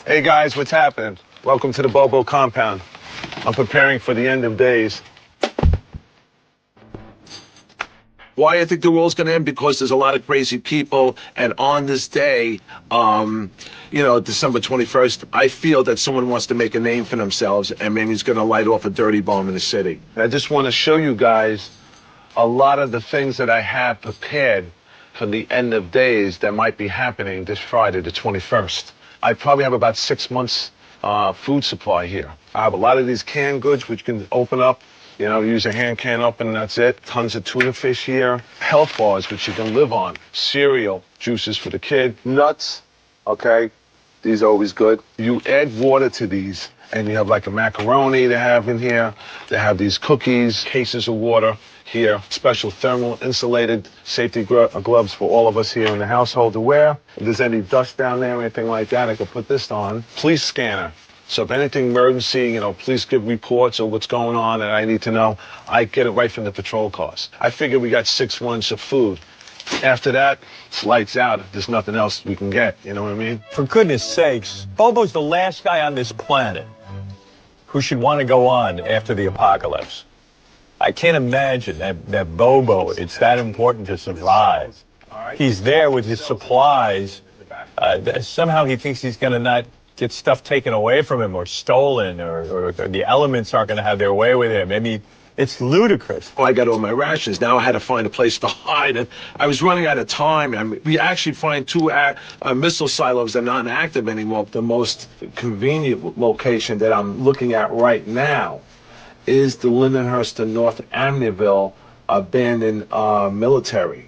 Hey guys, what's happening? Welcome to the Bobo compound. I'm preparing for the end of days. Why I think the world's gonna end? Because there's a lot of crazy people, and on this day, December 21st, I feel that someone wants to make a name for themselves, and maybe he's gonna light off a dirty bomb in the city. I just want to show you guys a lot of the things that I have prepared for the end of days that might be happening this Friday, the 21st. I probably have about 6 months food supply here. I have a lot of these canned goods which can open up, use a hand can open and that's it. Tons of tuna fish here. Health bars which you can live on. Cereal, juices for the kid. Nuts, okay? These are always good. You add water to these and you have like a macaroni they have in here. They have these cookies, cases of water here. Special thermal insulated safety gloves for all of us here in the household to wear. If there's any dust down there or anything like that, I can put this on. Police scanner. So if anything emergency, police give reports of what's going on and I need to know, I get it right from the patrol cars. I figure we got 6 months of food. After that, it's lights out if there's nothing else we can get, you know what I mean? For goodness sakes, Bobo's the last guy on this planet who should want to go on after the apocalypse. I can't imagine that Bobo, it's that important to survive. He's there with his supplies. Somehow he thinks he's going to not get stuff taken away from him or stolen or the elements aren't going to have their way with him. I mean, it's ludicrous. I got all my rations. Now I had to find a place to hide. And I was running out of time. We actually find 2 missile silos that are not active anymore. The most convenient location that I'm looking at right now is the Lindenhurst and North Amityville abandoned military.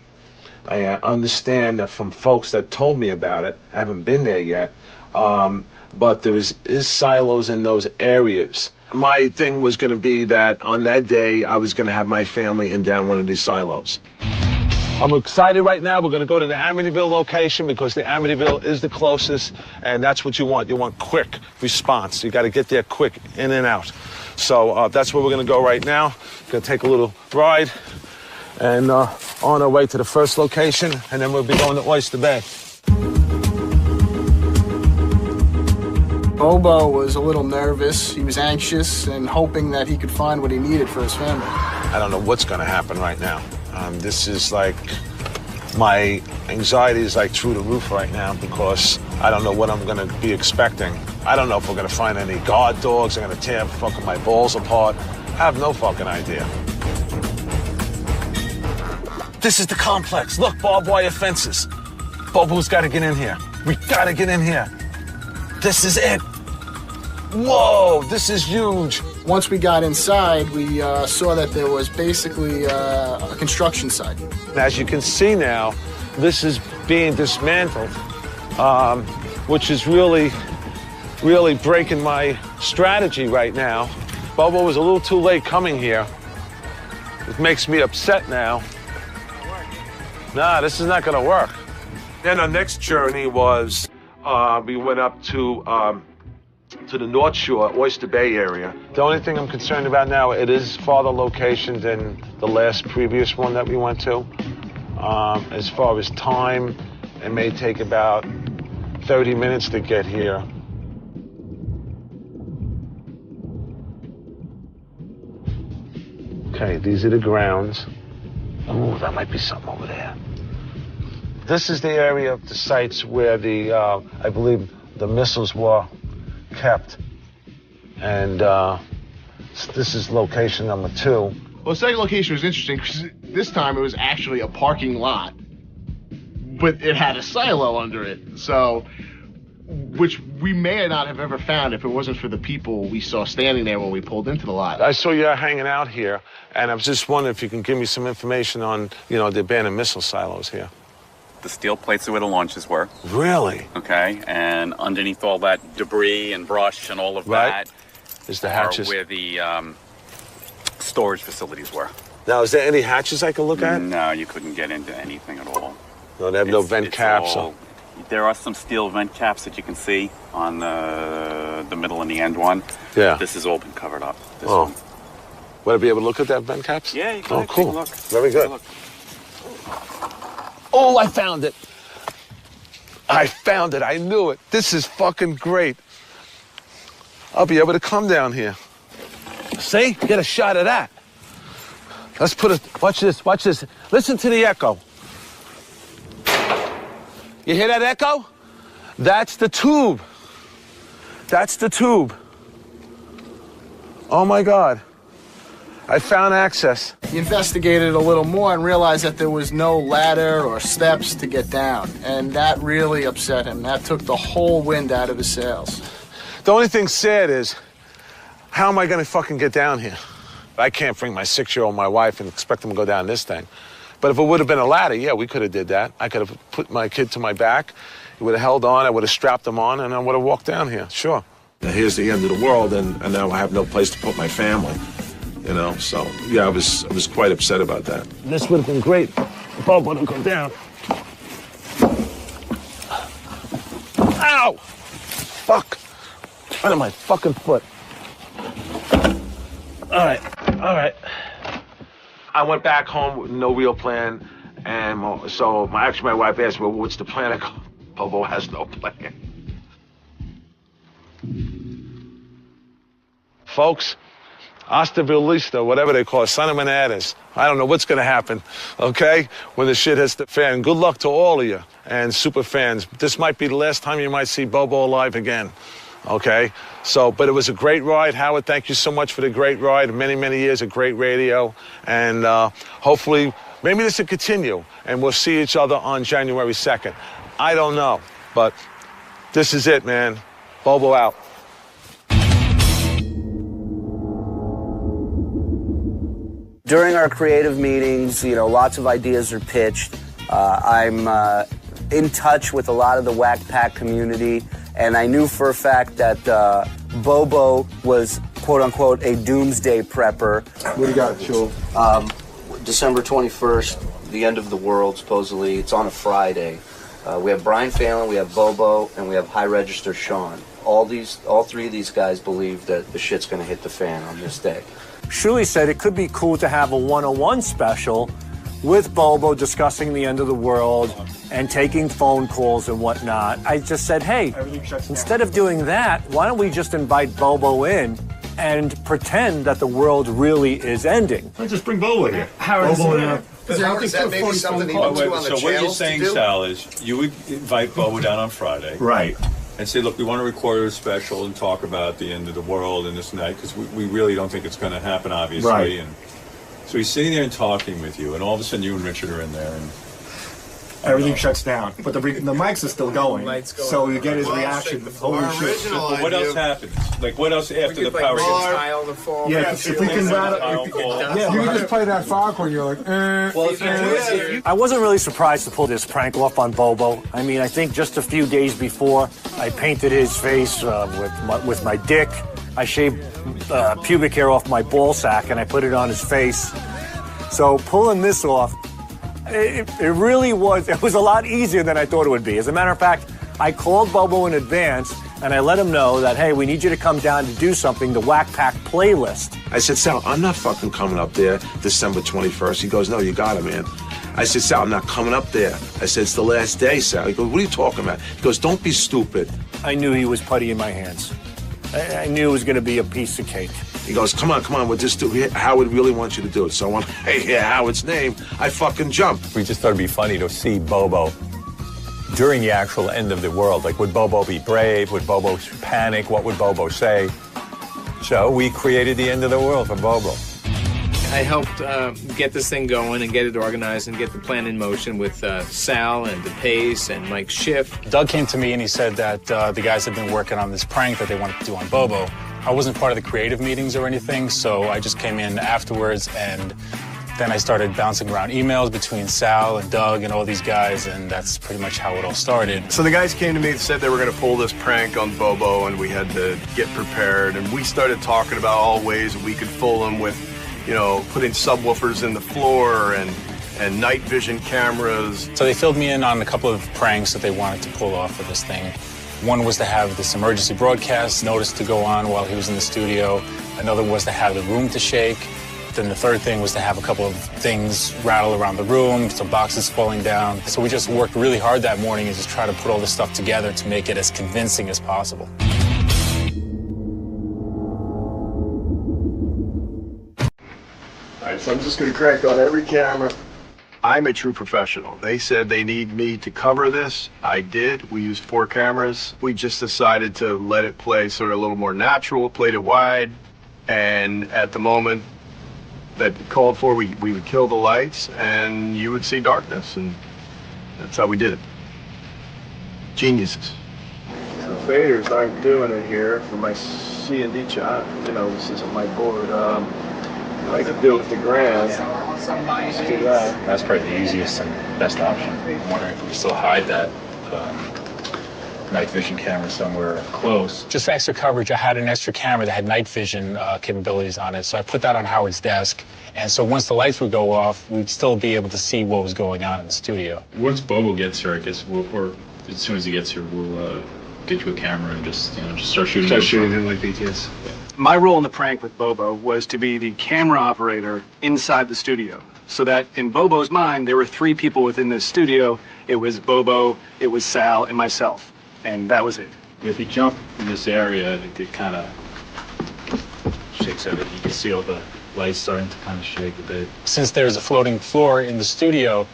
I understand that from folks that told me about it. I haven't been there yet. But there is silos in those areas. My thing was going to be that on that day, I was going to have my family in down one of these silos. I'm excited right now. We're going to go to the Amityville location because the Amityville is the closest, and that's what you want. You want quick response. You got to get there quick, in and out. So that's where we're going to go right now. Going to take a little ride and on our way to the first location, and then we'll be going to Oyster Bay. Bobo was a little nervous. He was anxious and hoping that he could find what he needed for his family. I don't know what's going to happen right now. This is like, my anxiety is like through the roof right now because I don't know what I'm going to be expecting. I don't know if we're going to find any guard dogs. I'm going to tear fucking my balls apart. I have no fucking idea. This is the complex. Look, barbed wire fences. Bobo's got to get in here. We got to get in here. This is it. Whoa, this is huge. Once we got inside, we saw that there was basically a construction site. As you can see now, this is being dismantled, which is really breaking my strategy right now. Bobo was a little too late coming here. It makes me upset now. Nah, this is not gonna work. Then our next journey was, we went up to the North Shore, Oyster Bay area. The only thing I'm concerned about now, it is farther location than the last previous one that we went to. As far as time, it may take about 30 minutes to get here. Okay, these are the grounds. Oh, that might be something over there. This is the area of the sites where the, I believe, the missiles were kept. And this is location number 2. Well, the second location was interesting because this time it was actually a parking lot, but it had a silo under it. So, which we may not have ever found if it wasn't for the people we saw standing there when we pulled into the lot. I saw you hanging out here, and I was just wondering if you can give me some information on, the abandoned missile silos here. The steel plates are where the launches were. Really? Okay, and underneath all that debris and brush and all of that is the hatches. Are where the storage facilities were. Now, is there any hatches I can look at? No, you couldn't get into anything at all. No, they have no vent caps. There are some steel vent caps that you can see on the middle and the end one. Yeah. This has all been covered up. This Oh. one. Would I be able to look at that vent caps? Yeah, you can. Oh, cool. Take a look. Very good. Take a look. Oh, I found it. I found it. I knew it. This is fucking great. I'll be able to come down here. See? Get a shot of that. Let's put a... Watch this. Watch this. Listen to the echo. You hear that echo? That's the tube. That's the tube. Oh, my God. I found access. He investigated a little more and realized that there was no ladder or steps to get down. And that really upset him. That took the whole wind out of his sails. The only thing sad is, how am I gonna fucking get down here? I can't bring my 6-year-old, my wife, and expect them to go down this thing. But if it would have been a ladder, yeah, we could have did that. I could have put my kid to my back. He would have held on. I would have strapped him on, and I would have walked down here, sure. Here's the end of the world, and now I have no place to put my family. You know, so yeah, I was quite upset about that. This would have been great if Bob wouldn't go down. Ow! Fuck! Right on my fucking foot. All right. I went back home with no real plan, and so my wife asked me, well, what's the plan? I go, Bobo has no plan. Folks, hasta vista, whatever they call it, son of manadas. I don't know what's going to happen, okay, when the shit hits the fan. Good luck to all of you and super fans. This might be the last time you might see Bobo alive again, okay? So, but it was a great ride. Howard, thank you so much for the great ride. Many, many years of great radio. And hopefully, maybe this will continue, and we'll see each other on January 2nd. I don't know, but this is it, man. Bobo out. During our creative meetings, you know, lots of ideas are pitched. I'm in touch with a lot of the Whack Pack community, and I knew for a fact that Bobo was, quote-unquote, a doomsday prepper. What do you got, Joe? December 21st, the end of the world, supposedly. It's on a Friday. We have Brian Phelan, we have Bobo, and we have High Register Sean. All three of these guys believe that the shit's going to hit the fan on this day. Shuli said it could be cool to have a 101 special with Bobo discussing the end of the world and taking phone calls and whatnot. I just said, hey, instead of doing that, why don't we just invite Bobo in and pretend that the world really is ending? Let's just bring Bobo here. Is that maybe something he would do on the So what you're saying, Sal, is you would invite Bobo down on Friday. Right. And say, look, we want to record a special and talk about the end of the world and this and that, because we really don't think it's going to happen, obviously. Right. And so he's sitting there and talking with you, and all of a sudden you and Richard are in there, and Everything shuts down, but the mics are still going. So you get his reaction. Holy shit! But what else happens? Like what else after the power gets? Yeah, if we can rattle, yeah, you can just play that fog when you're like. I wasn't really surprised to pull this prank off on Bobo. I mean, I think just a few days before, I painted his face with my dick. I shaved pubic hair off my ball sack and I put it on his face. So pulling this off, it really was, it was a lot easier than I thought it would be. As a matter of fact, I called Bobo in advance and I let him know that, hey, we need you to come down to do something, the Whack Pack playlist. I said, Sal, I'm not fucking coming up there December 21st. He goes, no, you got it, man. I said, Sal, I'm not coming up there. I said, it's the last day, Sal. He goes, what are you talking about? He goes, don't be stupid. I knew he was putty in my hands. I knew it was going to be a piece of cake. He goes, come on, we'll just do it. Howard really wants you to do it. So when I hear Howard's name, I fucking jumped. We just thought it'd be funny to see Bobo during the actual end of the world. Like, would Bobo be brave? Would Bobo panic? What would Bobo say? So we created the end of the world for Bobo. I helped get this thing going and get it organized and get the plan in motion with Sal and DePace and Mike Schiff. Doug came to me and he said that the guys had been working on this prank that they wanted to do on Bobo. I wasn't part of the creative meetings or anything, so I just came in afterwards, and then I started bouncing around emails between Sal and Doug and all these guys, and that's pretty much how it all started. So the guys came to me and said they were going to pull this prank on Bobo, and we had to get prepared, and we started talking about all ways that we could fool him with, you know, putting subwoofers in the floor and night vision cameras. So they filled me in on a couple of pranks that they wanted to pull off for this thing. One was to have this emergency broadcast notice to go on while he was in the studio. Another was to have the room to shake. Then the third thing was to have a couple of things rattle around the room, some boxes falling down. So we just worked really hard that morning and just try to put all this stuff together to make it as convincing as possible. All right, so I'm just gonna crank on every camera. I'm a true professional. They said they need me to cover this. I did. We used 4 cameras. We just decided to let it play sort of a little more natural, played it wide, and at the moment that called for, we would kill the lights and you would see darkness, and that's how we did it. Geniuses. The faders aren't doing it here for my C&D shot. You know, this isn't my board. I could do it with the grand. Let's do that. That's probably the easiest and best option. I'm wondering if we can still hide that night vision camera somewhere close. Just for extra coverage, I had an extra camera that had night vision capabilities on it, so I put that on Howard's desk. And so once the lights would go off, we'd still be able to see what was going on in the studio. Once Bobo gets here, I guess, or as soon as he gets here, we'll get you a camera and just start shooting. Start shooting him like BTS. Yeah. My role in the prank with Bobo was to be the camera operator inside the studio. So that in Bobo's mind, there were 3 people within this studio. It was Bobo, it was Sal, and myself. And that was it. If you jump in this area, it kind of shakes everything. You can see all the lights starting to kind of shake a bit. Since there's a floating floor in the studio,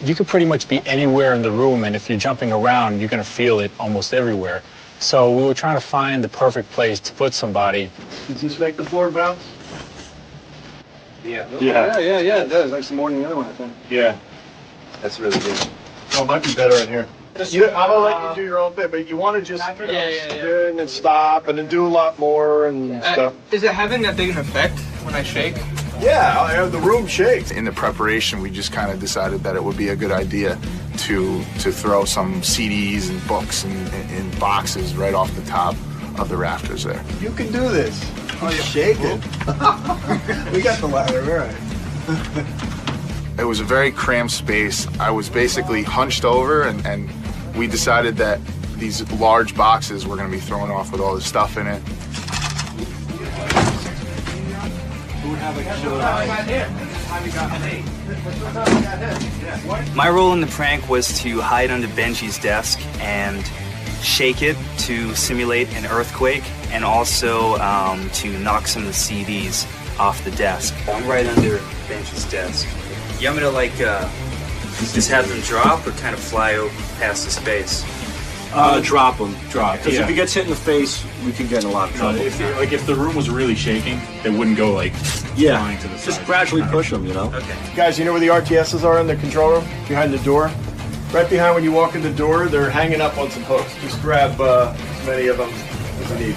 you could pretty much be anywhere in the room, and if you're jumping around, you're going to feel it almost everywhere. So we were trying to find the perfect place to put somebody. Does this make the floor bounce? Yeah. Yeah. It does. Actually more than the other one, I think. Yeah. That's really good. Oh, it might be better in here. I'm gonna let you do your own bit, but you want to just spin and stop and then do a lot more and stuff. Is it having that big an effect when I shake? Yeah, the room shakes. In the preparation, we just kind of decided that it would be a good idea to throw some CDs and books in boxes right off the top of the rafters there. You can do this. Oh, you're shaking. We got the ladder, all right. It was a very cramped space. I was basically hunched over, and we decided that these large boxes were going to be thrown off with all this stuff in it. My role in the prank was to hide under Benji's desk and shake it to simulate an earthquake, and also to knock some of the CDs off the desk. I'm right under Benji's desk. You want me to just have them drop or kind of fly past the space? Drop them. Because if he gets hit in the face, we could get in a lot of trouble. If the room was really shaking, they wouldn't go flying to the side. Just gradually push them, you know? Okay. Guys, you know where the RTSs are in the control room? Behind the door? Right behind when you walk in the door, they're hanging up on some hooks. Just grab as many of them as you need.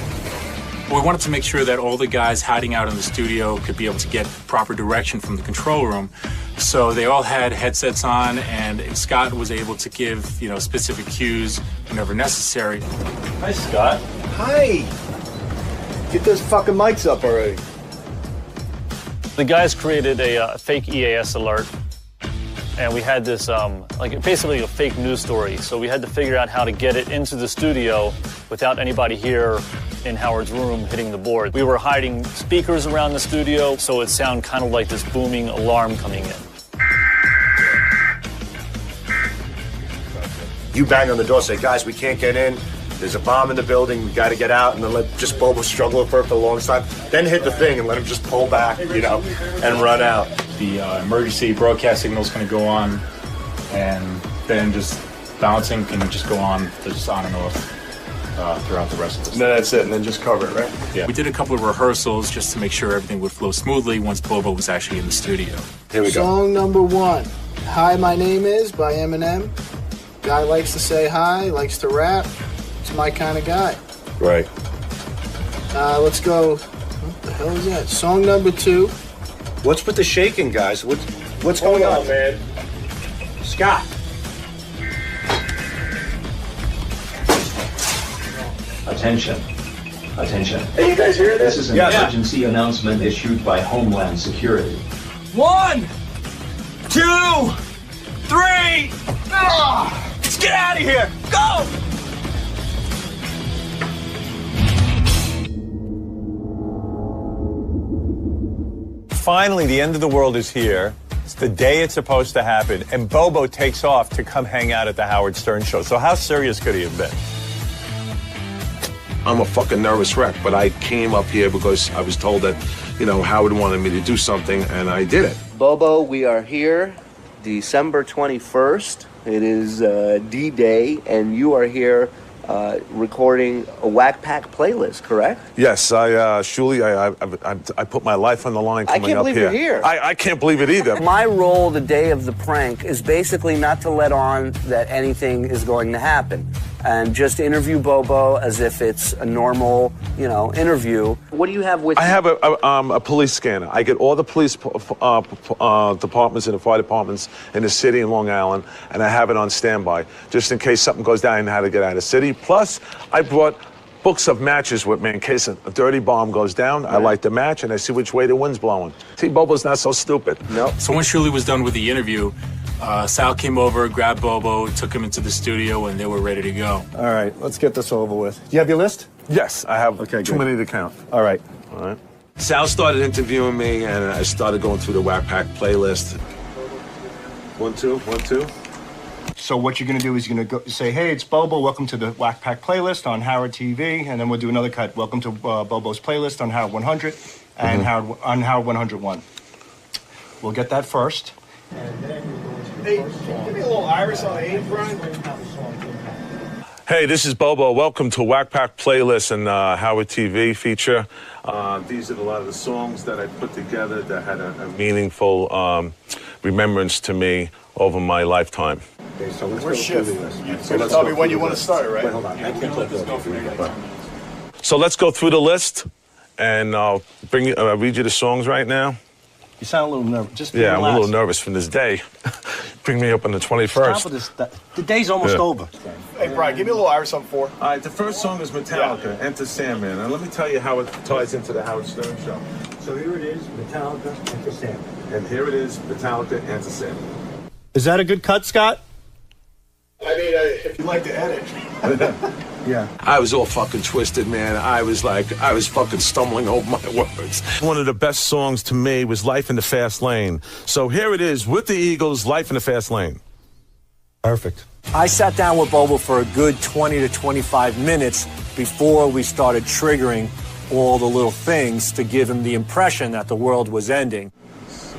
We wanted to make sure that all the guys hiding out in the studio could be able to get proper direction from the control room. So they all had headsets on, and Scott was able to give, specific cues whenever necessary. Hi, Scott. Hi! Get those fucking mics up already. The guys created a fake EAS alert, and we had this, basically a fake news story. So we had to figure out how to get it into the studio without anybody here in Howard's room hitting the board. We were hiding speakers around the studio, so it sounded kind of like this booming alarm coming in. You bang on the door, say, guys, we can't get in. There's a bomb in the building. We got to get out, and then let just Bobo struggle for it for a long time. Then hit the thing and let him just pull back, and run out. The emergency broadcast signal is going to go on, and then just bouncing can just go on, just on and off throughout the rest of this. And then that's it, and then just cover it, right? Yeah. We did a couple of rehearsals just to make sure everything would flow smoothly once Bobo was actually in the studio. Here we go. Song number 1, Hi, My Name Is by Eminem. Guy likes to say hi, likes to rap. It's my kind of guy. Right. Let's go. What the hell is that? Song number 2. What's with the shaking, guys? What's going on, man? Scott. Attention. Hey, you guys hear this? This is an emergency announcement issued by Homeland Security. 1, 2, 3. Let's get out of here. Go! finally, the end of the world is here. It's the day it's supposed to happen, and Bobo takes off to come hang out at the Howard Stern show. So how serious could he have been? I'm a fucking nervous wreck, but I came up here because I was told that, you know, Howard wanted me to do something, and I did it. Bobo, we are here, December 21st. It is D-Day, and you are here recording a Whack Pack playlist, correct? Yes, Shuli, I put my life on the line coming up here. I can't believe you're here. I can't believe it either. My role the day of the prank is basically not to let on that anything is going to happen, and just interview Bobo as if it's a normal, you know, interview. What do you have with you? I have a police scanner. I get all the police departments and the fire departments in the city in Long Island, and I have it on standby, just in case something goes down and how to get out of the city. Plus, I brought books of matches with me in case a dirty bomb goes down. Right. I light the match, and I see which way the wind's blowing. See, Bobo's not so stupid. No. So when Shuli was done with the interview, Sal came over, grabbed Bobo, took him into the studio, and they were ready to go. All right, let's get this over with. Do you have your list? Yes, I have too many to count. All right. All right. Sal started interviewing me, and I started going through the Whack Pack playlist. 1, 2, 1, 2. So what you're going to do is you're going to go say, hey, it's Bobo. Welcome to the Whack Pack playlist on Howard TV. And then we'll do another cut. Welcome to Bobo's playlist on Howard 100 and Howard 101. We'll get that first. Hey, give me a little iris on the 8, Brian. Hey, this is Bobo. Welcome to Whack Pack Playlist and Howard TV feature. These are a lot of the songs that I put together that had a meaningful remembrance to me over my lifetime. Okay, so let's shift. You're going to tell me when you want to start, right? Wait, hold on. I can't let this go for you. So let's go through the list, and I'll read you the songs right now. You sound a little nervous. Just yeah, relax. I'm a little nervous from this day. Bring me up on the 21st. Stop with this. The day's almost over. Hey, Brian, give me a little iris on 4. All right, the first song is Metallica, Enter Sandman. And let me tell you how it ties into the Howard Stern show. So here it is, Metallica, Enter Sandman. And here it is, Metallica, Enter Sandman. Is that a good cut, Scott? I mean, if you like to edit. Yeah. I was all fucking twisted, man. I was fucking stumbling over my words. One of the best songs to me was Life in the Fast Lane. So here it is with the Eagles, Life in the Fast Lane. Perfect. I sat down with Bobo for a good 20 to 25 minutes before we started triggering all the little things to give him the impression that the world was ending.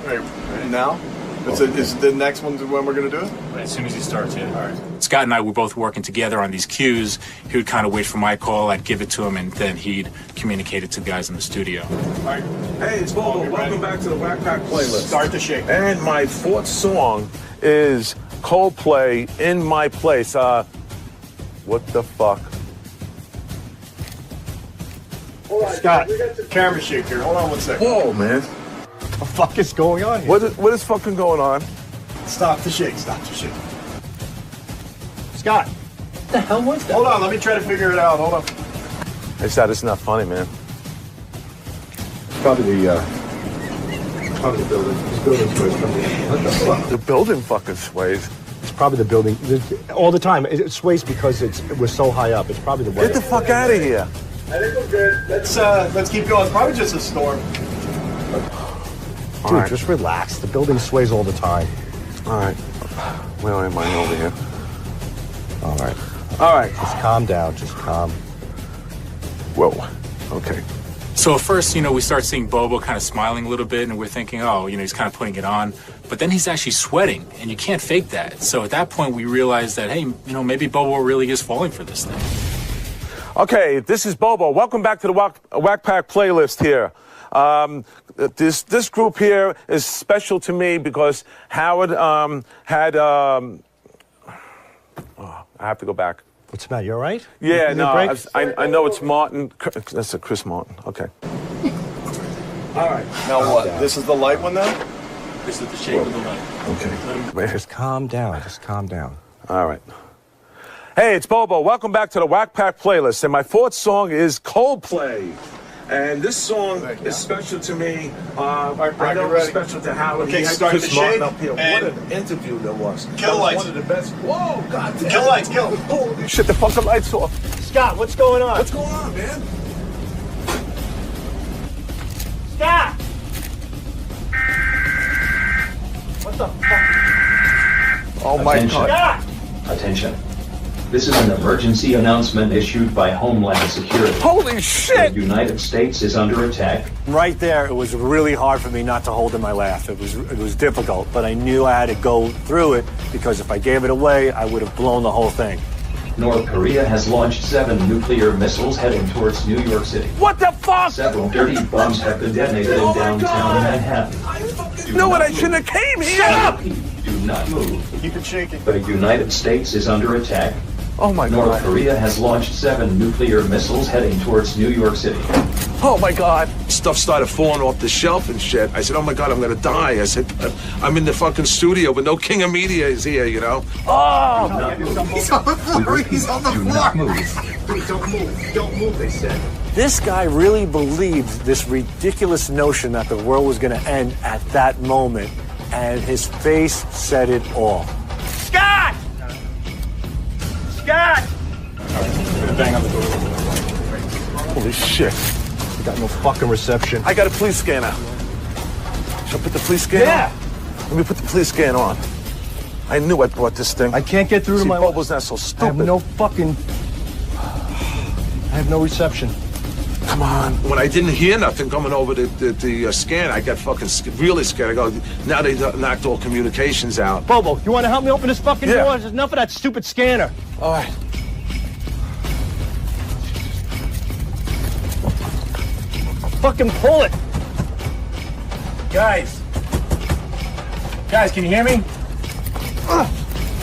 All right, now? Is the next one when we're going to do it? As soon as he starts, yeah. All right. Scott and I were both working together on these cues. He would kind of wait for my call, I'd give it to him, and then he'd communicate it to the guys in the studio. All right. Hey, it's Bobo. Welcome back to the Whack Pack Playlist. Start the shake. And my fourth song is Coldplay, In My Place. What the fuck? Hold on, Scott, we got the camera shake here. Hold on 1 second. Whoa, man. What the fuck is going on here? What is fucking going on? Stop the shake. Stop the shake. Scott. What the hell was that? Hold on, let me try to figure it out. Hold on. Hey, Scott, it's not funny, man. Probably the building. This building sways from What the fuck? The building fucking sways. It's probably the building. All the time. It sways because it was so high up. It's probably the weather. Get the fuck out of here. I think we're good. Let's keep going. It's probably just a storm. Dude, right. Just relax. The building sways all the time. All right. Where am I over here? All right. All right. Just calm down. Just calm. Whoa. Okay. So at first, we start seeing Bobo kind of smiling a little bit, and we're thinking, oh, he's kind of putting it on. But then he's actually sweating, and you can't fake that. So at that point, we realized that, hey, maybe Bobo really is falling for this thing. Okay, this is Bobo. Welcome back to the Whack Pack Playlist here. This group here is special to me because Howard had. I have to go back. What's the matter? You all right? Yeah, no, I know it's Martin. That's a Chris Martin. Okay. All right. Now what? This is the light one now? This is the shake of the light. Okay. Just calm down. Just calm down. All right. Hey, it's Bobo. Welcome back to the Whack Pack Playlist. And my fourth song is Coldplay. And this song is special to me. I know it's special to Howard. Okay, he had start Chris the Martin shake. Up here. What an interview there was. Kill lights. One of the best. Whoa, goddamn. Kill lights, kill. Holy shit, the fucking lights off. Scott, what's going on? What's going on, man? Scott! Oh my Attention. God. Attention. This is an emergency announcement issued by Homeland Security. Holy shit! The United States is under attack. Right there, it was really hard for me not to hold in my laugh. It was difficult, but I knew I had to go through it because if I gave it away, I would have blown the whole thing. North Korea has launched 7 nuclear missiles heading towards New York City. What the fuck? Several dirty bombs have been detonated in downtown Manhattan. You know what? I shouldn't have came here. Shut up! Do not move. Keep it shaking. The United States is under attack. Oh my North God. Korea has launched 7 nuclear missiles heading towards New York City. Oh my God. Stuff started falling off the shelf and shit. I said, oh my God, I'm gonna die. I said, I'm in the fucking studio, but no king of media is here, you know? Oh! He's on the floor. He's on the Do floor. not move. Wait, don't move. Don't move, they said. This guy really believed this ridiculous notion that the world was going to end at that moment, and his face said it all. Scott! Scott! Bang on the door. Holy shit. We got no fucking reception. I got a police scanner. Should I put the police scanner Yeah. on? Let me put the police scanner on. I knew I brought this thing. I can't get through to See, my... Bobo's not so I have stupid. no fucking... I have no reception. Come on. When I didn't hear nothing coming over the scan, I got fucking really scared. I go, now they knocked all communications out. Bobo, you want to help me open this fucking Yeah. door? There's enough of that stupid scanner. All right. Fucking pull it. Guys, can you hear me?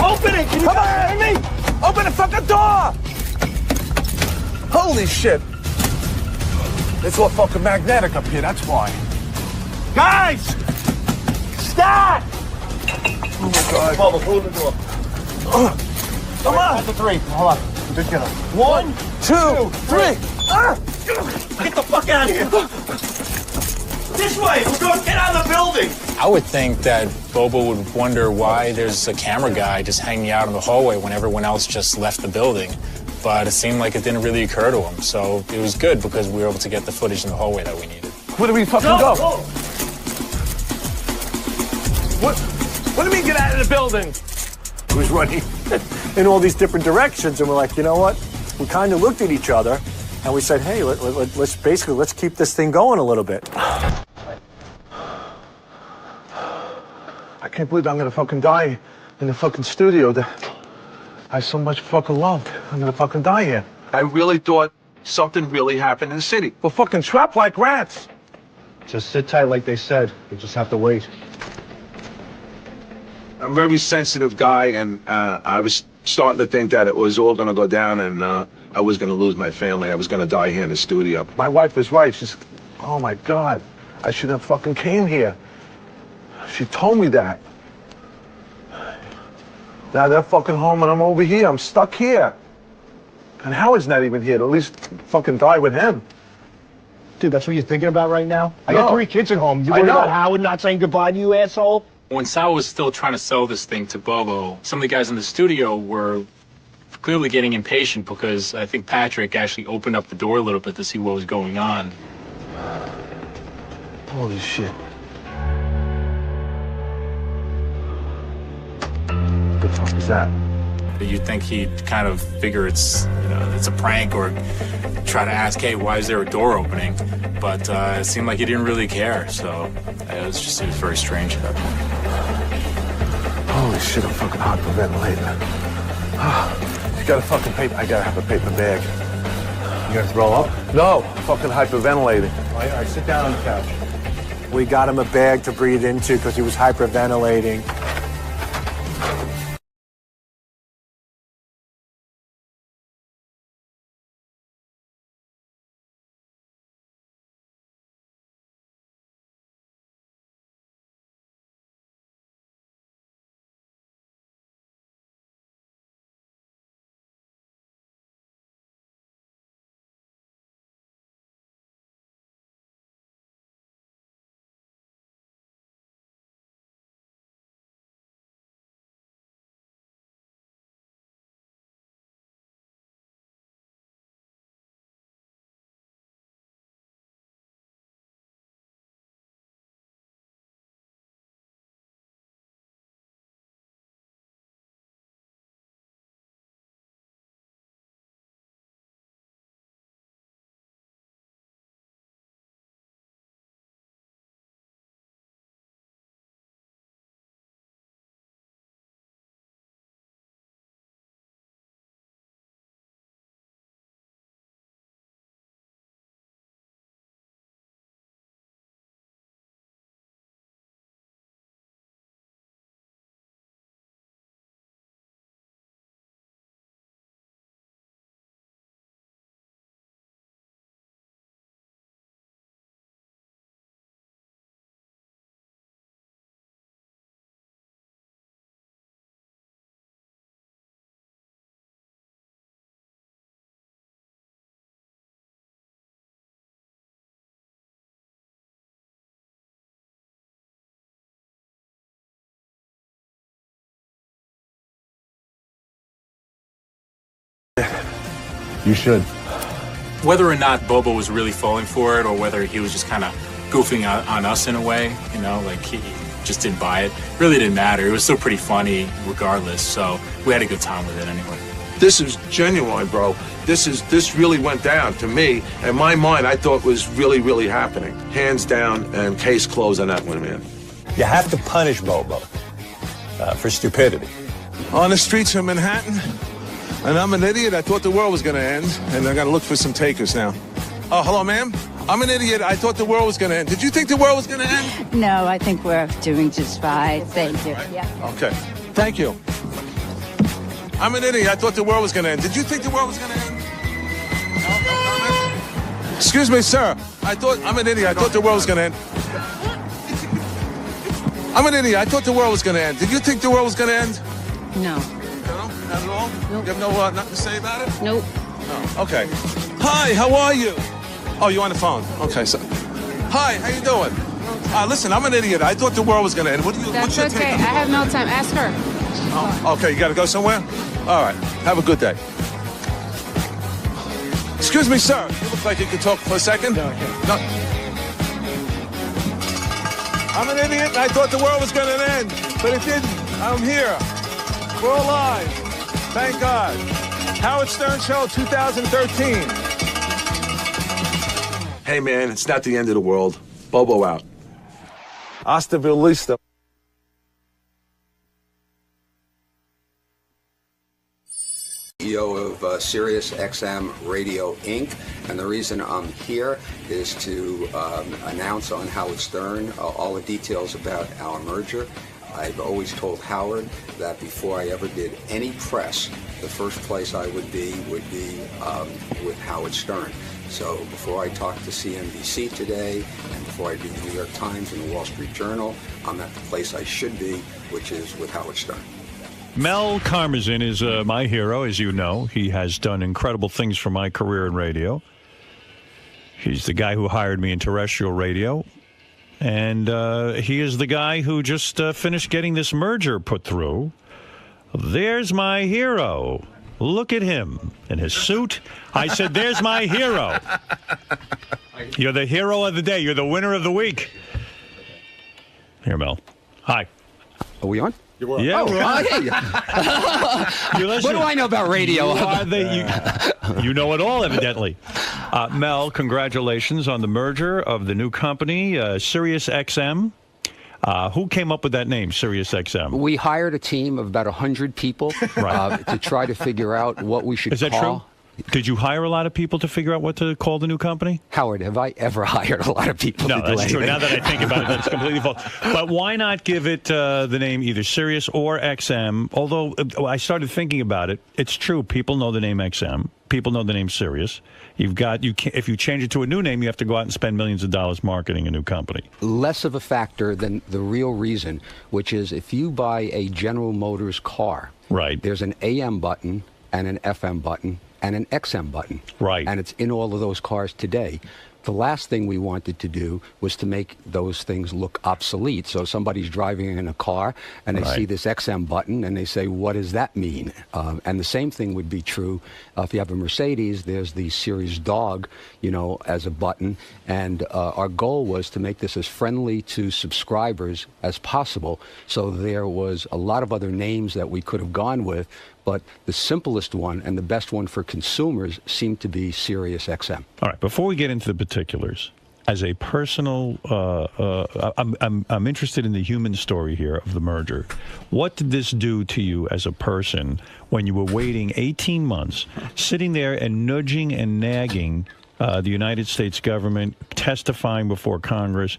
Open it! Can you hear me? Open the fucking door! Holy shit. It's all fucking magnetic up here, that's why. Guys! Stop! Oh my God. Bobo, pull the door. Come on. Count to 3. Hold on. Just get up. 1, 2, 3. Get the fuck out of here! This way! We're going to get out of the building! I would think that Bobo would wonder why there's a camera guy just hanging out in the hallway when everyone else just left the building. But it seemed like it didn't really occur to him. So it was good because we were able to get the footage in the hallway that we needed. Where do we fucking go? What do you mean get out of the building? He was running in all these different directions, and we're like, you know what? We kind of looked at each other, and we said, hey, let's keep this thing going a little bit. I can't believe I'm gonna fucking die in the fucking studio that I so much fucking loved. I'm gonna fucking die here. I really thought something really happened in the city. We're fucking trapped like rats. Just sit tight like they said. You just have to wait. I'm a very sensitive guy, and I was starting to think that it was all gonna go down, and I was gonna lose my family. I was gonna die here in the studio. My wife is right. She's, oh my God, I shouldn't have fucking came here. She told me that. Now they're fucking home and I'm over here. I'm stuck here. And Howard's not even here. To at least fucking die with him. Dude, that's what you're thinking about right now? I No. got 3 kids at home. You I worried know. about Howard not saying goodbye to you, asshole? When Sal was still trying to sell this thing to Bobo, some of the guys in the studio were clearly getting impatient because I think Patrick actually opened up the door a little bit to see what was going on. Holy shit. What the fuck is that? You'd think he'd kind of figure it's a prank or try to ask, hey, why is there a door opening? But it seemed like he didn't really care. So it was very strange at that point. Holy shit, I'm fucking hyperventilating. You got a fucking paper? I gotta have a paper bag. You gonna throw up? No, I'm fucking hyperventilating. All right, sit down on the couch. We got him a bag to breathe into because he was hyperventilating. You should. Whether or not Bobo was really falling for it, or whether he was just kind of goofing on us in a way, you know, like he just didn't buy it, really didn't matter. It was still pretty funny regardless, so we had a good time with it anyway. This is genuine, bro. This really went down to me. In my mind, I thought was really, really happening. Hands down, and case closed on that one, man. You have to punish Bobo for stupidity. On the streets of Manhattan, and I'm an idiot. I thought the world was going to end, and I got to look for some takers now. Oh, hello, ma'am. I'm an idiot. I thought the world was going to end. Did you think the world was going to end? No, I think we're doing just fine. Thank you. Yeah. Okay. Thank you. I'm an idiot. I thought the world was going to end. Did you think the world was going to end? No? Excuse me, sir. I'm an idiot. I thought the world was going to end. I'm an idiot. I thought the world was going to end. Did you think the world was going to end? No. No? Not at all? Nope. You have no nothing to say about it? Nope. No. Okay. Hi, how are you? Oh, you on the phone? Okay, so. Hi, how you doing? Listen, I'm an idiot. I thought the world was going to end. What's your That's take okay. on I the have world? no time. Ask her. Oh, okay, you got to go somewhere? All right. Have a good day. Excuse me, sir. You look like you could talk for a second. No, I can't. No. I'm an idiot, and I thought the world was going to end, but it didn't. I'm here. We're alive. Thank God. Howard Stern Show 2013. Hey, man, it's not the end of the world. Bobo out. Hasta vista. CEO of Sirius XM Radio Inc. And the reason I'm here is to announce on Howard Stern all the details about our merger. I've always told Howard that before I ever did any press, the first place I would be with Howard Stern. So before I talk to CNBC today, and before I do the New York Times and the Wall Street Journal, I'm at the place I should be, which is with Howard Stern. Mel Karmazin is my hero, as you know. He has done incredible things for my career in radio. He's the guy who hired me in terrestrial radio. And he is the guy who just finished getting this merger put through. There's my hero. Look at him in his suit. I said, there's my hero. You're the hero of the day. You're the winner of the week. Here, Mel. Hi. Are we on? Yeah, we're on. What do I know about radio? You know it all, evidently. Mel, congratulations on the merger of the new company, Sirius XM. Who came up with that name, Sirius XM? We hired a team of about 100 people to try to figure out what we should call. Is that true? Did you hire a lot of people to figure out what to call the new company? Howard, have I ever hired a lot of people to do that's anything? true. Now that I think about it, that's completely false. But why not give it the name either Sirius or XM? Although I started thinking about it, it's true. People know the name XM. People know the name Sirius. If you change it to a new name, you have to go out and spend millions of dollars marketing a new company. Less of a factor than the real reason, which is if you buy a General Motors car, there's an AM button and an FM button and an XM button. Right. And it's in all of those cars today. The last thing we wanted to do was to make those things look obsolete. So somebody's driving in a car and they see this XM button and they say, what does that mean? And the same thing would be true if you have a Mercedes. There's the Sirius dog, as a button. And our goal was to make this as friendly to subscribers as possible. So there was a lot of other names that we could have gone with, but the simplest one and the best one for consumers seemed to be Sirius XM. All right, before we get into the particulars, as a personal, I'm interested in the human story here of the merger. What did this do to you as a person when you were waiting 18 months, sitting there and nudging and nagging the United States government, testifying before Congress,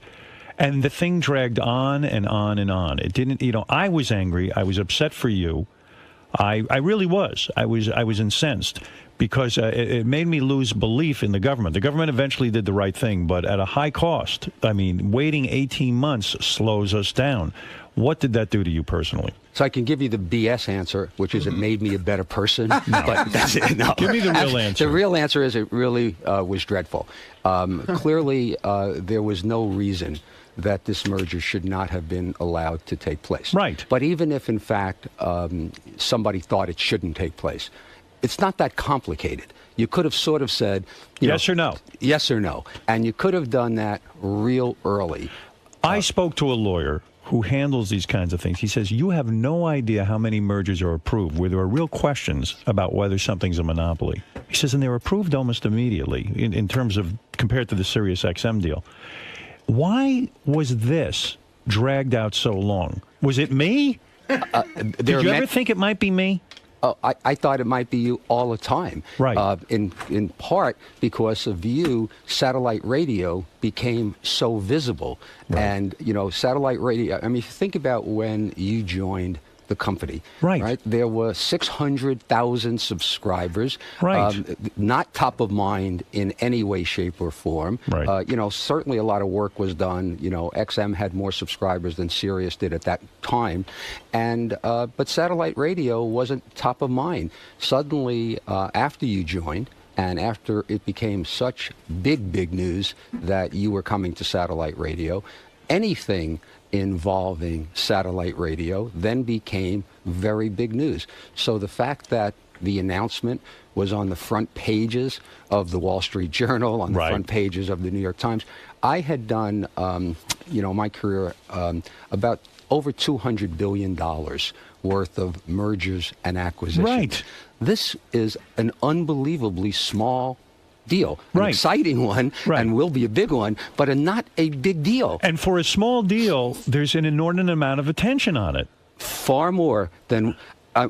and the thing dragged on and on and on? It didn't, I was angry. I was upset for you. I really was. I was incensed because it made me lose belief in the government. The government eventually did the right thing, but at a high cost. I mean, waiting 18 months slows us down. What did that do to you personally? So I can give you the BS answer, which is it made me a better person. But that's it. No. Give me the real answer. The real answer is it really was dreadful. Clearly, there was no reason that this merger should not have been allowed to take place. Right. But even if, in fact, somebody thought it shouldn't take place, it's not that complicated. You could have sort of said, yes or no. Yes or no. And you could have done that real early. I spoke to a lawyer who handles these kinds of things. He says, you have no idea how many mergers are approved where there are real questions about whether something's a monopoly. He says, and they're approved almost immediately in terms of compared to the Sirius XM deal. Why was this dragged out so long? Was it me? Did you ever think it might be me? I thought it might be you all the time. Right. In part because of you, satellite radio became so visible. Right. And, satellite radio, I mean, if you think about when you joined the company. Right. There were 600,000 subscribers. Right. Not top of mind in any way, shape, or form. Right. Certainly a lot of work was done. XM had more subscribers than Sirius did at that time. And but satellite radio wasn't top of mind. Suddenly, after you joined, and after it became such big news that you were coming to satellite radio, anything involving satellite radio then became very big news. So the fact that the announcement was on the front pages of the Wall Street Journal, on the front pages of the New York Times, I had done, my career about over $200 billion worth of mergers and acquisitions. Right. This is an unbelievably small deal, an Right. exciting one, Right. and will be a big one, but not a big deal. And for a small deal, there's an inordinate amount of attention on it. Far more than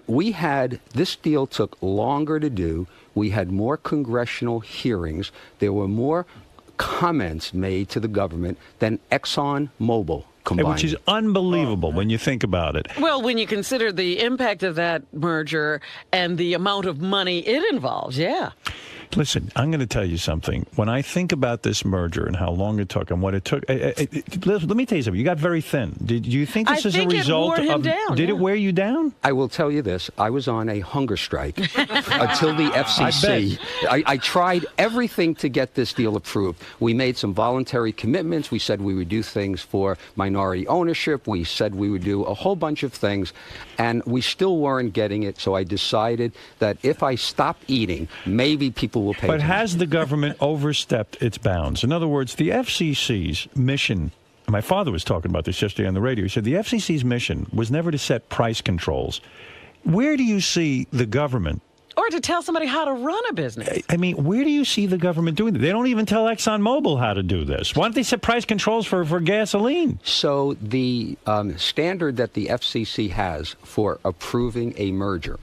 we had. This deal took longer to do. We had more congressional hearings. There were more comments made to the government than ExxonMobil combined. Which is unbelievable when you think about it. Well, when you consider the impact of that merger and the amount of money it involves, yeah. Listen, I'm going to tell you something. When I think about this merger and how long it took and what it took, let me tell you something. You got very thin. Did you think this is a result of? Did it wear you down? I will tell you this. I was on a hunger strike until the FCC. I tried everything to get this deal approved. We made some voluntary commitments. We said we would do things for minority ownership. We said we would do a whole bunch of things, and we still weren't getting it. So I decided that if I stop eating, maybe people will pay But attention. has the government overstepped its bounds? In other words, the FCC's mission, my father was talking about this yesterday on the radio, he said the FCC's mission was never to set price controls. Where do you see the government? Or to tell somebody how to run a business. I mean, where do you see the government doing that? They don't even tell ExxonMobil how to do this. Why don't they set price controls for gasoline? So the standard that the FCC has for approving a merger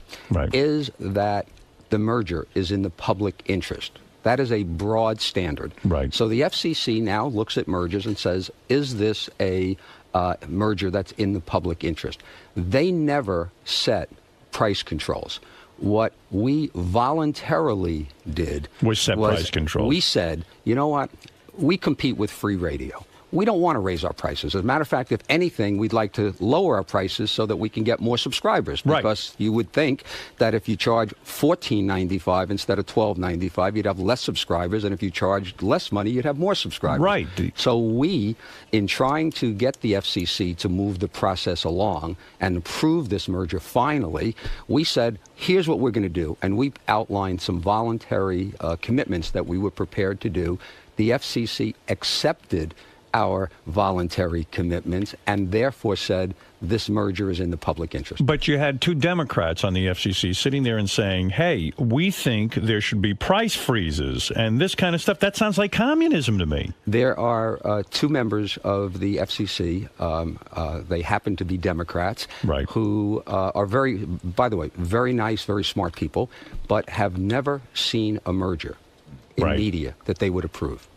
is that the merger is in the public interest. That is a broad standard. Right. So the FCC now looks at mergers and says, is this a merger that's in the public interest? They never set price controls. What we voluntarily did was set price controls. We said, you know what? We compete with free radio. We don't want to raise our prices. As a matter of fact, if anything, we'd like to lower our prices so that we can get more subscribers. Because you would think that if you charge $14.95 instead of $12.95, you'd have less subscribers. And if you charged less money, you'd have more subscribers. Right. So we, in trying to get the FCC to move the process along and approve this merger finally, we said, here's what we're going to do. And we outlined some voluntary commitments that we were prepared to do. The FCC accepted our voluntary commitments and therefore said this merger is in the public interest. But you had two Democrats on the FCC sitting there and saying, hey, we think there should be price freezes and this kind of stuff. That sounds like communism to me. There are two members of the FCC, they happen to be Democrats, who are by the way, very nice, very smart people, but have never seen a merger in media that they would approve.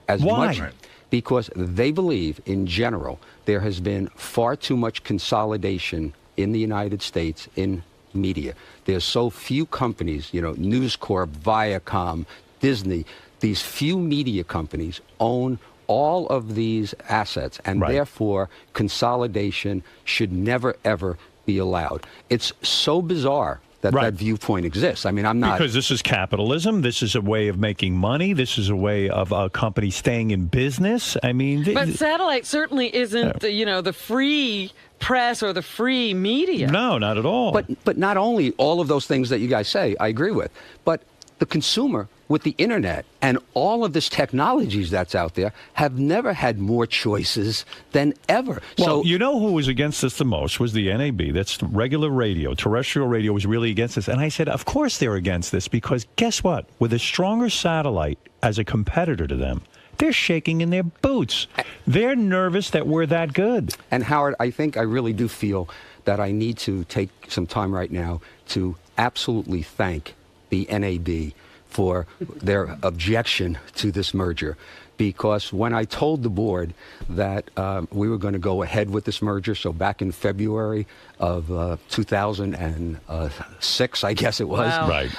Why? Because they believe, in general, there has been far too much consolidation in the United States in media. There's so few companies, News Corp, Viacom, Disney, these few media companies own all of these assets, and therefore consolidation should never, ever be allowed. It's so bizarre that Right. that viewpoint exists. I mean, I'm not... Because this is capitalism. This is a way of making money. This is a way of a company staying in business. I mean... But satellite certainly isn't, the free press or the free media. No, not at all. But not only all of those things that you guys say, I agree with, but the consumer with the internet and all of this technologies that's out there have never had more choices than ever. Well, you know who was against this the most was the NAB. That's regular radio. Terrestrial radio was really against this. And I said, of course they're against this, because guess what? With a stronger satellite as a competitor to them, they're shaking in their boots. They're nervous that we're that good. And Howard, I think I really do feel that I need to take some time right now to absolutely thank the NAB for their objection to this merger. Because when I told the board that we were going to go ahead with this merger, so back in February of 2006, I guess it was, Wow. Right.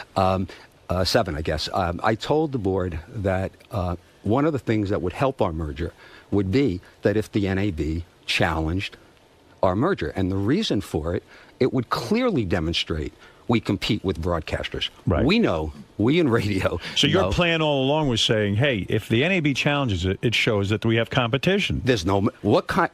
7, I guess, I told the board that one of the things that would help our merger would be that if the NAB challenged our merger. And the reason for it, it would clearly demonstrate we compete with broadcasters. Right. We know, we in radio. So your know, plan all along was saying, hey, if the NAB challenges it, it shows that we have competition. There's no,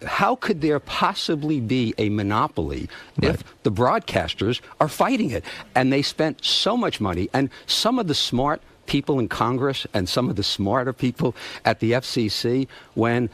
how could there possibly be a monopoly if the broadcasters are fighting it? And they spent so much money, and some of the smart people in Congress and some of the smarter people at the FCC, when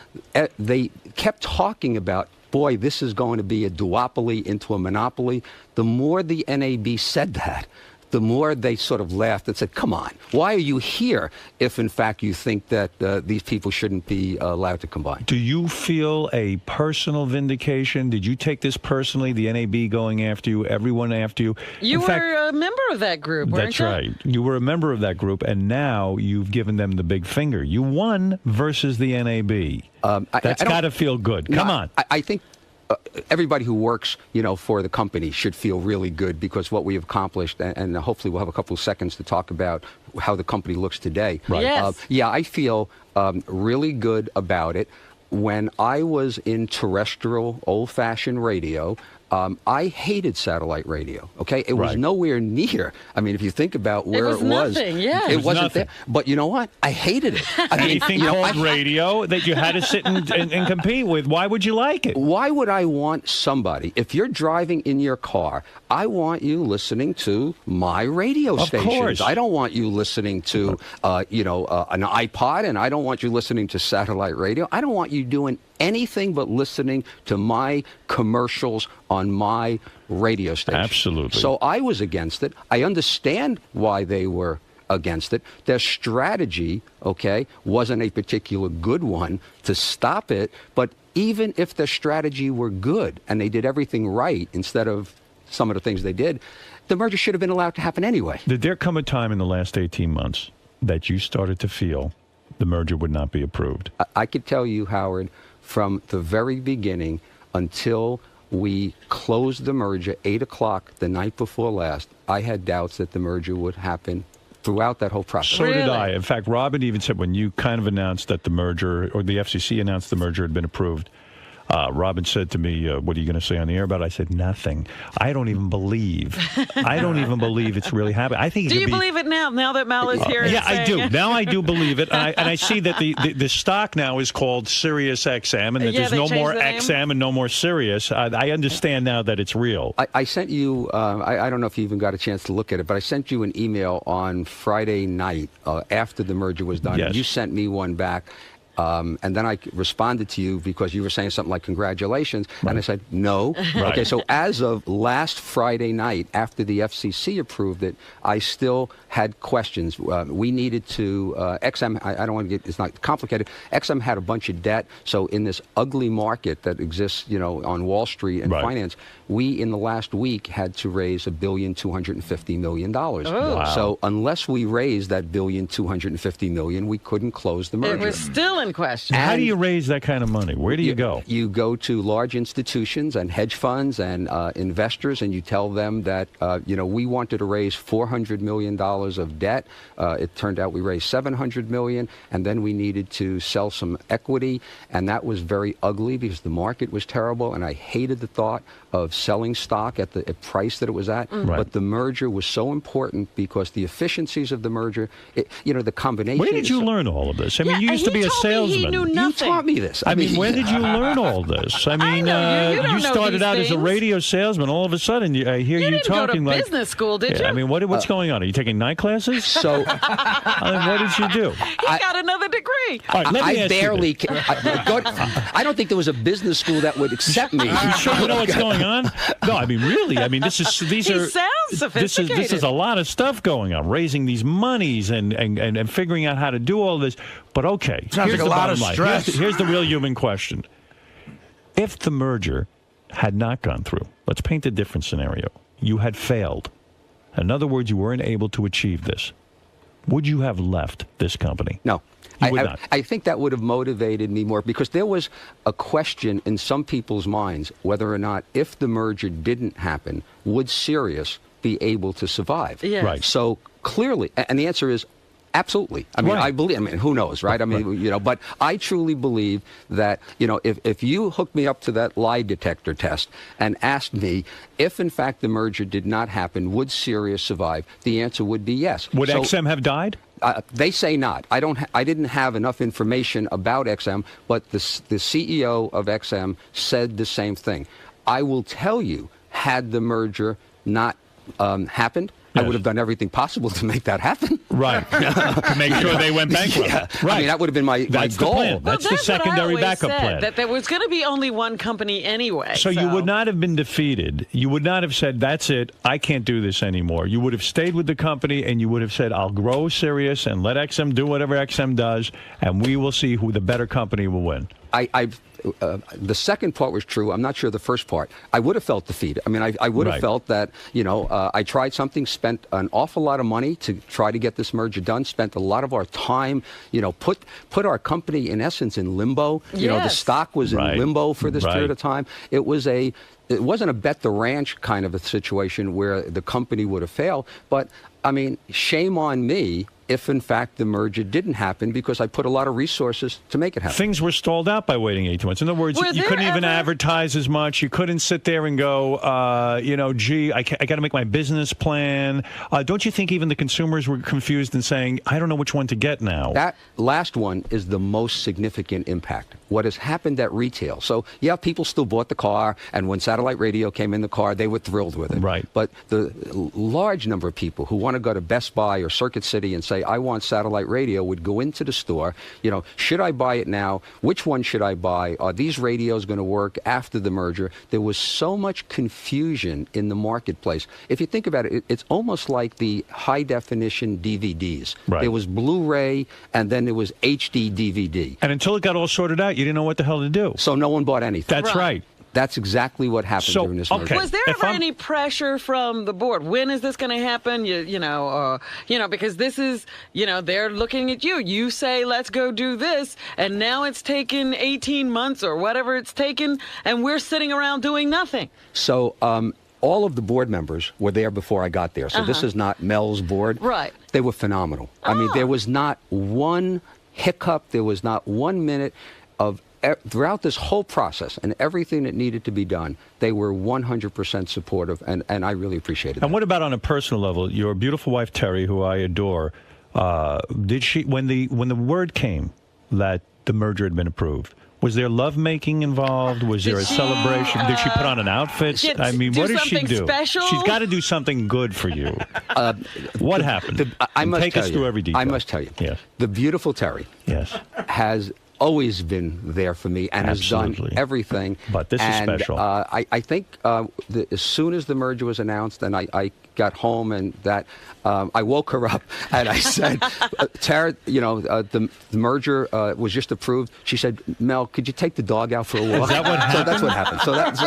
they kept talking about, boy, this is going to be a duopoly into a monopoly, the more the NAB said that, the more they sort of laughed and said, come on, why are you here if, in fact, you think that these people shouldn't be allowed to combine? Do you feel a personal vindication? Did you take this personally, the NAB going after you, everyone after you? You were a member of that group, weren't That's you? right. You were a member of that group, and now you've given them the big finger. You won versus the NAB. That's got to feel good. Come on. I think everybody who works, for the company should feel really good, because what we have accomplished, and hopefully we'll have a couple of seconds to talk about how the company looks today. Right. Yes. I feel really good about it. When I was in terrestrial, old-fashioned radio, I hated satellite radio, okay? It was nowhere near. I mean, if you think about where it was. Nothing, yeah. It was wasn't nothing. there. But you know what? I hated it. I mean, Anything called radio that you had to sit and compete with, why would you like it? Why would I want somebody, if you're driving in your car, I want you listening to my radio stations. Course. I don't want you listening to, an iPod, and I don't want you listening to satellite radio. I don't want you doing anything but listening to my commercials on my radio station. Absolutely. So I was against it. I understand why they were against it. Their strategy, wasn't a particular good one to stop it. But even if their strategy were good and they did everything right instead of some of the things they did, the merger should have been allowed to happen anyway. Did there come a time in the last 18 months that you started to feel the merger would not be approved? I could tell you, Howard, from the very beginning until we closed the merger 8 o'clock the night before last, I had doubts that the merger would happen throughout that whole process. So did I. In fact, Robin even said when you kind of announced that the merger, or the FCC announced the merger had been approved, Robin said to me, what are you going to say on the air about it? I said, nothing. I don't even believe it's really happening. I think Do you believe it now that Mal is here? Yeah, I do. Now I do believe it. And I see that the stock now is called Sirius XM, and that there's no more XM and no more Sirius. I understand now that it's real. I sent you, I don't know if you even got a chance to look at it, but I sent you an email on Friday night after the merger was done. Yes. You sent me one back. And then I responded to you because you were saying something like congratulations, and I said no. Right. Okay, so as of last Friday night, after the FCC approved it, I still had questions. We needed to XM. I don't want to get, it's not complicated. XM had a bunch of debt, so in this ugly market that exists, on Wall Street and finance, we in the last week had to raise $1.25 billion. Oh. Wow. So unless we raised that $1.25 billion, we couldn't close the merger. It was still excellent question. How do you raise that kind of money? Where do you go? You go to large institutions and hedge funds and investors, and you tell them that, we wanted to raise $400 million of debt. It turned out we raised $700 million, and then we needed to sell some equity, and that was very ugly because the market was terrible, and I hated the thought of selling stock at the price that it was at. Right. But the merger was so important because the efficiencies of the merger, the combination. Where did you learn all of this? I mean, you used to be a salesman. You taught me this. I mean, where did you learn all this? I mean, you started out as a radio salesman. All of a sudden, I hear you didn't talking go to like business school, did you? I mean, what's going on? Are you taking night classes? So, what did you do? He got another degree. All right, let me I ask barely. you this. I don't think there was a business school that would accept me. You sure you know what's going on? No, I mean, really. I mean, these He are. sounds sophisticated. This is a lot of stuff going on, raising these monies and figuring out how to do all this. But okay, Sounds here's like a the lot bottom of line. stress. Here's the real human question. If the merger had not gone through, let's paint a different scenario. You had failed. In other words, you weren't able to achieve this. Would you have left this company? No. You would not. I think that would have motivated me more because there was a question in some people's minds whether or not if the merger didn't happen, would Sirius be able to survive? Yes. Right. So clearly, and the answer is absolutely. I mean, Right. who knows, right? I mean, but I truly believe that, if you hooked me up to that lie detector test and asked me if, in fact, the merger did not happen, would Sirius survive? The answer would be yes. Would XM have died? They say not. I didn't have enough information about XM, but the CEO of XM said the same thing. I will tell you, had the merger not happened, I would have done everything possible to make that happen. Right. To make sure they went bankrupt. Yeah. Right. I mean, that would have been my That's the goal. plan. That's the secondary what I always backup said, plan. That there was going to be only one company anyway. So you would not have been defeated. You would not have said, that's it, I can't do this anymore. You would have stayed with the company and you would have said, I'll grow Sirius and let XM do whatever XM does, and we will see who the better company will win. The second part was true. I'm not sure the first part. I would have felt defeated. I mean, I would have felt that, I tried something, spent an awful lot of money to try to get this merger done, spent a lot of our time, put our company, in essence, in limbo. The stock was in limbo for this period of time. It wasn't a bet the ranch kind of a situation where the company would have failed. But, I mean, shame on me if, in fact, the merger didn't happen because I put a lot of resources to make it happen. Things were stalled out by waiting 18 months. In other words, you couldn't even advertise as much. You couldn't sit there and go, gee, I got to make my business plan. Don't you think even the consumers were confused and saying, I don't know which one to get now? That last one is the most significant impact. What has happened at retail. So, yeah, people still bought the car, and when satellite radio came in the car, they were thrilled with it. Right. But the large number of people who want to go to Best Buy or Circuit City and say, I want satellite radio, would go into the store, should I buy it now? Which one should I buy? Are these radios going to work after the merger? There was so much confusion in the marketplace. If you think about it, it's almost like the high-definition DVDs. Right. There was Blu-ray, and then there was HD DVD. And until it got all sorted out, you didn't know what the hell to do. So no one bought anything. That's right. That's exactly what happened during this merger. Was there ever any pressure from the board? When is this going to happen? Because this is, they're looking at you. You say, let's go do this, and now it's taken 18 months or whatever it's taken, and we're sitting around doing nothing. So all of the board members were there before I got there. So this is not Mel's board. Right. They were phenomenal. I mean, there was not one hiccup. There was not 1 minute of throughout this whole process and everything that needed to be done, they were 100% supportive, and I really appreciated that. And what about on a personal level? Your beautiful wife, Terry, who I adore, did she, when the word came that the merger had been approved, was there lovemaking involved? Was there a celebration? Did she put on an outfit? I mean, what does she do? Special? She's got to do something good for you. What happened? Take us through every detail. I must tell you. Yes. The beautiful Terry has always been there for me and has done everything. But this is special. I think as soon as the merger was announced, and I got home and that I woke her up and I said, Tara, the merger was just approved. She said, Mel, could you take the dog out for a walk? Is that what happened? So that's what happened. So that's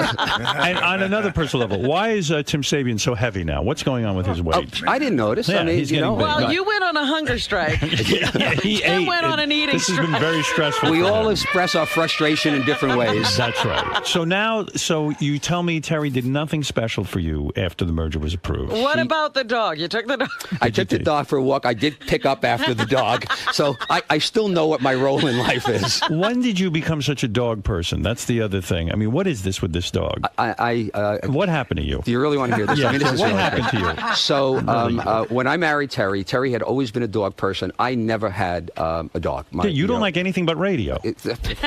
And on another personal level, why is Tim Sabian so heavy now? What's going on with his weight? I didn't notice. Yeah, I mean, he's getting big. Well, you went on a hunger strike. He Tim ate. went on an eating This has strike. been very stressful. We for all him. express our frustration in different ways. That's right. So you tell me Terry did nothing special for you after the merger was approved. What about the dog? You took the dog. I took the dog for a walk. I did pick up after the dog. So I still know what my role in life is. When did you become such a dog person? That's the other thing. I mean, what is this with this dog? What happened to you? Do you really want to hear this? Yeah, I mean, this is what really happened to good. you? So when I married Terry had always been a dog person. I never had a dog. You don't like anything but radio.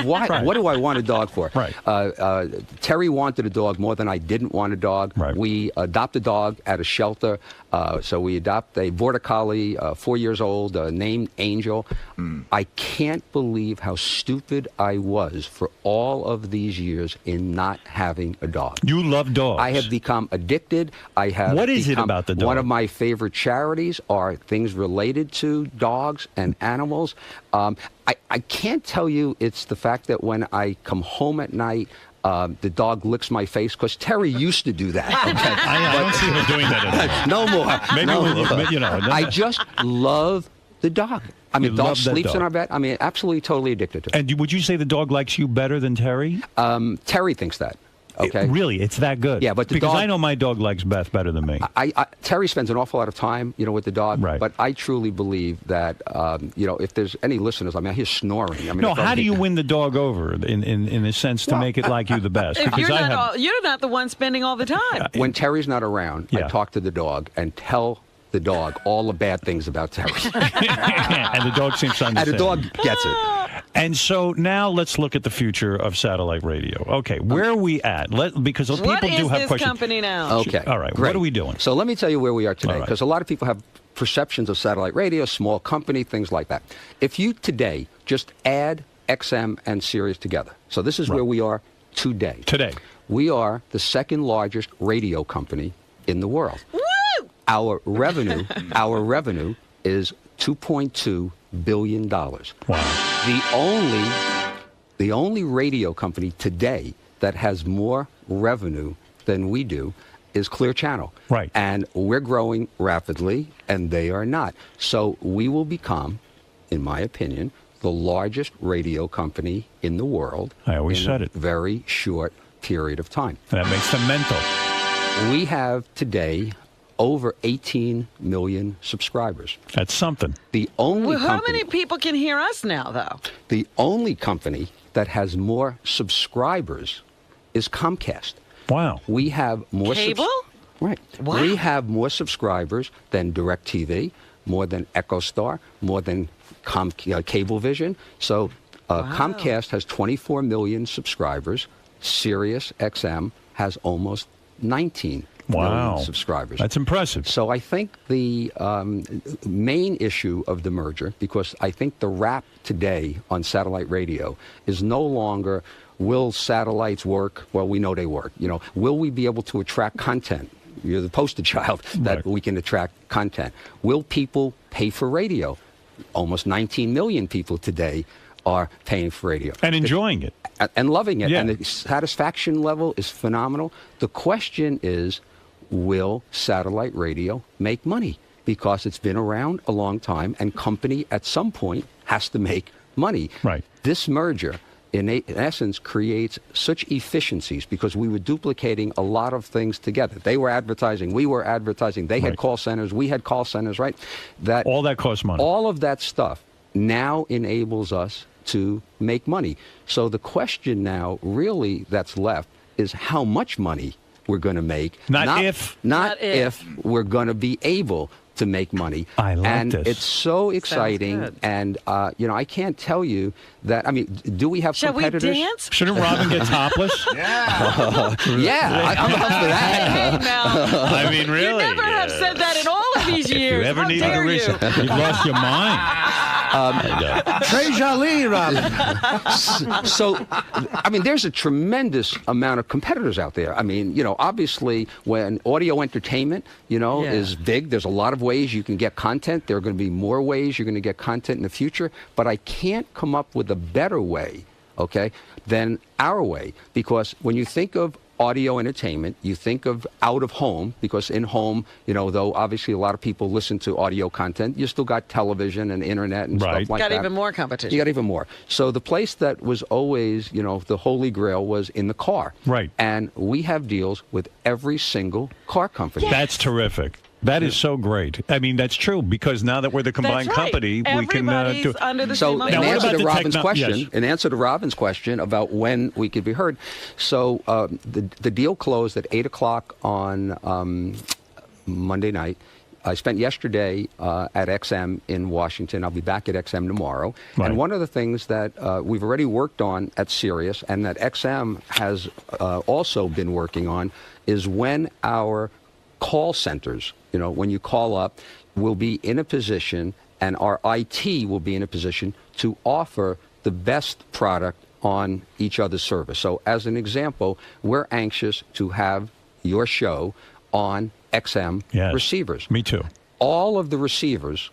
Why? Right. What do I want a dog for? Right. Terry wanted a dog more than I didn't want a dog. Right. We adopted a dog at a shelter. So we adopted a border collie, 4 years old, named Angel. I can't believe how stupid I was for all of these years in not having a dog. You love dogs. I have become addicted. I have. What is it become about the dog? One of my favorite charities are things related to dogs and animals. I can't tell you it's the fact that when I come home at night, the dog licks my face, because Terry used to do that. Okay? I don't see him doing that anymore. No more. Maybe no when more. no. I just love the dog. I mean, You dog love that sleeps in dog. our bed. I mean, absolutely, totally addicted to it. And would you say the dog likes you better than Terry? Terry thinks that. Okay. Really, it's that good. Yeah, but the because dog- I know my dog likes Beth better than me. Terry spends an awful lot of time, with the dog. Right. But I truly believe that, if there's any listeners, I hear snoring. I mean, No, if I- how do you win the dog over in a sense to make it like you the best? If Because you're not the one spending all the time. When Terry's not around, I talk to the dog and tell the dog all the bad things about Terry. and the dog seems to understand. And the dog gets it. And so now let's look at the future of satellite radio. Okay, where are we at? Because people What do is have this questions. company now? Okay. All right. Great. What are we doing? So let me tell you where we are today, All right. because a lot of people have perceptions of satellite radio, small company, things like that. If you today just add XM and Sirius together, so this is where we are today. Today. We are the second largest radio company in the world. Woo! Our revenue is $2.2 billion. Wow. The only radio company today that has more revenue than we do is Clear Channel. Right. And we're growing rapidly, and they are not. So we will become, in my opinion, the largest radio company in the world. I always said it. In a very short period of time. That makes them mental. We have today over 18 million subscribers. That's something. The only Well, how company, many people can hear us now, though? the only company that has more subscribers is Comcast. Wow. We have more Cable? Right. Wow. We have more subscribers than DirecTV, more than EchoStar, more than Cablevision. So Comcast has 24 million subscribers. Sirius XM has almost 19 million subscribers. That's impressive. So I think the main issue of the merger, because I think the rap today on satellite radio is no longer, will satellites work? Well, we know they work. Will we be able to attract content? You're the poster child that we can attract content. Will people pay for radio? Almost 19 million people today are paying for radio. And enjoying it. And loving it. Yeah. And the satisfaction level is phenomenal. The question is, will satellite radio make money? Because it's been around a long time, and company at some point has to make money. Right. This merger, in essence, creates such efficiencies because we were duplicating a lot of things together. They were advertising, we were advertising, they had call centers, we had call centers, right? All that costs money. All of that stuff now enables us to make money. So the question now really that's left is how much money we're going to make. Not if. Not if we're going to be able to make money. I like and this. it's so exciting. good. And, I can't tell you that. I mean, do we have Shall we competitors? dance? Shouldn't Robin get topless? Yeah, I'm up for that. Hey, Mel. I mean, really. You never have said that in all of these If years. you ever How need dare to you? research, you've lost your mind. Très joli, Robin. So, I mean, there's a tremendous amount of competitors out there. I mean, you know, obviously, when audio entertainment, you know, is big, there's a lot of ways you can get content. There are going to be more ways you're going to get content in the future. But I can't come up with a better way, okay, than our way. Because when you think of audio entertainment, you think of out of home, because in home, you know, though obviously a lot of people listen to audio content, you still got television and internet and stuff like that. Got even more competition. You got even more. So the place that was always, you know, the holy grail was in the car. Right. And we have deals with every single car company. That's terrific. That is so great. I mean, that's true, because now that we're the combined company, we can do. Under the so same in umbrella. answer to Robin's question, Yes. in answer to Robin's question about when we could be heard, so the deal closed at 8 o'clock on Monday night. I spent yesterday at XM in Washington. I'll be back at XM tomorrow. Right. And one of the things that we've already worked on at Sirius, and that XM has also been working on, is when our call centers, you know, when you call up, will be in a position, and our IT will be in a position to offer the best product on each other's service. So as an example, we're anxious to have your show on XM receivers. Me too. All of the receivers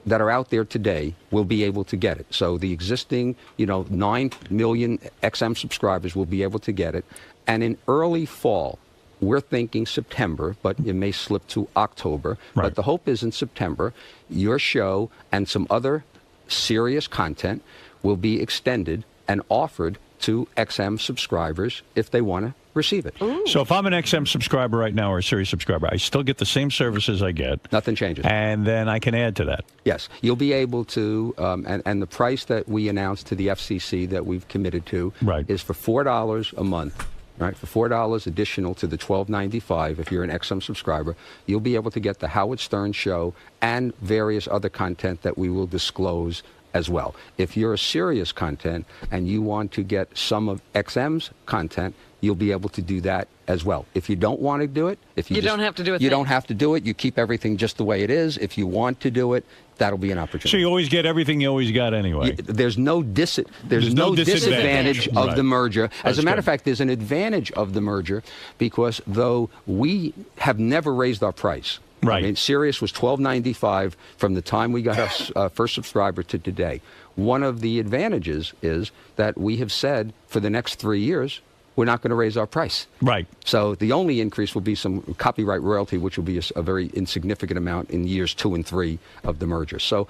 that are out there today will be able to get it. So the existing, you know, 9 million XM subscribers will be able to get it. And in early fall, we're thinking September, but it may slip to October. Right. But the hope is in September, your show and some other serious content will be extended and offered to XM subscribers if they want to receive it. So if I'm an XM subscriber right now or a Sirius subscriber, I still get the same services I get. Nothing changes. And then I can add to that. Yes, you'll be able to, and the price that we announced to the FCC that we've committed to is for $4 a month. Right, for $4 additional to the $12.95, if you're an XM subscriber, you'll be able to get the Howard Stern Show and various other content that we will disclose as well. If you're a Sirius content and you want to get some of XM's content, you'll be able to do that as well. If you don't want to do it, if you don't have to do it. You don't have to do it. You keep everything just the way it is. If you want to do it, that'll be an opportunity. So you always get everything you always got anyway. There's no disadvantage of the merger. As a matter of fact, there's an advantage of the merger, because though we have never raised our price. Right. I mean, Sirius was $12.95 from the time we got our first subscriber to today. One of the advantages is that we have said for the next 3 years, we're not going to raise our price. Right. So the only increase will be some copyright royalty, which will be a very insignificant amount in years 2 and 3 of the merger. So,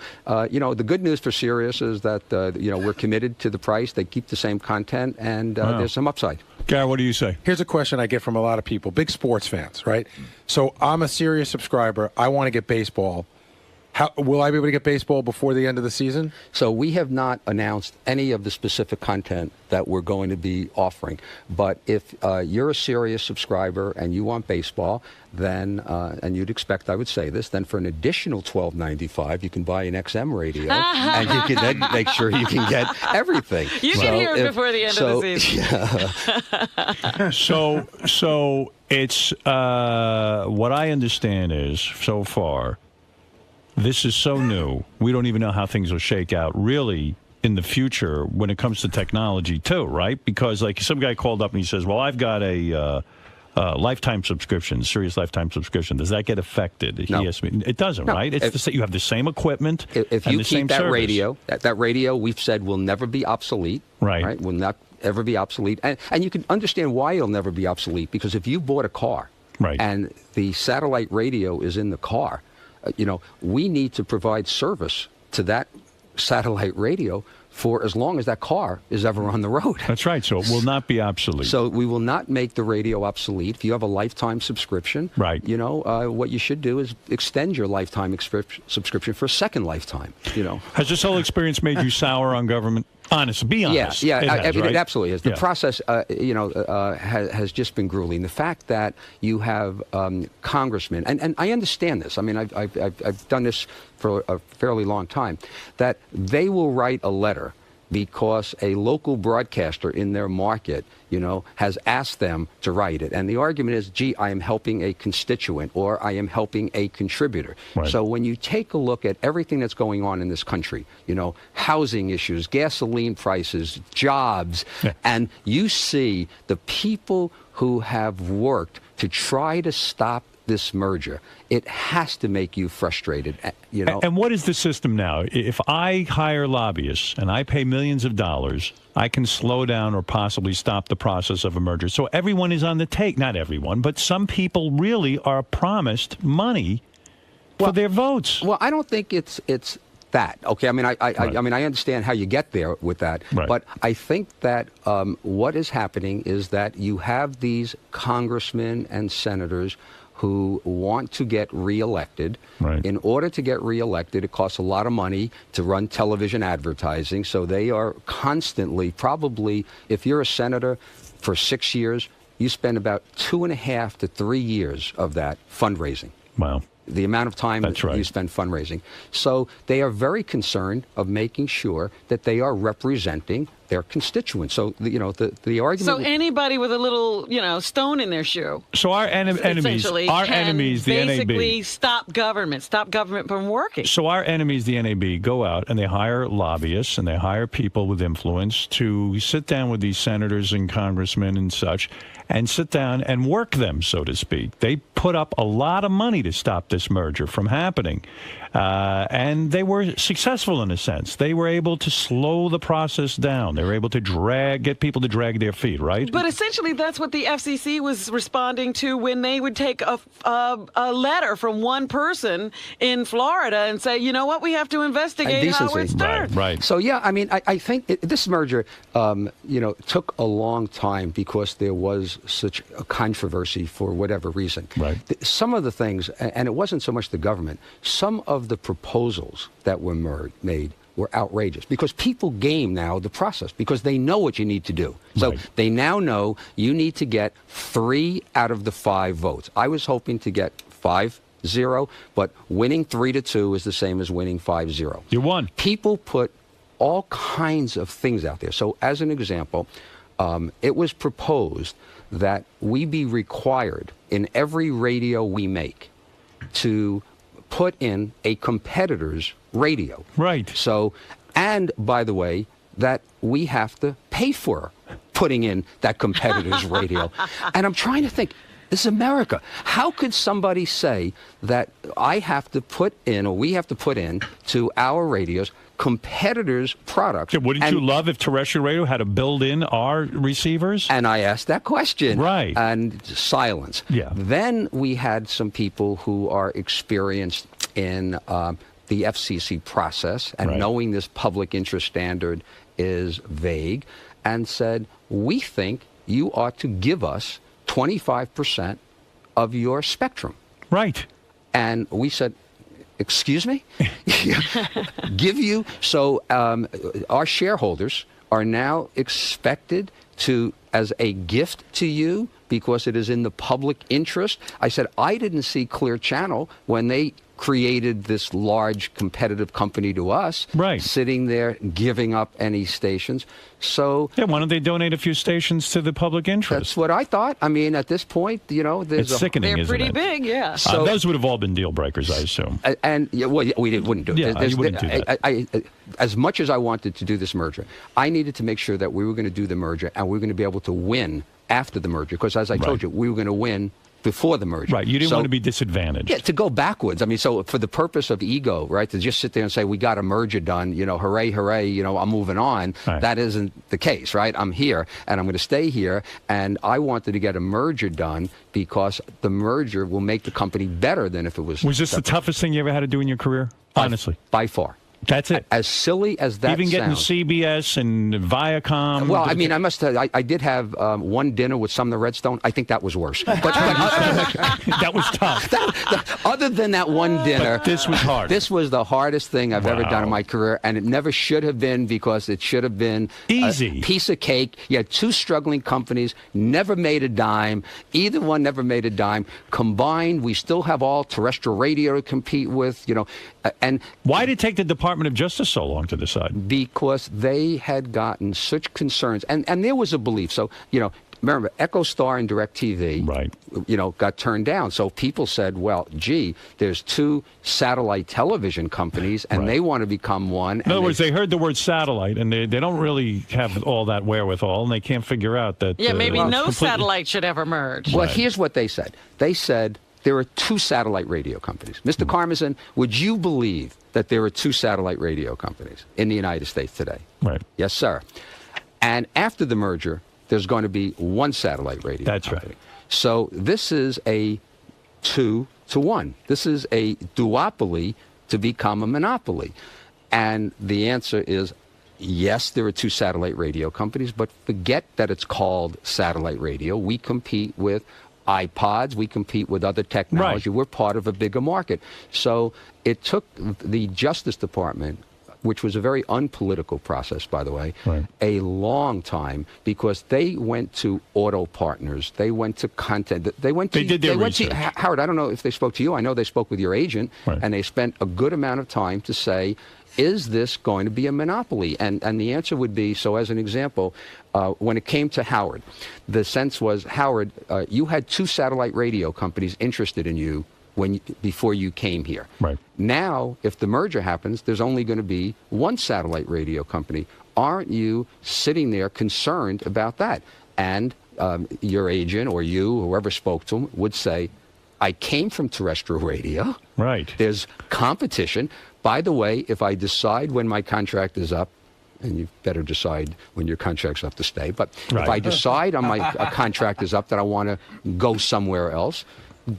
you know, the good news for Sirius is that, you know, we're committed to the price. They keep the same content, and there's some upside. Gary, what do you say? Here's a question I get from a lot of people, big sports fans, right? So I'm a Sirius subscriber. I want to get baseball. How, will I be able to get baseball before the end of the season? So we have not announced any of the specific content that we're going to be offering. But if you're a Sirius subscriber and you want baseball, then, and you'd expect I would say this, then for an additional $12.95, you can buy an XM radio, and you can then make sure you can get everything. You can hear it before the end of the season. So it's, what I understand is, so far, this is so new. We don't even know how things will shake out really in the future when it comes to technology too, right? Because like some guy called up and he says, well, I've got a lifetime subscription, Sirius lifetime subscription. Does that get affected? No. He asked me. It doesn't, No. right? It's you have the same equipment If and you the keep same that service. radio, that radio we've said will never be obsolete. Right. Will not ever be obsolete. And you can understand why it'll never be obsolete, because if you bought a car and the satellite radio is in the car, you know, we need to provide service to that satellite radio for as long as that car is ever on the road. That's right. So it will not be obsolete. So we will not make the radio obsolete. If you have a lifetime subscription, you know, what you should do is extend your lifetime subscription for a second lifetime, you know. Has this whole experience made you sour on government? Honest, be honest. Yeah, It has, I mean, right? it absolutely is. The Yeah. process, you know, has just been grueling. The fact that you have congressmen, and I understand this. I mean, I've done this for a fairly long time. That they will write a letter because a local broadcaster in their market, has asked them to write it. And the argument is, gee, I am helping a constituent or I am helping a contributor. Right. So when you take a look at everything that's going on in this country, housing issues, gasoline prices, jobs, and you see the people who have worked to try to stop this merger, it has to make you frustrated. And what is the system now? If I hire lobbyists and I pay millions of dollars, I can slow down or possibly stop the process of a merger. So everyone is on the take. Not everyone, but some people really are promised money for their votes. Well, I don't think it's that. Okay, I mean, I mean, I understand how you get there with that, but I think that what is happening is that you have these congressmen and senators who want to get reelected. Right. In order to get reelected, it costs a lot of money to run television advertising. So they are constantly, probably, if you're a senator for 6 years, you spend about 2.5 to 3 years of that fundraising. Wow. The amount of time That's right. you spend fundraising. So they are very concerned of making sure that they are representing their constituents. So, the argument... So anybody with a little, stone in their shoe. So our enemies, essentially the basically NAB. stop government from working. So our enemies, the NAB, go out and they hire lobbyists and they hire people with influence to sit down with these senators and congressmen and such and sit down and work them, so to speak. They put up a lot of money to stop this merger from happening. And they were successful in a sense. They were able to slow the process down. They were able to get people to drag their feet, right? But essentially, that's what the FCC was responding to when they would take a letter from one person in Florida and say, you know what, we have to investigate how it's done. Right. So, yeah, I mean, I think this merger, took a long time because there was such a controversy for whatever reason. Right. Some of the things, and it wasn't so much the government, some of the proposals that were made were outrageous because people game now the process because they know what you need to do. So they now know you need to get 3 out of the 5 votes. I was hoping to get 5-0, but winning 3-2 is the same as winning 5-0. You won. People put all kinds of things out there. So as an example, it was proposed that we be required in every radio we make to put in a competitor's radio. Right. So, and by the way, that we have to pay for putting in that competitor's radio. And I'm trying to think, this is America. How could somebody say that I have to put in, or we have to put in to our radios competitors' products? Yeah, wouldn't you love if terrestrial radio had to build in our receivers? And I asked that question. Right. And silence. Yeah. Then we had some people who are experienced in the FCC process and knowing this public interest standard is vague and said, we think you ought to give us 25% of your spectrum. Right. And we said, excuse me? Give you? So our shareholders are now expected to, as a gift to you, because it is in the public interest. I said, I didn't see Clear Channel when they created this large competitive company to us, sitting there giving up any stations. So yeah, why don't they donate a few stations to the public interest? That's what I thought. I mean, at this point, there's it's sickening, they're isn't pretty it? big, yeah. So those would have all been deal breakers, I assume. And we wouldn't do it. Yeah, you wouldn't do that. As much as I wanted to do this merger, I needed to make sure that we were going to do the merger and we were going to be able to win after the merger. Because as I told you, we were going to win before the merger. Right, you didn't want to be disadvantaged. Yeah, to go backwards. I mean, so for the purpose of ego, right, to just sit there and say, we got a merger done, hooray, hooray, I'm moving on, that isn't the case, right? I'm here, and I'm going to stay here, and I wanted to get a merger done because the merger will make the company better than if it was... Was this the toughest thing you ever had to do in your career? Honestly. By far. That's it. As silly as that Even getting sounds. CBS and Viacom. Well, I mean, I must have. I did have one dinner with Sumner Redstone. I think that was worse. But that was tough. Other than that one dinner, but this was hard. This was the hardest thing I've ever done in my career, and it never should have been because it should have been easy. A piece of cake. You had 2 struggling companies, never made a dime. Either one never made a dime. Combined, we still have all terrestrial radio to compete with. And why did it take the Department Department of Justice so long to decide? Because they had gotten such concerns, and there was a belief. So, remember, EchoStar and DirecTV, got turned down. So people said, well, gee, there's 2 satellite television companies, and they want to become one. In other words, they heard the word satellite, and they don't really have all that wherewithal, and they can't figure out that... Yeah, maybe no satellite should ever merge. Well, here's what they said. They said there are 2 satellite radio companies. Mr. Karmazin, would you believe that there are 2 satellite radio companies in the United States today? Right. Yes, sir. And after the merger, there's going to be 1 satellite radio company. That's right. So this is a 2 to 1. This is a duopoly to become a monopoly. And the answer is, yes, there are 2 satellite radio companies, but forget that it's called satellite radio. We compete with iPods. We compete with other technology. We're part of a bigger market. So it took the Justice Department, which was a very unpolitical process, by the way, a long time, because they went to auto partners, they went to content, they did their research. Howard, I don't know if they spoke to you. I know they spoke with your agent, and they spent a good amount of time to say, is this going to be a monopoly? And the answer would be, so as an example, when it came to Howard, the sense was, Howard, you had 2 satellite radio companies interested in you before you came here. Right. Now, if the merger happens, there's only going to be 1 satellite radio company. Aren't you sitting there concerned about that? And your agent or you, whoever spoke to him, would say, I came from terrestrial radio. Right. There's competition. By the way, if I decide when my contract is up, and you better decide when your contract's up to stay, but if I decide on my contract is up that I want to go somewhere else,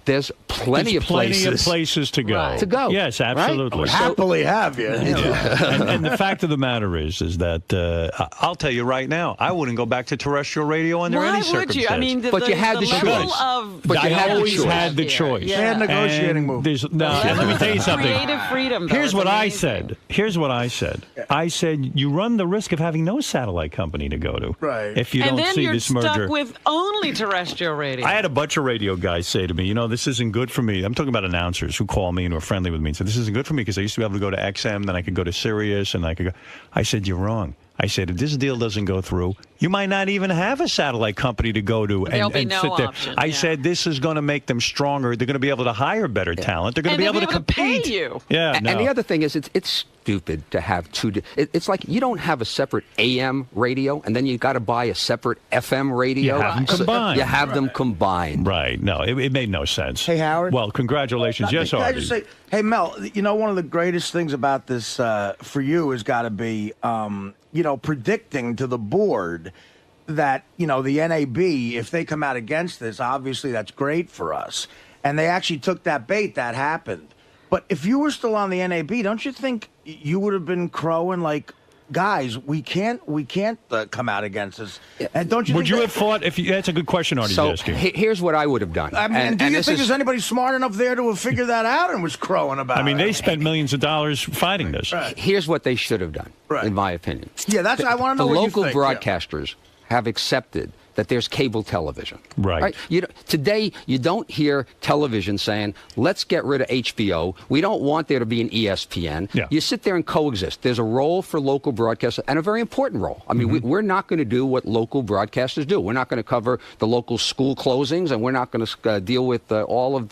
there's plenty of places to go. Right. To go. Yes, absolutely. Would happily have you. And the fact of the matter is that I'll tell you right now, I wouldn't go back to terrestrial radio under any circumstance. Would you? I mean, but you had the choice. I always had the choice. They had negotiating move. Let me tell you something. Creative freedom. Here's what I said. I said you run the risk of having no satellite company to go to. Right. If you don't see this merger. And then you're stuck with only terrestrial radio. I had a bunch of radio guys say to me, this isn't good for me. I'm talking about announcers who call me and are friendly with me and say, this isn't good for me because I used to be able to go to XM, then I could go to Sirius, and I could go. I said, you're wrong. I said, if this deal doesn't go through, you might not even have a satellite company to go to and sit there. I said, this is going to make them stronger. They're going to be able to hire better talent. They're going to be able to compete. Pay you. Yeah. And the other thing is, it's stupid to have 2. It's like you don't have a separate AM radio, and then you got to buy a separate FM radio. You have them combined. You have them combined. Right. No, it made no sense. Hey, Howard. Well, congratulations. Yes, Can I Harvey. just say, hey, Mel, one of the greatest things about this for you has got to be, predicting to the board that, the NAB, if they come out against this, obviously that's great for us. And they actually took that bait. That happened. But if you were still on the NAB, don't you think you would have been crowing like, guys, we can't come out against this? And don't you? Would you have fought if you? That's a good question, Artie's asking. Here's what I would have done. I mean, do you think there's anybody smart enough there to have figured that out and was crowing about it? I mean, they spent millions of dollars fighting this. Right. Here's what they should have done, in my opinion. Yeah, I want to know the what local you think. broadcasters have accepted that there's cable television. Right. Today, you don't hear television saying, let's get rid of HBO. We don't want there to be an ESPN. Yeah. You sit there and coexist. There's a role for local broadcasters, and a very important role. I mean, we're not going to do what local broadcasters do. We're not going to cover the local school closings, and we're not going to deal with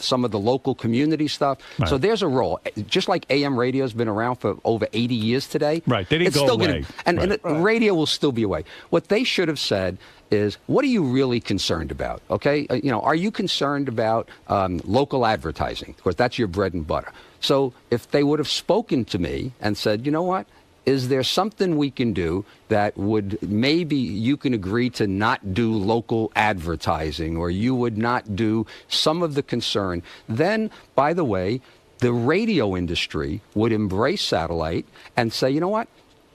some of the local community stuff. Right. So there's a role. Just like AM radio has been around for over 80 years today. Right. They didn't go away. And radio will still be away. What they should have said is, what are you really concerned about? Okay, are you concerned about local advertising? Of course, that's your bread and butter. So if they would have spoken to me and said, you know what, is there something we can do that would maybe you can agree to not do local advertising, or you would not do some of the concern, then, by the way, the radio industry would embrace satellite and say, you know what?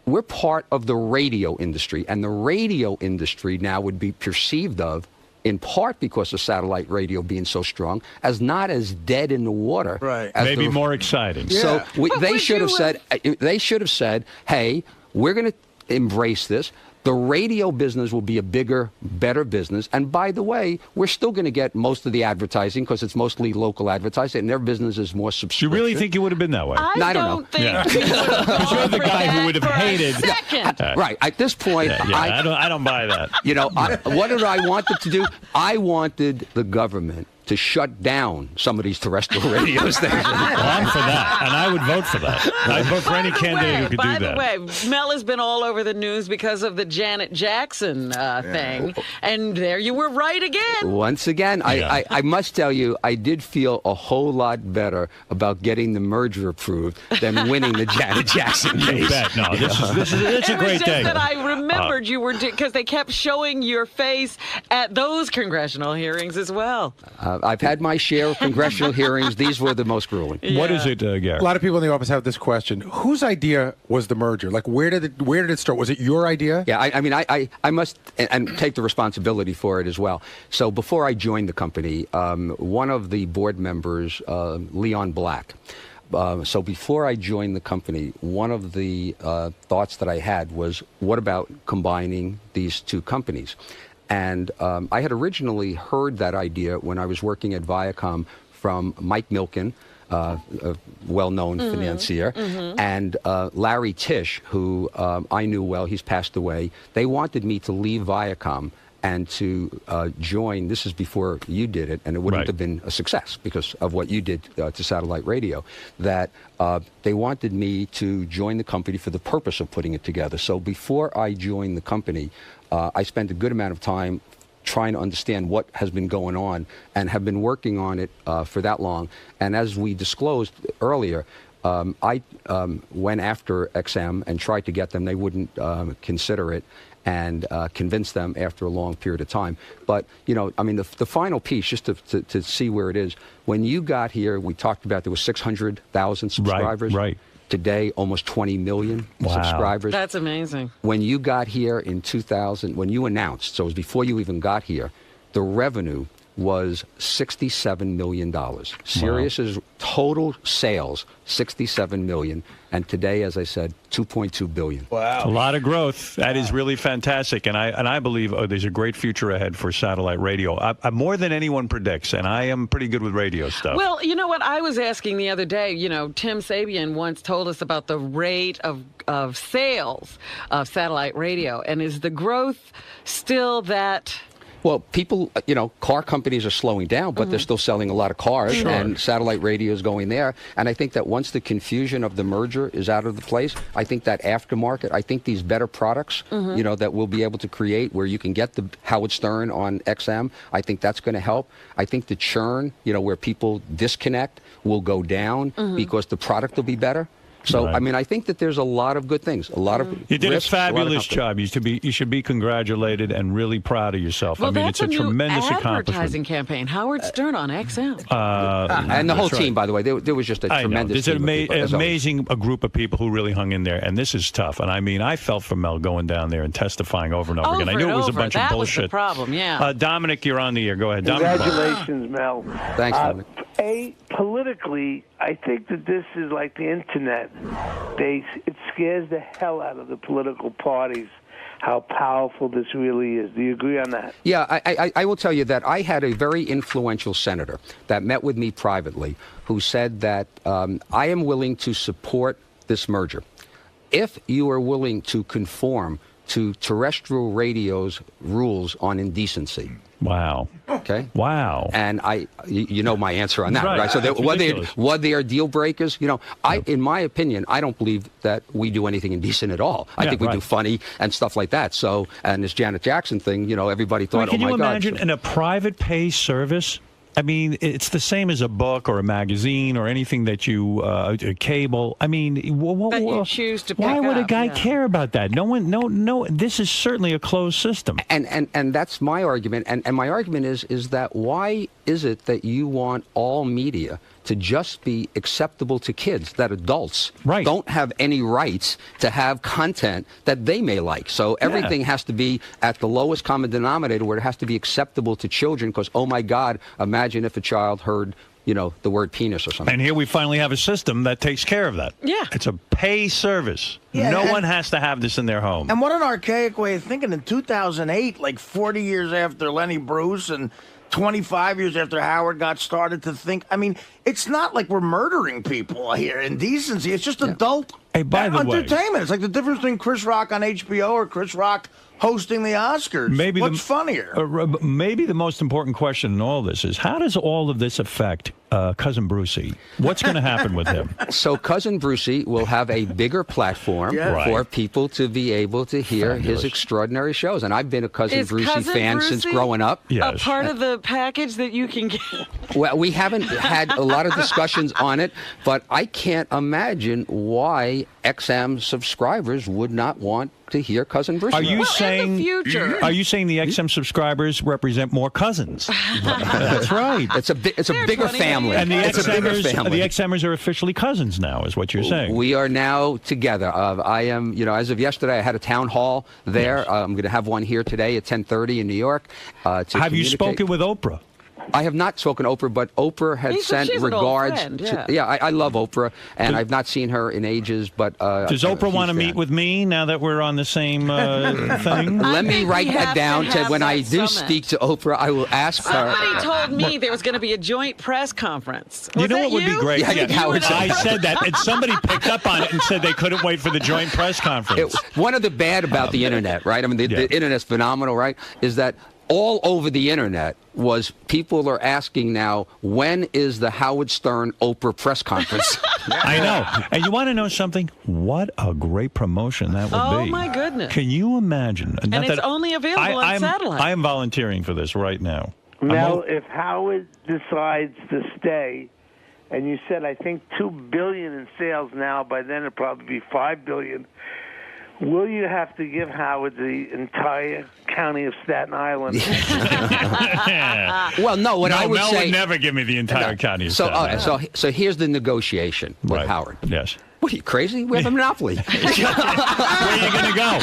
We're part of the radio industry, and the radio industry now would be perceived of, in part because of satellite radio being so strong, as not as dead in the water. Right. Maybe more exciting. So they should have said, hey, we're going to embrace this. The radio business will be a bigger, better business. And by the way, we're still going to get most of the advertising because it's mostly local advertising, and their business is more subscription. You really think it would have been that way? I don't know. think Yeah. you would have Because you're the guy who would have hated. Right. At this point, I don't buy that. You know, what did I want it to do? I wanted the government to shut down some of these terrestrial radio stations. Well, I'm for that, and I would vote for that. I'd vote for any candidate who could do that. By the way, Mel has been all over the news because of the Janet Jackson thing, and there you were right again. Once again, I must tell you, I did feel a whole lot better about getting the merger approved than winning the Janet Jackson case. You bet. No, this is it's a great day. It was just that I remembered you were, because they kept showing your face at those congressional hearings as well. I've had my share of congressional hearings. These were the most grueling. What is it, Gary? A lot of people in the office have this question: whose idea was the merger? Like, where did it start? Was it your idea? Yeah, I mean, I must and take the responsibility for it as well. So before I joined the company, one of the board members, Leon Black. So before I joined the company, one of the thoughts that I had was, what about combining these two companies? And I had originally heard that idea when I was working at Viacom from Mike Milken, a well-known financier, and Larry Tisch, who I knew well. He's passed away. They wanted me to leave Viacom and to join. This is before you did it, and it wouldn't have been a success because of what you did to satellite radio. That they wanted me to join the company for the purpose of putting it together. So before I joined the company, I spent a good amount of time trying to understand what has been going on and have been working on it for that long. And as we disclosed earlier, I went after XM and tried to get them. They wouldn't consider it, and convinced them after a long period of time. But, you know, I mean, the final piece, just to see where it is, when you got here, we talked about there was 600,000 subscribers. Right. Today, almost 20 million subscribers. That's amazing. When you got here in 2000, when you announced, so it was before you even got here, the revenue was $67 million. Sirius's total sales, $67 million. And today, as I said, $2.2 billion. Wow. A lot of growth. That is really fantastic. And I believe there's a great future ahead for satellite radio. More than anyone predicts, and I am pretty good with radio stuff. Well, you know what? I was asking the other day, you know, Tim Sabian once told us about the rate of sales of satellite radio. And is the growth still that... Well, people, you know, car companies are slowing down, but they're still selling a lot of cars, and satellite radio is going there. And I think that once the confusion of the merger is out of the place, I think that aftermarket, I think these better products, you know, that we'll be able to create where you can get the Howard Stern on XM, I think that's going to help. I think the churn, you know, where people disconnect will go down because the product will be better. So, I mean, I think that there's a lot of good things. A lot of You did risks, a fabulous job. You should be congratulated and really proud of yourself. Well, I mean, that's it's a tremendous accomplishment. advertising campaign. Howard Stern on XM. And the whole team, by the way, there was just a tremendous There's team. an amazing group of people who really hung in there, and this is tough. And I mean, I felt for Mel going down there and testifying over and over again. I knew it was a bunch of bullshit. That was the problem, yeah. Dominic, you're on the air. Go ahead, Dominic. Congratulations, Mel. Thanks, Dominic. Politically, I think that this is like the internet. It scares the hell out of the political parties how powerful this really is. Do you agree on that? Yeah, I will tell you that I had a very influential senator that met with me privately who said that I am willing to support this merger if you are willing to conform to terrestrial radio's rules on indecency. Wow. Okay. Wow. And you know my answer on that, right? So were there deal breakers? You know, in my opinion, I don't believe that we do anything indecent at all. I think we do funny and stuff like that. So, and this Janet Jackson thing, you know, everybody thought, Can oh my you God. imagine in a private pay service? I mean, it's the same as a book or a magazine or anything that you cable. I mean, that you choose to pick why would a up, guy care about that? No. This is certainly a closed system. And that's my argument. And my argument is that why is it that you want all media to just be acceptable to kids, that adults don't have any rights to have content that they may like? So everything has to be at the lowest common denominator where it has to be acceptable to children because, oh my God, imagine if a child heard the word penis or something. And here we finally have a system that takes care of that. Yeah. It's a pay service. Yeah, no and- one has to have this in their home. And what an archaic way of thinking. In 2008, like 40 years after Lenny Bruce and 25 years after Howard got started, to think, I mean, it's not like we're murdering people here in decency. It's just adult by the way- entertainment. It's like the difference between Chris Rock on HBO or Chris Rock hosting the Oscars. What's funnier? Maybe the most important question in all this is, how does all of this affect Cousin Brucey? What's going to happen with him? So Cousin Brucey will have a bigger platform for people to be able to hear his extraordinary shows. And I've been a Cousin Brucey Cousin fan since Brucey growing up. a part of the package that you can get? Well, we haven't had a lot of discussions on it, but I can't imagine why XM subscribers would not want to hear Cousin Brucey. Are you saying? future. Are you saying the XM subscribers represent more cousins? That's right. It's a bigger family. And the it's a bigger family. The XMers are officially cousins now, is what you're saying. We are now together. I am, as of yesterday, I had a town hall there. Yes. I'm going to have one here today at 10:30 in New York. Have you spoken with Oprah? I have not spoken to Oprah, but Oprah had sent she's an old regards. friend, I love Oprah, and I've not seen her in ages. But does Oprah want to meet with me now that we're on the same thing? Let me write that down. have When that I do summit. speak to Oprah, I will ask her. Somebody told me there was going to be a joint press conference. You Was know that what would be great? Yeah, I think Yeah, Howard said I that. said that, and somebody picked up on it and said they couldn't wait for the joint press conference. One of the bad about the internet, right? I mean, the internet's phenomenal, right? Is that all over the internet was people are asking now, when is the Howard Stern Oprah press conference? I know. And you want to know something? What a great promotion that would be. Oh, my goodness. Can you imagine? And it's only available on satellite. I am volunteering for this right now. Mel, if Howard decides to stay, and you said I think $2 billion in sales now, by then it'll probably be $5 billion. Will you have to give Howard the entire county of Staten Island? Well, no. What I would Mel say, would never give me the entire county. Of So, Staten Island. so here's the negotiation with Howard. Yes. What are you crazy? We have a monopoly. Where are you going to go?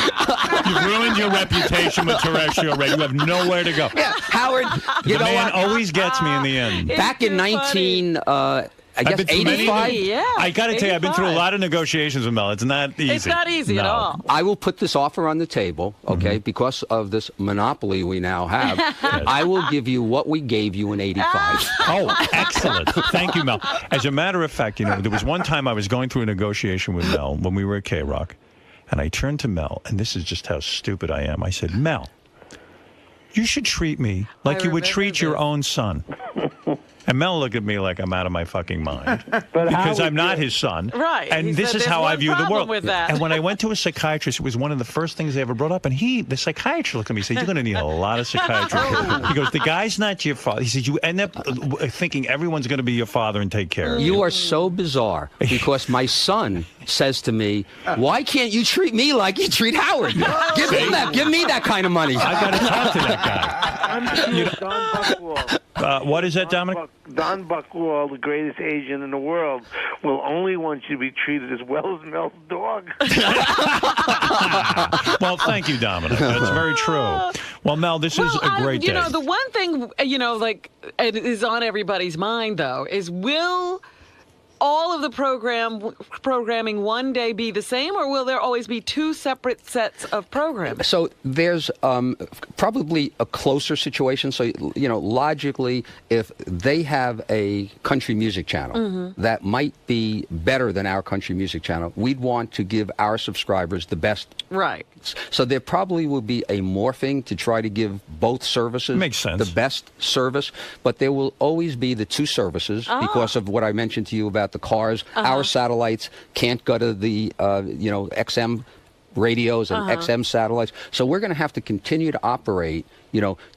You've ruined your reputation with terrestrial radio. You have nowhere to go. Yeah, Howard, you the know man what? always gets me in the end. Back in 19, I I've guess been through many- 85. Yeah, I got to tell you, I've been through a 85. lot of negotiations with Mel. It's not easy. It's not easy at all. I will put this offer on the table, okay, because of this monopoly we now have. I will give you what we gave you in 85. Oh, excellent. Thank you, Mel. As a matter of fact, there was one time I was going through a negotiation with Mel when we were at K-Rock, and I turned to Mel, and this is just how stupid I am. I said, Mel, you should treat me like you would treat your own son. And Mel looked at me like I'm out of my fucking mind because I'm not his son. Right. And He this said is there's how I one view the problem world. with that. And when I went to a psychiatrist, it was one of the first things they ever brought up. And the psychiatrist looked at me and said, "You're going to need a lot of psychiatry." He goes, "The guy's not your father." He said, "You end up thinking everyone's going to be your father and take care of you." You are so bizarre because my son says to me, "Why can't you treat me like you treat Howard? Give me that kind of money." I got to talk to that guy. I'm sure Don Buchwald. What is that, Dominic? Don Buchwald, the greatest agent in the world, will only want you to be treated as well as Mel's dog. Well, thank you, Dominic. That's very true. Well, Mel, this is a great day. The one thing, like, it is on everybody's mind, though, is will all of the programming one day be the same, or will there always be two separate sets of programming? So there's probably a closer situation. So, logically, if they have a country music channel that might be better than our country music channel, we'd want to give our subscribers the best. Right. So there probably will be a morphing to try to give both services the best service, but there will always be the two services because of what I mentioned to you about the cars. Our satellites can't go to the XM radios and XM satellites. So we're going to have to continue to operate,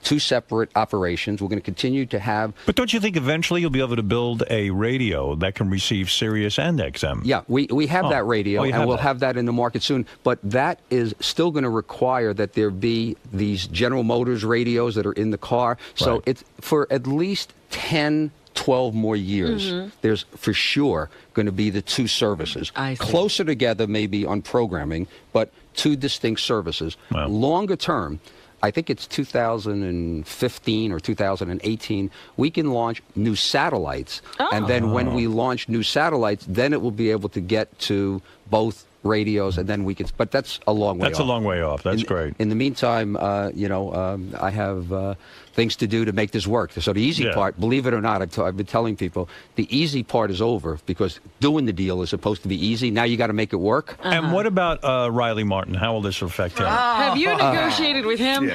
two separate operations. We're going to continue to have... But don't you think eventually you'll be able to build a radio that can receive Sirius and XM? Yeah, we have that radio, and we'll have that in the market soon. But that is still going to require that there be these General Motors radios that are in the car. So it's for at least 10, 12 more years, there's for sure going to be the two services. Closer together maybe on programming, but two distinct services. Longer term, I think it's 2015 or 2018, we can launch new satellites. And then when we launch new satellites, then it will be able to get to both radios, and then we can. But that's a long way off. That's a long way off. That's great. In the meantime, I have things to do to make this work. So the easy part, believe it or not, I've been telling people, the easy part is over because doing the deal is supposed to be easy. Now you got to make it work. And what about Riley Martin? How will this affect him? Have you negotiated with him?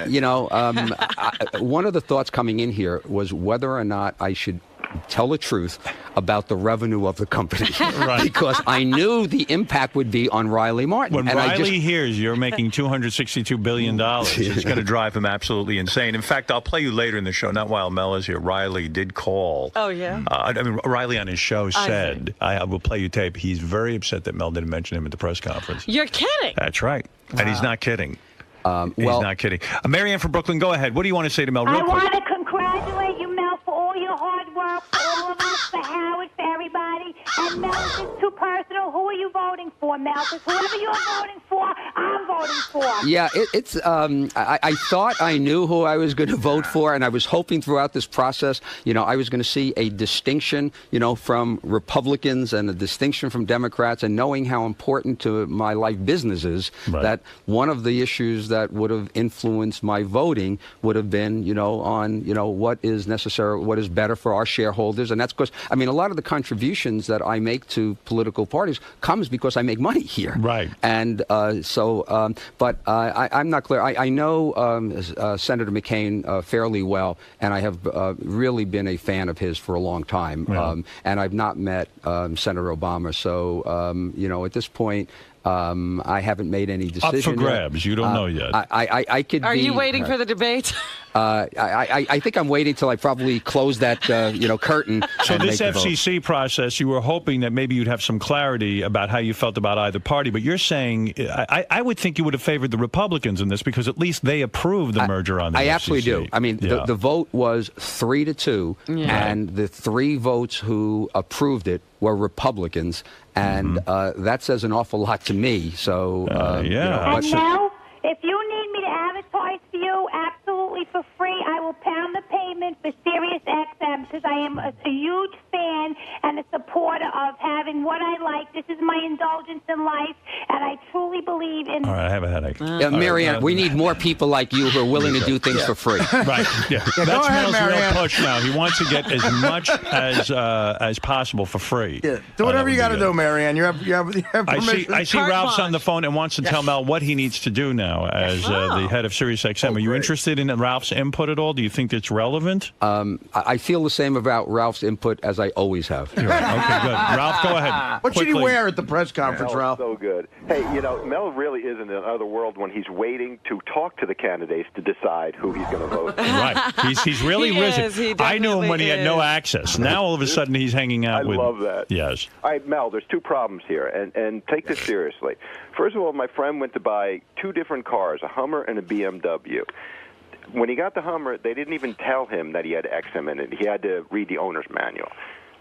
One of the thoughts coming in here was whether or not I should tell the truth about the revenue of the company. Right. Because I knew the impact would be on Riley Martin. When and Riley hears you're making $262 billion, it's going to drive him absolutely insane. In fact, I'll play you later in the show, not while Mel is here. Riley did call. Oh, yeah? Riley on his show said, I will play you tape, he's very upset that Mel didn't mention him at the press conference. You're kidding. That's right. And he's not kidding. He's well, not kidding. Marianne from Brooklyn, go ahead. What do you want to say to Mel real I quick? want to congratulate you, Mel, for all your hard work, for all of us, for Howard, for everybody. And Mel, if it's too personal, who are you voting for, Mel? Because whoever you're voting for, I'm voting for. Yeah, I thought I knew who I was going to vote for, and I was hoping throughout this process, I was going to see a distinction, from Republicans and a distinction from Democrats, and knowing how important to my life business is, that one of the issues that would have influenced my voting would have been, on, what is necessary, what is better for our shareholders. And that's because, a lot of the contributions that I make to political parties comes because I make money here. Right. And but I'm not clear. I know Senator McCain fairly well, and I have really been a fan of his for a long time. Yeah. And I've not met Senator Obama. So, at this point, I haven't made any decision. Up for grabs. You don't know yet. I could. Are you waiting for the debate? I think I'm waiting till I probably close that curtain. So and this make the vote. FCC process, you were hoping that maybe you'd have some clarity about how you felt about either party, but you're saying I would think you would have favored the Republicans in this because at least they approved the merger on the FCC. I absolutely do. The vote was 3-2, and the 3 votes who approved it were Republicans, and that says an awful lot to me. So And Mel, if you need me to advertise for you, absolutely for free, I will pound the pavement for Sirius XM because I am a huge fan and a supporter of having what I like. This is my indulgence in life, and I truly believe in. All right, I have a headache. Marianne, we need more people like you who are willing to do things for free. Right. Yeah. That's Mel's real push now. He wants to get as much as possible for free. Yeah. Do whatever you got to do, Marianne. You have permission. I see Ralph's on the phone and wants to tell Mel what he needs to do now as the head of Sirius XM. Are you interested in Ralph's input at all? Do you think it's relevant? I feel the same about Ralph's input as I always have. Okay, good. Ralph, go ahead. What should he wear at the press conference, Mel is Ralph? so good. Hey, Mel really is in another world when he's waiting to talk to the candidates to decide who he's going to vote for. Right. He's really risen. I knew him when he had no access. Now all of a sudden he's hanging out with. I love that. Yes. All right, Mel, there's 2 problems here, and take this seriously. First of all, my friend went to buy 2 different cars, a Hummer and a BMW. When he got the Hummer, they didn't even tell him that he had XM in it. He had to read the owner's manual.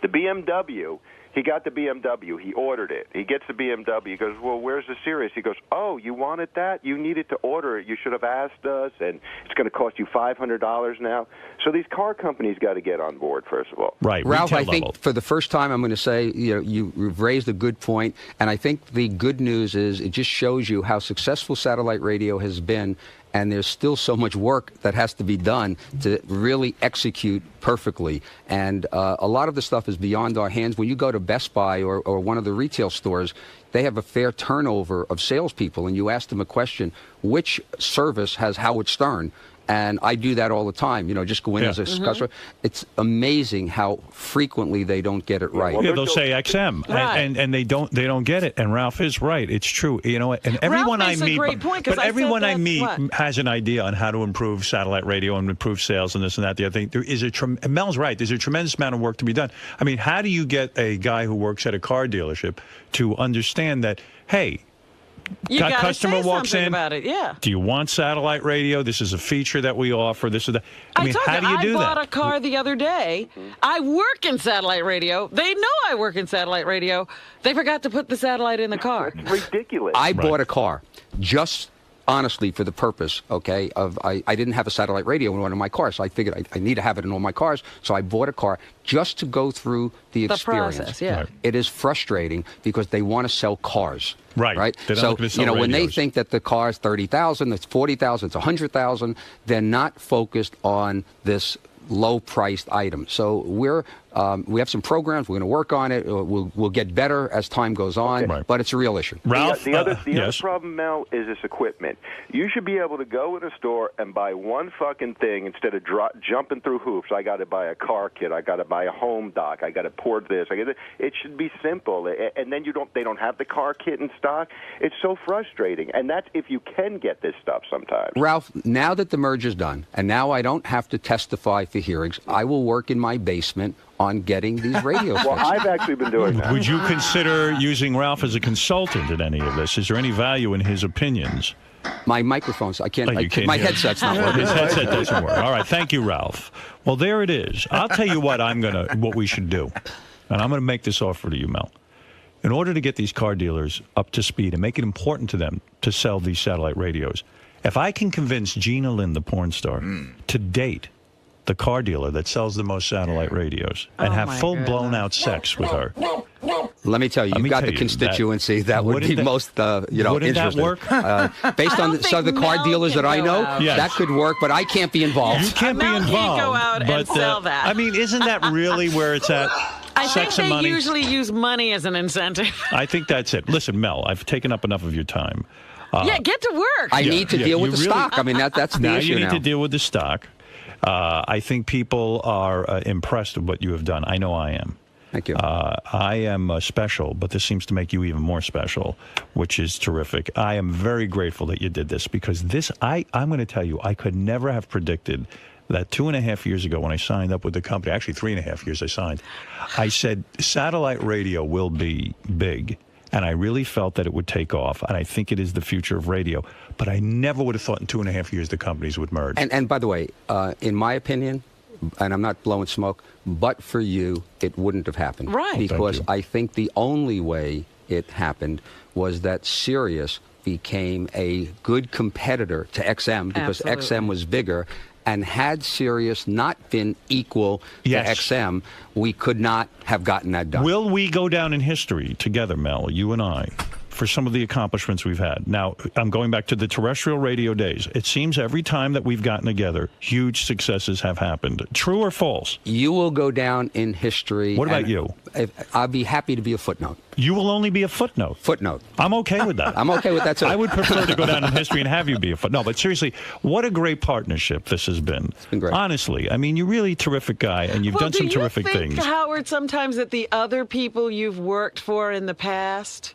The BMW, he got the BMW. He ordered it. He gets the BMW. He goes, well, where's the Sirius? He goes, oh, you wanted that? You needed to order it. You should have asked us, and it's going to cost you $500 now. So these car companies got to get on board, first of all. Right. Ralph, I think for the first time I'm going to say, you've raised a good point, and I think the good news is it just shows you how successful satellite radio has been. And there's still so much work that has to be done to really execute perfectly. And a lot of the stuff is beyond our hands. When you go to Best Buy or one of the retail stores, they have a fair turnover of salespeople. And you ask them a question, which service has Howard Stern? And I do that all the time, just go in as a customer. It's amazing how frequently they don't get it right. Yeah, they'll say XM, and they don't get it. And Ralph is right; it's true. And everyone I meet, but everyone I meet has an idea on how to improve satellite radio and improve sales and this and that. The other thing, there is Mel's right. There's a tremendous amount of work to be done. I mean, how do you get a guy who works at a car dealership to understand that? Hey. Customer walks in. About it, yeah. Do you want satellite radio? This is a feature that we offer. This is that. I mean, how do you do that? I bought a car the other day. I work in satellite radio. They know I work in satellite radio. They forgot to put the satellite in the car. It's ridiculous. I bought a car just honestly for the purpose, okay, of I didn't have a satellite radio in one of my cars, so I figured I need to have it in all my cars, so I bought a car just to go through the experience. Process, yeah. Right. It is frustrating because they want to sell cars. Right. They don't So, look to sell when they radios. think that the car is 30,000, it's 40,000, it's 100,000, they're not focused on this low-priced item. So we have some programs. We're going to work on it. We'll get better as time goes on, but it's a real issue. Ralph, the other problem, Mel, is this equipment. You should be able to go in a store and buy one fucking thing instead of jumping through hoops. I got to buy a car kit. I got to buy a home dock. I got to port this. It should be simple. And then they don't have the car kit in stock. It's so frustrating. And that's if you can get this stuff sometimes. Ralph, now that the merger's done, and now I don't have to testify for hearings, I will work in my basement on getting these radios. Well, I've actually been doing that. Would you consider using Ralph as a consultant in any of this? Is there any value in his opinions? My microphones, I can't, can't my hear. headset's not working. His headset doesn't work. All right, thank you, Ralph. Well, there it is. I'll tell you what what we should do. And I'm going to make this offer to you, Mel. In order to get these car dealers up to speed and make it important to them to sell these satellite radios, if I can convince Gina Lynn, the porn star, to date the car dealer that sells the most satellite radios and have full-blown out sex with her. Let me tell you, you've got the constituency that would be most, wouldn't interested. that work? Based on the car dealers that I know, Yes. that could work, but I can't be involved. You can't be Mel involved. can't go out and but, sell that. I mean, isn't that really where it's at? I think Sex and they money? usually use money as an incentive. I think that's it. Listen, Mel, I've taken up enough of your time. Yeah, get to work. I need to deal with the stock. I mean, that's the now issue you need now. to deal with the stock. I think people are impressed with what you have done. I know I am. Thank you. I am special, but this seems to make you even more special, which is terrific. I am very grateful that you did this because I'm going to tell you, I could never have predicted that 2.5 years ago when I signed up with the company, actually 3.5 years I signed, I said satellite radio will be big. And I really felt that it would take off. And I think it is the future of radio. But I never would have thought in 2.5 years the companies would merge. And by the way, in my opinion, and I'm not blowing smoke, but for you, it wouldn't have happened. Right. Because I think the only way it happened was that Sirius became a good competitor to XM because XM was bigger. And had Sirius not been equal to XM, we could not have gotten that done. Will we go down in history together, Mel, you and I, for some of the accomplishments we've had? Now, I'm going back to the terrestrial radio days. It seems every time that we've gotten together, huge successes have happened. True or false? You will go down in history. What about you? I'll be happy to be a footnote. You will only be a footnote. Footnote. I'm okay with that. I'm okay with that, too. I would prefer to go down in history and have you be a footnote. No, but seriously, what a great partnership this has been. It's been great. Honestly, I mean, you're really a terrific guy, and you've done some terrific Do you think, things. Howard, sometimes that the other people you've worked for in the past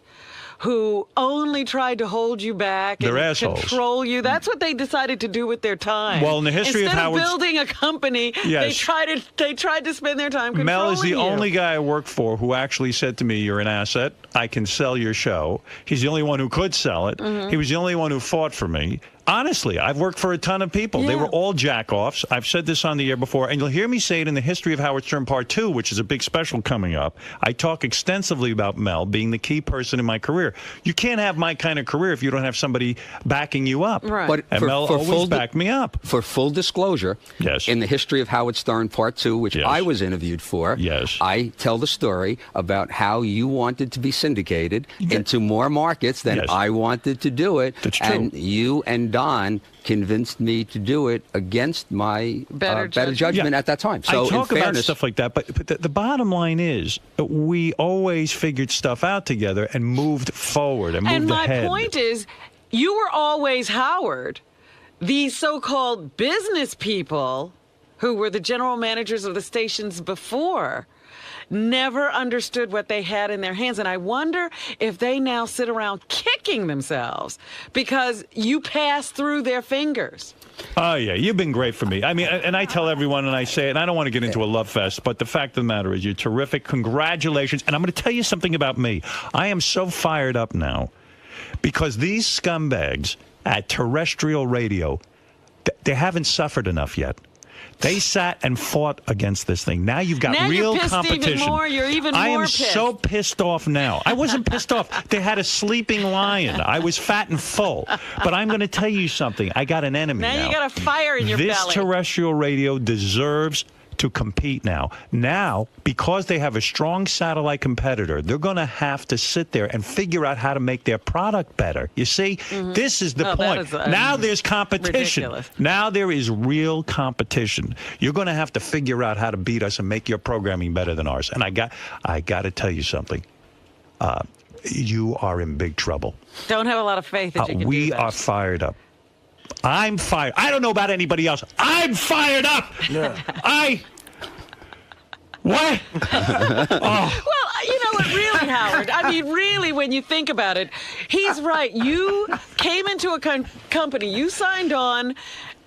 who only tried to hold you back They're and assholes. control you. That's what they decided to do with their time. Well, in the history of Instead Howard's- building a company, they tried to spend their time controlling Mel is the you. only guy I work for who actually said to me, "You're an asset. I can sell your show." He's the only one who could sell it. Mhm. He was the only one who fought for me. Honestly, I've worked for a ton of people. They were all jack-offs. I've said this on the air before, and you'll hear me say it in the History of Howard Stern Part 2, which is a big special coming up. I talk extensively about Mel being the key person in my career. You can't have my kind of career if you don't have somebody backing you up. Right. But And Mel always backed me up. For full disclosure, in the History of Howard Stern Part 2, which I was interviewed for, I tell the story about how you wanted to be syndicated into more markets than I wanted to do it. That's true. And you and Don convinced me to do it against my better judgment at that time. So I talk in about fairness, stuff like that, but the bottom line is we always figured stuff out together and moved forward and moved And my ahead. point is, you were always Howard. These so-called business people who were the general managers of the stations before never understood what they had in their hands. And I wonder if they now sit around kicking themselves because you passed through their fingers. Oh, yeah, you've been great for me. I mean, and I tell everyone, and I say it, and I don't want to get into a love fest, but the fact of the matter is you're terrific. Congratulations. And I'm going to tell you something about me. I am so fired up now because these scumbags at terrestrial radio, they haven't suffered enough yet. They sat and fought against this thing. Now you've got Now real you're pissed competition. even more. You're even I more am pissed. so pissed off now. I wasn't pissed off. They had a sleeping lion. I was fat and full. But I'm going to tell you something. I got an enemy now. Now you got a fire in your This belly. terrestrial radio deserves to compete now. Now, because they have a strong satellite competitor, they're going to have to sit there and figure out how to make their product better. You see, this is the Oh, that point. is, Now there's competition. ridiculous. Now there is real competition. You're going to have to figure out how to beat us and make your programming better than ours. And I got to tell you something. You are in big trouble. Don't have a lot of faith that you can We do that. are fired up. I'm fired. I don't know about anybody else. I'm fired up. Yeah. What? Well, you know what, really, Howard? I mean, really, when you think about it, he's right. You came into a company, you signed on,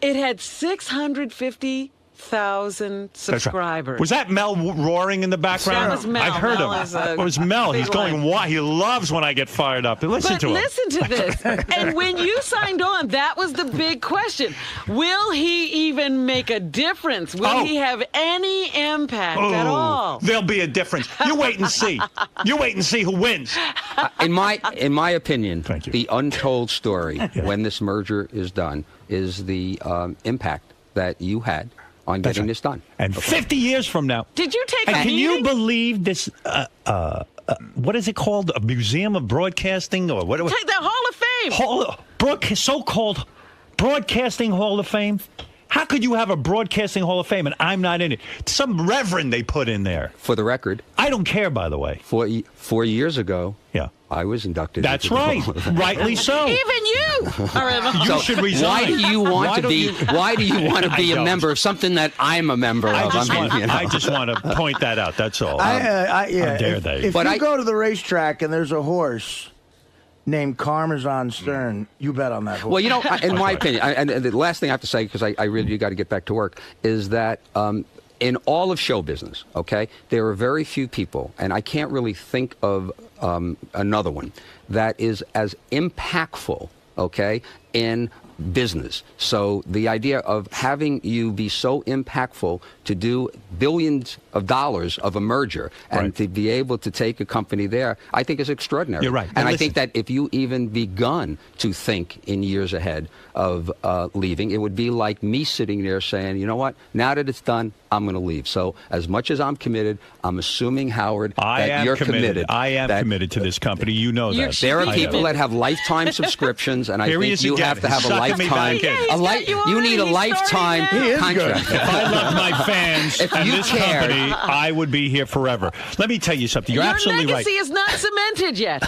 it had 650,000 subscribers. Was that Mel roaring in the background? That was Mel. I heard Mel him. is a It was Mel. He's big going one. wild. He loves when I get fired up. Listen But to him. listen to this. And when you signed on, that was the big question. Will he even make a difference? Will he have any impact at all? There'll be a difference. You wait and see. You wait and see who wins. In my opinion, the untold story when this merger is done is the impact that you had on getting this done. And 50 years from now. Did you take And a can you meeting? believe this? What is it called? A museum of broadcasting, or what? Take the Hall of Fame. So-called Broadcasting Hall of Fame. How could you have a Broadcasting Hall of Fame and I'm not in it? Some reverend they put in there. For the record, I don't care, by the way. 4 years ago, yeah, I was inducted. That's into the right. Hall of Fame. Rightly so. Even you are in the You Hall. should resign. Why do you want Why to don't be? you- Why do you want to be I a don't. member of something that I'm a member of? I just want to point that out. That's all. Yeah, How dare if, they? If you go to the racetrack and there's a horse named Parmesan Stern, you bet on that horse. Well, you know, in my opinion, and the last thing I have to say, because I really got to get back to work, is that in all of show business, okay, there are very few people, and I can't really think of another one that is as impactful, okay, in business. So the idea of having you be so impactful to do billions of dollars of a merger and to be able to take a company there, I think is extraordinary. You're right. And I think that if you even begun to think in years ahead of leaving, it would be like me sitting there saying, you know what, now that it's done, I'm going to leave. So as much as I'm committed, I'm assuming, Howard, that you're committed. I am committed to this company. You know that. There are people that have lifetime subscriptions, and I Here he think is you again. have to have a Sucking me lifetime. back in. You need a lifetime contract. If I loved my fans If and you this cared- company, I would be here forever. Let me tell you something. You're Your absolutely right. legacy is not cemented yet.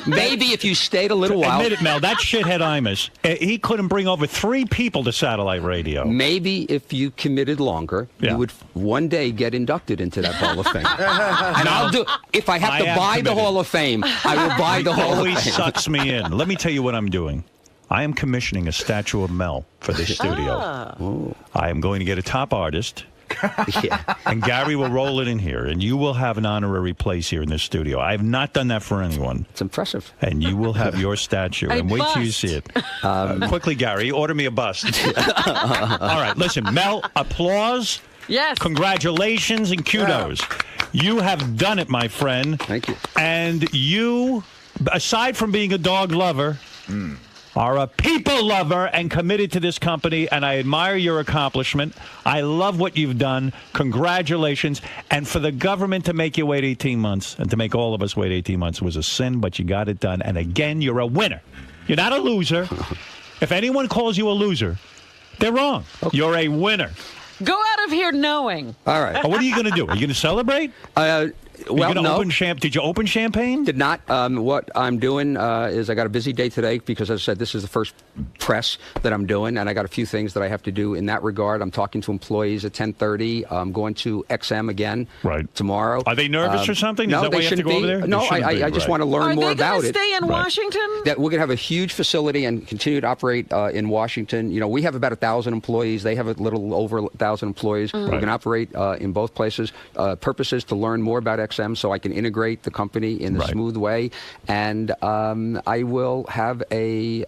Maybe if you stayed a little while. Admit it, Mel. That shithead Imus, he couldn't bring over 3 people to satellite radio. Maybe if you committed longer, you would one day get inducted into that Hall of Fame. And I'll do. If I have to am buy the committed. Hall of Fame, I will buy the Hall of Always Fame. sucks me in. Let me tell you what I'm doing. I am commissioning a statue of Mel for this studio. I am going to get a top artist. And Gary will roll it in here, and you will have an honorary place here in this studio. I have not done that for anyone. It's impressive. And you will have your statue, and wait till you see it. Quickly, Gary, order me a bust. All right, listen, Mel, applause. Yes. Congratulations and kudos. You have done it, my friend. Thank you. And you, aside from being a dog lover, are a people lover and committed to this company, and I admire your accomplishment. I love what you've done. Congratulations. And for the government to make you wait 18 months and to make all of us wait 18 months was a sin, but you got it done. And again, you're a winner. You're not a loser. If anyone calls you a loser, they're wrong. You're a winner. Go out of here knowing. All right. What are you going to do? Are you going to celebrate? Well, no. Did you open champagne? Did not. What I'm doing is I got a busy day today because, as I said, this is the first press that I'm doing, and I got a few things that I have to do in that regard. I'm talking to employees at 10:30. I'm going to XM again tomorrow. Are they nervous or something? No, Is that why they you have to shouldn't go be. over there? No, They shouldn't be, I just right. want to learn more Are about they it. going to stay in Washington? That we're going to have a huge facility and continue to operate in Washington. You know, we have about 1,000 employees. They have a little over 1,000 employees. We're going to operate in both places. Purpose is to learn more about XM so I can integrate the company in a smooth way. And I will have a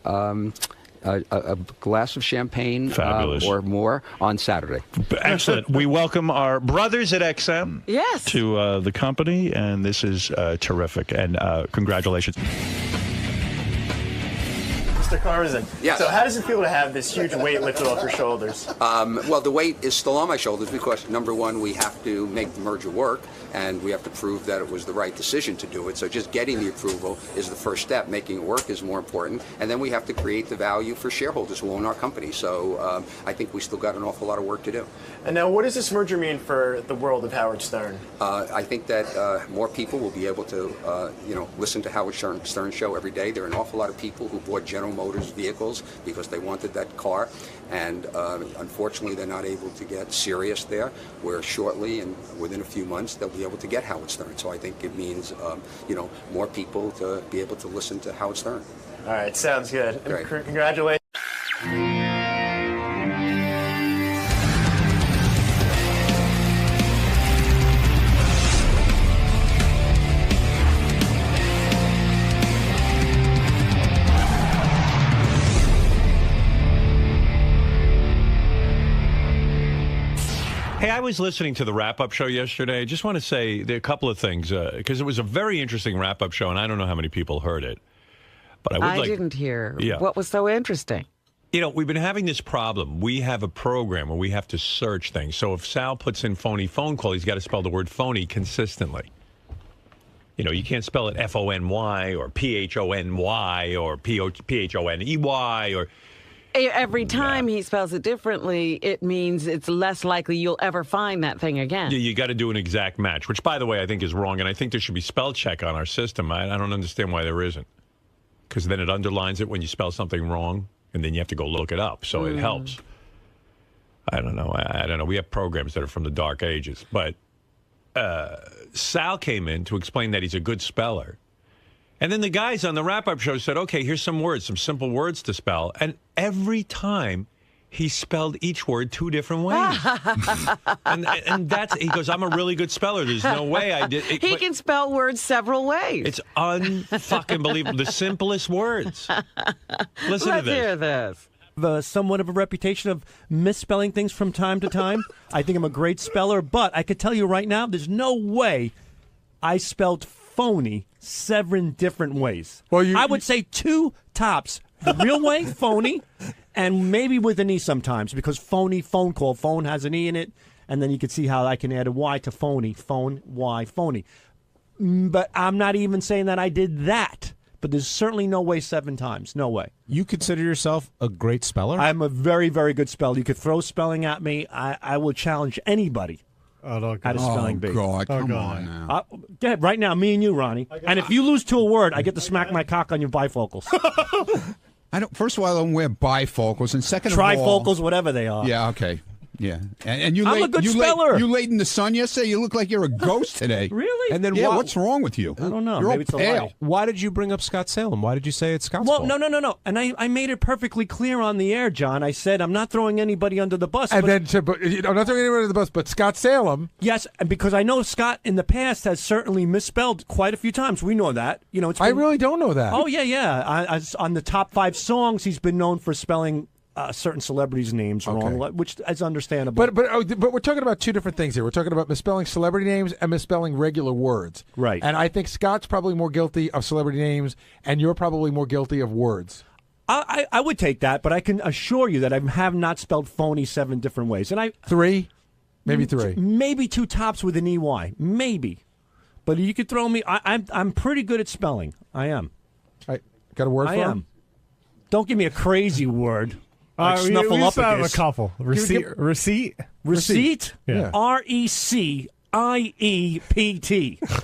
a glass of champagne Fabulous. or more on Saturday. Excellent. We welcome our brothers at XM Yes. to the company, and this is terrific. And congratulations. Mr. Karmazin. Yes. So how does it feel to have this huge weight lifted off your shoulders? Well, the weight is still on my shoulders because, number one, we have to make the merger work, and we have to prove that it was the right decision to do it. So just getting the approval is the first step. Making it work is more important. And then we have to create the value for shareholders who own our company. So I think we still got an awful lot of work to do. And now, what does this merger mean for the world of Howard Stern? I think that more people will be able to, listen to Howard Stern show every day. There are an awful lot of people who bought General Motors vehicles because they wanted that car, and unfortunately they're not able to get Sirius there, where shortly and within a few months they'll be able to get Howard Stern. So I think it means more people to be able to listen to Howard Stern. All right, sounds good. Great. Congratulations. Hey, I was listening to the wrap-up show yesterday. I just want to say a couple of things, because it was a very interesting wrap-up show, and I don't know how many people heard it. But I didn't hear. Yeah. What was so interesting? You know, we've been having this problem. We have a program where we have to search things. So if Sal puts in phony phone call, he's got to spell the word phony consistently. You know, you can't spell it F-O-N-Y or P-H-O-N-Y or P-H-O-N-E-Y or... Every time he spells it differently, it means it's less likely you'll ever find that thing again. Yeah, you got to do an exact match, which, by the way, I think is wrong, and I think there should be spell check on our system. I don't understand why there isn't, because then it underlines it when you spell something wrong, and then you have to go look it up, so it helps. I don't know. I don't know. We have programs that are from the dark ages, but Sal came in to explain that he's a good speller. And then the guys on the wrap-up show said, okay, here's some words, some simple words to spell. And every time he spelled each word two different ways. and that's, he goes, I'm a really good speller. There's no way I did. He can spell words several ways. It's unfucking believable. The simplest words. Listen to this. Let's hear this. Somewhat of a reputation of misspelling things from time to time. I think I'm a great speller, but I could tell you right now, there's no way I spelled phony 7 different ways. Well, I would say 2 tops. The real way, phony, and maybe with an E sometimes, because phony, phone call, phone has an E in it, and then you can see how I can add a Y to phony, phone, Y, phony. But I'm not even saying that I did that. But there's certainly no way 7 times. No way. You consider yourself a great speller? I'm a very, very good speller. You could throw spelling at me. I will challenge anybody. Oh, no, at a spelling bee. God, Oh, come God. on now. Go ahead, right now, me and you, Ronnie. And if you lose to a word, I get to smack my cock on your bifocals. I don't. First of all, I don't wear bifocals, and second of all, Trifocals, whatever they are. Yeah, okay. Yeah, and you I'm a good speller. you laid in the sun yesterday. You look like you're a ghost today. Really? And then what's wrong with you? I don't know. You're Maybe all it's a pale. lie. Why did you bring up Scott Salem? Why did you say it's Scott's Well, fault? no. And I made it perfectly clear on the air, John. I said I'm not throwing anybody under the bus. And but, then, not throwing anyone under the bus, but Scott Salem. yes, and because I know Scott in the past has certainly misspelled quite a few times. We know that. You know, I really don't know that. Oh yeah. On the top 5 songs, he's been known for spelling certain celebrities' names wrong, which is understandable. But we're talking about 2 different things here. We're talking about misspelling celebrity names and misspelling regular words. Right. And I think Scott's probably more guilty of celebrity names, and you're probably more guilty of words. I would take that, but I can assure you that I have not spelled phony 7 different ways. And 3? Maybe 3. Maybe 2 tops with an EY. Maybe. But you could throw me. I'm pretty good at spelling. I am. Got a word for I him? am. Don't give me a crazy word. Like we snuffleupagus. have a couple. Receipt? Receipt? Yeah. RECIEPT.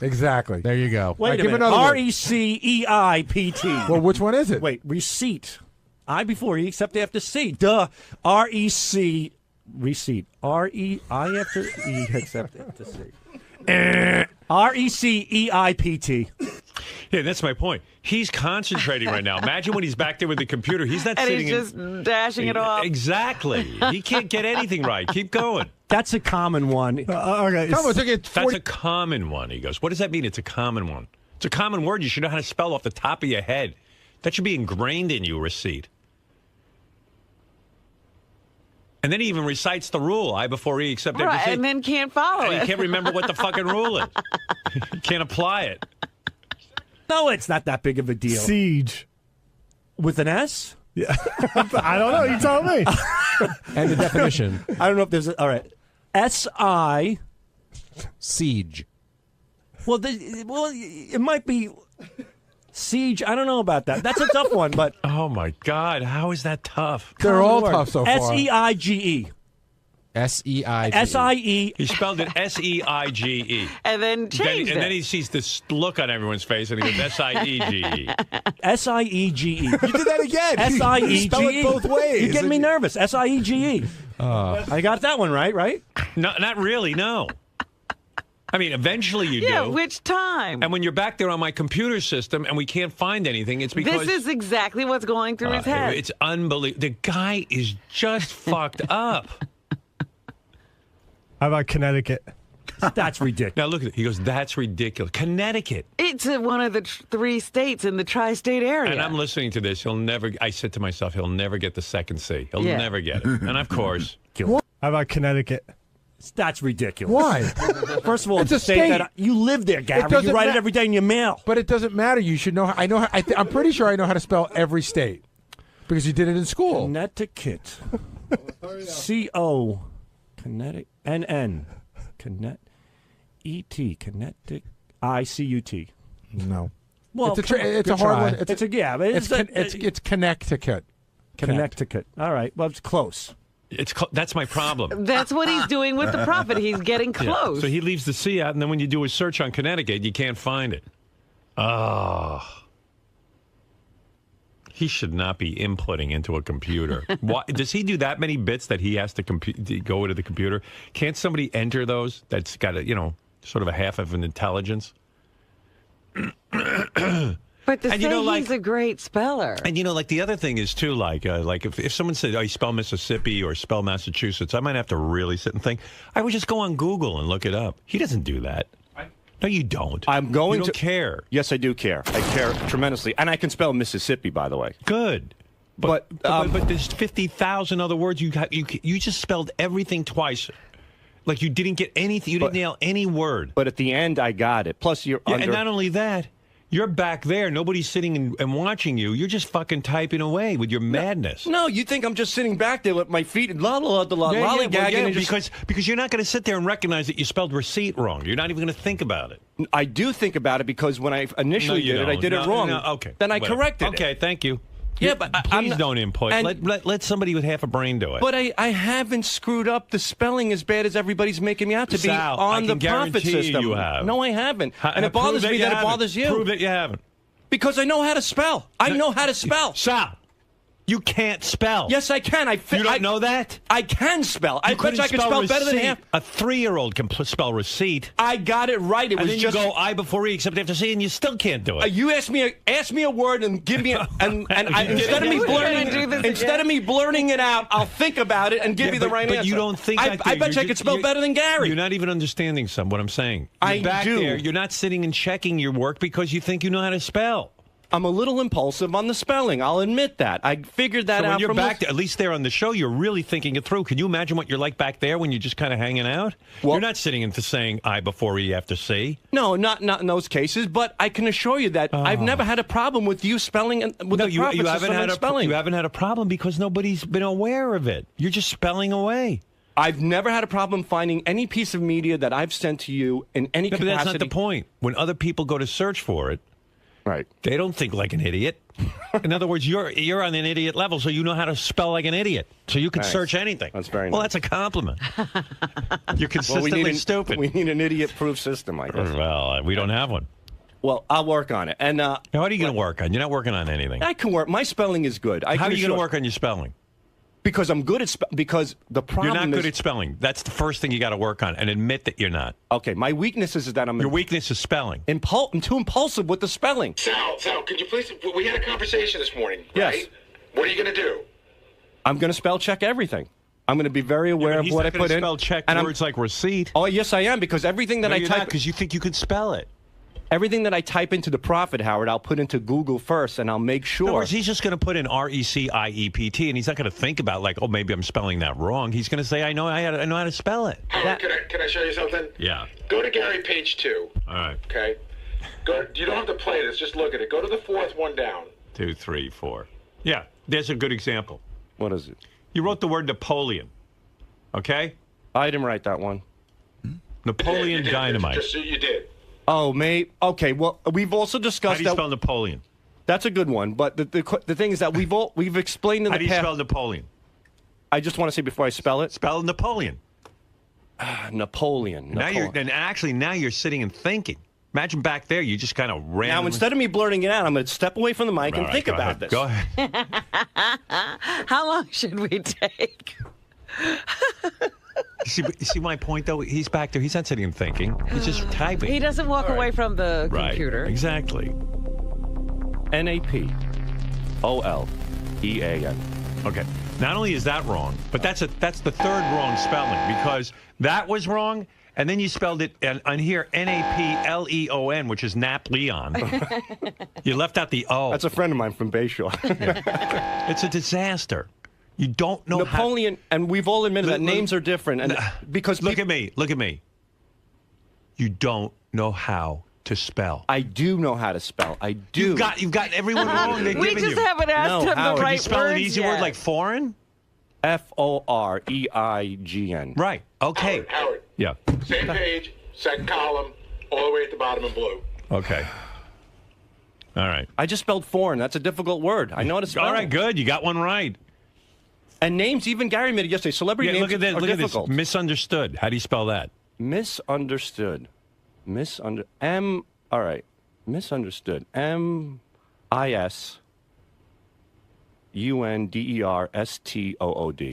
Exactly. There you go. Wait a give minute. another word. RECEIPT. Well, which one is it? Wait, receipt. I before E, except after C. Duh. REC. Receipt. REI after E, except after C. RECEIPT. Yeah, that's my point. He's concentrating right now. Imagine when he's back there with the computer. He's not And sitting he's just dashing it off. Exactly. He can't get anything right. Keep going. That's a common one. Okay. That's a common one, he goes. What does that mean? It's a common one. It's a common word. You should know how to spell off the top of your head. That should be ingrained in you, receipt. And then he even recites the rule, I before E, except after Right, C. and then can't follow And it. you can't remember what the fucking rule is. You can't apply it. No, it's not that big of a deal. Siege. With an S? Yeah. I don't know. You tell me. And the definition. I don't know if there's all right. S-I. Siege. Well, it might be siege. I don't know about that. That's a tough one, but. Oh, my God. How is that tough? They're all tough so far. S-E-I-G-E. S-E-I-G-E. S-I-E. He spelled it S-E-I-G-E. And then changed And then it. he sees this look on everyone's face, and he goes, S-I-E-G-E. S-I-E-G-E. You did that again. S-I-E-G-E. You spell it both ways. You're getting me nervous. S-I-E-G-E. I got that one right? No, not really, no. I mean, eventually you Yeah, do. which time? And when you're back there on my computer system and we can't find anything, it's because... This is exactly what's going through his head. It's unbelievable. The guy is just fucked up. How about Connecticut? That's ridiculous. Now look at it. He goes, that's ridiculous. Connecticut. It's one of the three states in the tri-state area. And I'm listening to this. I said to myself, he'll never get the second C. He'll Yeah. never get it. And of course... How about Connecticcut? That's ridiculous. Why? First of all, It's a state state. that you live there, Gary. doesn't You write it ma- every day in your mail. But it doesn't matter. You should know. I know. I'm pretty sure I know how to spell every state because you did it in school. Connecticut. C-O. Connecticut. N-N. Connect. E-T. Connecticut. I-C-U-T. No. Well, it's come on. a Good hard try. one. It's a yeah, but It's Connecticut. Connecticut. All right. Well, it's close. That's my problem. That's what he's doing with the prophet. He's getting Yeah. close. So he leaves the C out, and then when you do a search on Connecticut, you can't find it. Oh. He should not be inputting into a computer. Why, does he do that many bits that he has to go into the computer? Can't somebody enter those that's got a, sort of a half of an intelligence? But to And say he's a great speller. And like the other thing is too, like if someone said, "Oh, you spell Mississippi or spell Massachusetts," I might have to really sit and think. I would just go on Google and look it up. He doesn't do that. No, you don't. I'm going you don't care. Yes, I do care. I care tremendously, and I can spell Mississippi, by the way. Good. But there's 50,000 other words you just spelled everything twice. Like you didn't get anything. You didn't nail any word. But at the end, I got it. Plus, you're and not only that. You're back there. Nobody's sitting and watching you. You're just fucking typing away with your madness. No, you think I'm just sitting back there with my feet and lollygagging. Because you're not going to sit there and recognize that you spelled receipt wrong. You're not even going to think about it. I do think about it because when I initially did it, I did it wrong. Okay. Then I Whatever. corrected it. Okay, thank you. Yeah, but please don't input. and- Let somebody with half a brain do it. But I haven't screwed up the spelling as bad as everybody's making me out to Sal, be on I the can profit guarantee system. you have. No, I haven't. And it Prove bothers me you that it haven't. bothers you. Prove that you haven't. Because I know how to spell. I know how to spell. Sal, you can't spell. Yes, I can. You don't know that? I can spell. I bet couldn't I can spell better than receipt. half. A 3-year-old can spell receipt. I got it right. It And was then just you go I before E, except after C, and you still can't do it. You ask me a word and give me a, and instead of me We're gonna do blurting this instead again? of me blurting it out, I'll think about it and give you the right answer. But you don't think I bet you I could spell better than Gary. You're not even understanding what I'm saying. You're I back do. there. You're not sitting and checking your work because you think you know how to spell. I'm a little impulsive on the spelling. I'll admit that. I figured that So out when you're from back, at least there on the show, you're really thinking it through. Can you imagine what you're like back there when you're just kind of hanging out? You're not sitting into saying I before E after C. No, not in those cases. But I can assure you that I've never had a problem with you spelling with the profit system and spelling. You haven't had a problem because nobody's been aware of it. You're just spelling away. I've never had a problem finding any piece of media that I've sent to you in any But capacity. that's not the point. When other people go to search for it, right? They don't think like an idiot. In other words, you're on an idiot level, so you know how to spell like an idiot. So you can Nice. search anything. That's very well. nice. That's a compliment. You're Well, consistently stupid. We need an idiot-proof system, I guess. Well, we don't have one. Well, I'll work on it. And now, what are you going to work on? You're not working on anything. I can work. My spelling is good. How are you going to work on your spelling? Because I'm good at because the problem You're not good is at spelling. That's the first thing you got to work on, and admit that you're not. Okay, my weakness is that Your weakness is spelling. I'm too impulsive with the spelling. Sal, could you please? We had a conversation this morning, Yes. right? What are you going to do? I'm going to spell check everything. I'm going to be very aware of what I put in. Spell check and words like receipt. Oh, yes, I am, because everything that No, I you're type because you think you can spell it. Everything that I type into the Prophet, Howard, I'll put into Google first, and I'll make sure. In other words, he's just going to put in RECIEPT, and he's not going to think about, like, oh, maybe I'm spelling that wrong. He's going to say, I know how to spell it. Howard, can I show you something? Yeah. Go to Gary, page 2. All right. Okay. You don't have to play this. Just look at it. Go to the fourth one down. 2, 3, 4. Yeah, there's a good example. What is it? You wrote the word Napoleon. Okay? I didn't write that one. Napoleon You did. Dynamite. Just you did. Oh, mate. Okay. Well, we've also discussed How do you spell Napoleon? That's a good one. But the thing is that we've explained in How the do you past. spell Napoleon? I just want to say before I spell it. Spell Napoleon. Napoleon. Now you're sitting and thinking. Imagine back there, you just kind of randomly. Now, instead of me blurting it out, I'm going to step away from the mic and think about this. Go ahead. How long should we take? You see my point, though? He's back there. He's not sitting and thinking. He's just typing. He doesn't walk away from the computer. Exactly. NAPOLEAN. Okay. Not only is that wrong, but that's the third wrong spelling, because that was wrong, and then you spelled it on here NAPLEON, which is Napoleon. You left out the O. That's a friend of mine from Bayshore. It's a disaster. You don't know Napoleon, and we've all admitted that names are different. And because look at me. You don't know how to spell. I do know how to spell. I do. You've got everyone wrong. We just haven't asked him the right you spell an easy yet. word like foreign? FOREIGN. Right. Okay. Howard. Yeah. Same page, second column, all the way at the bottom in blue. Okay. All right. I just spelled foreign. That's a difficult word. I know how to spell. All right, good. You got one right. And names, even Gary made it yesterday. Celebrity names look at this. are Look difficult. at this. Misunderstood. How do you spell that? Misunderstood. All right. Misunderstood. MISUNDERSTOOD.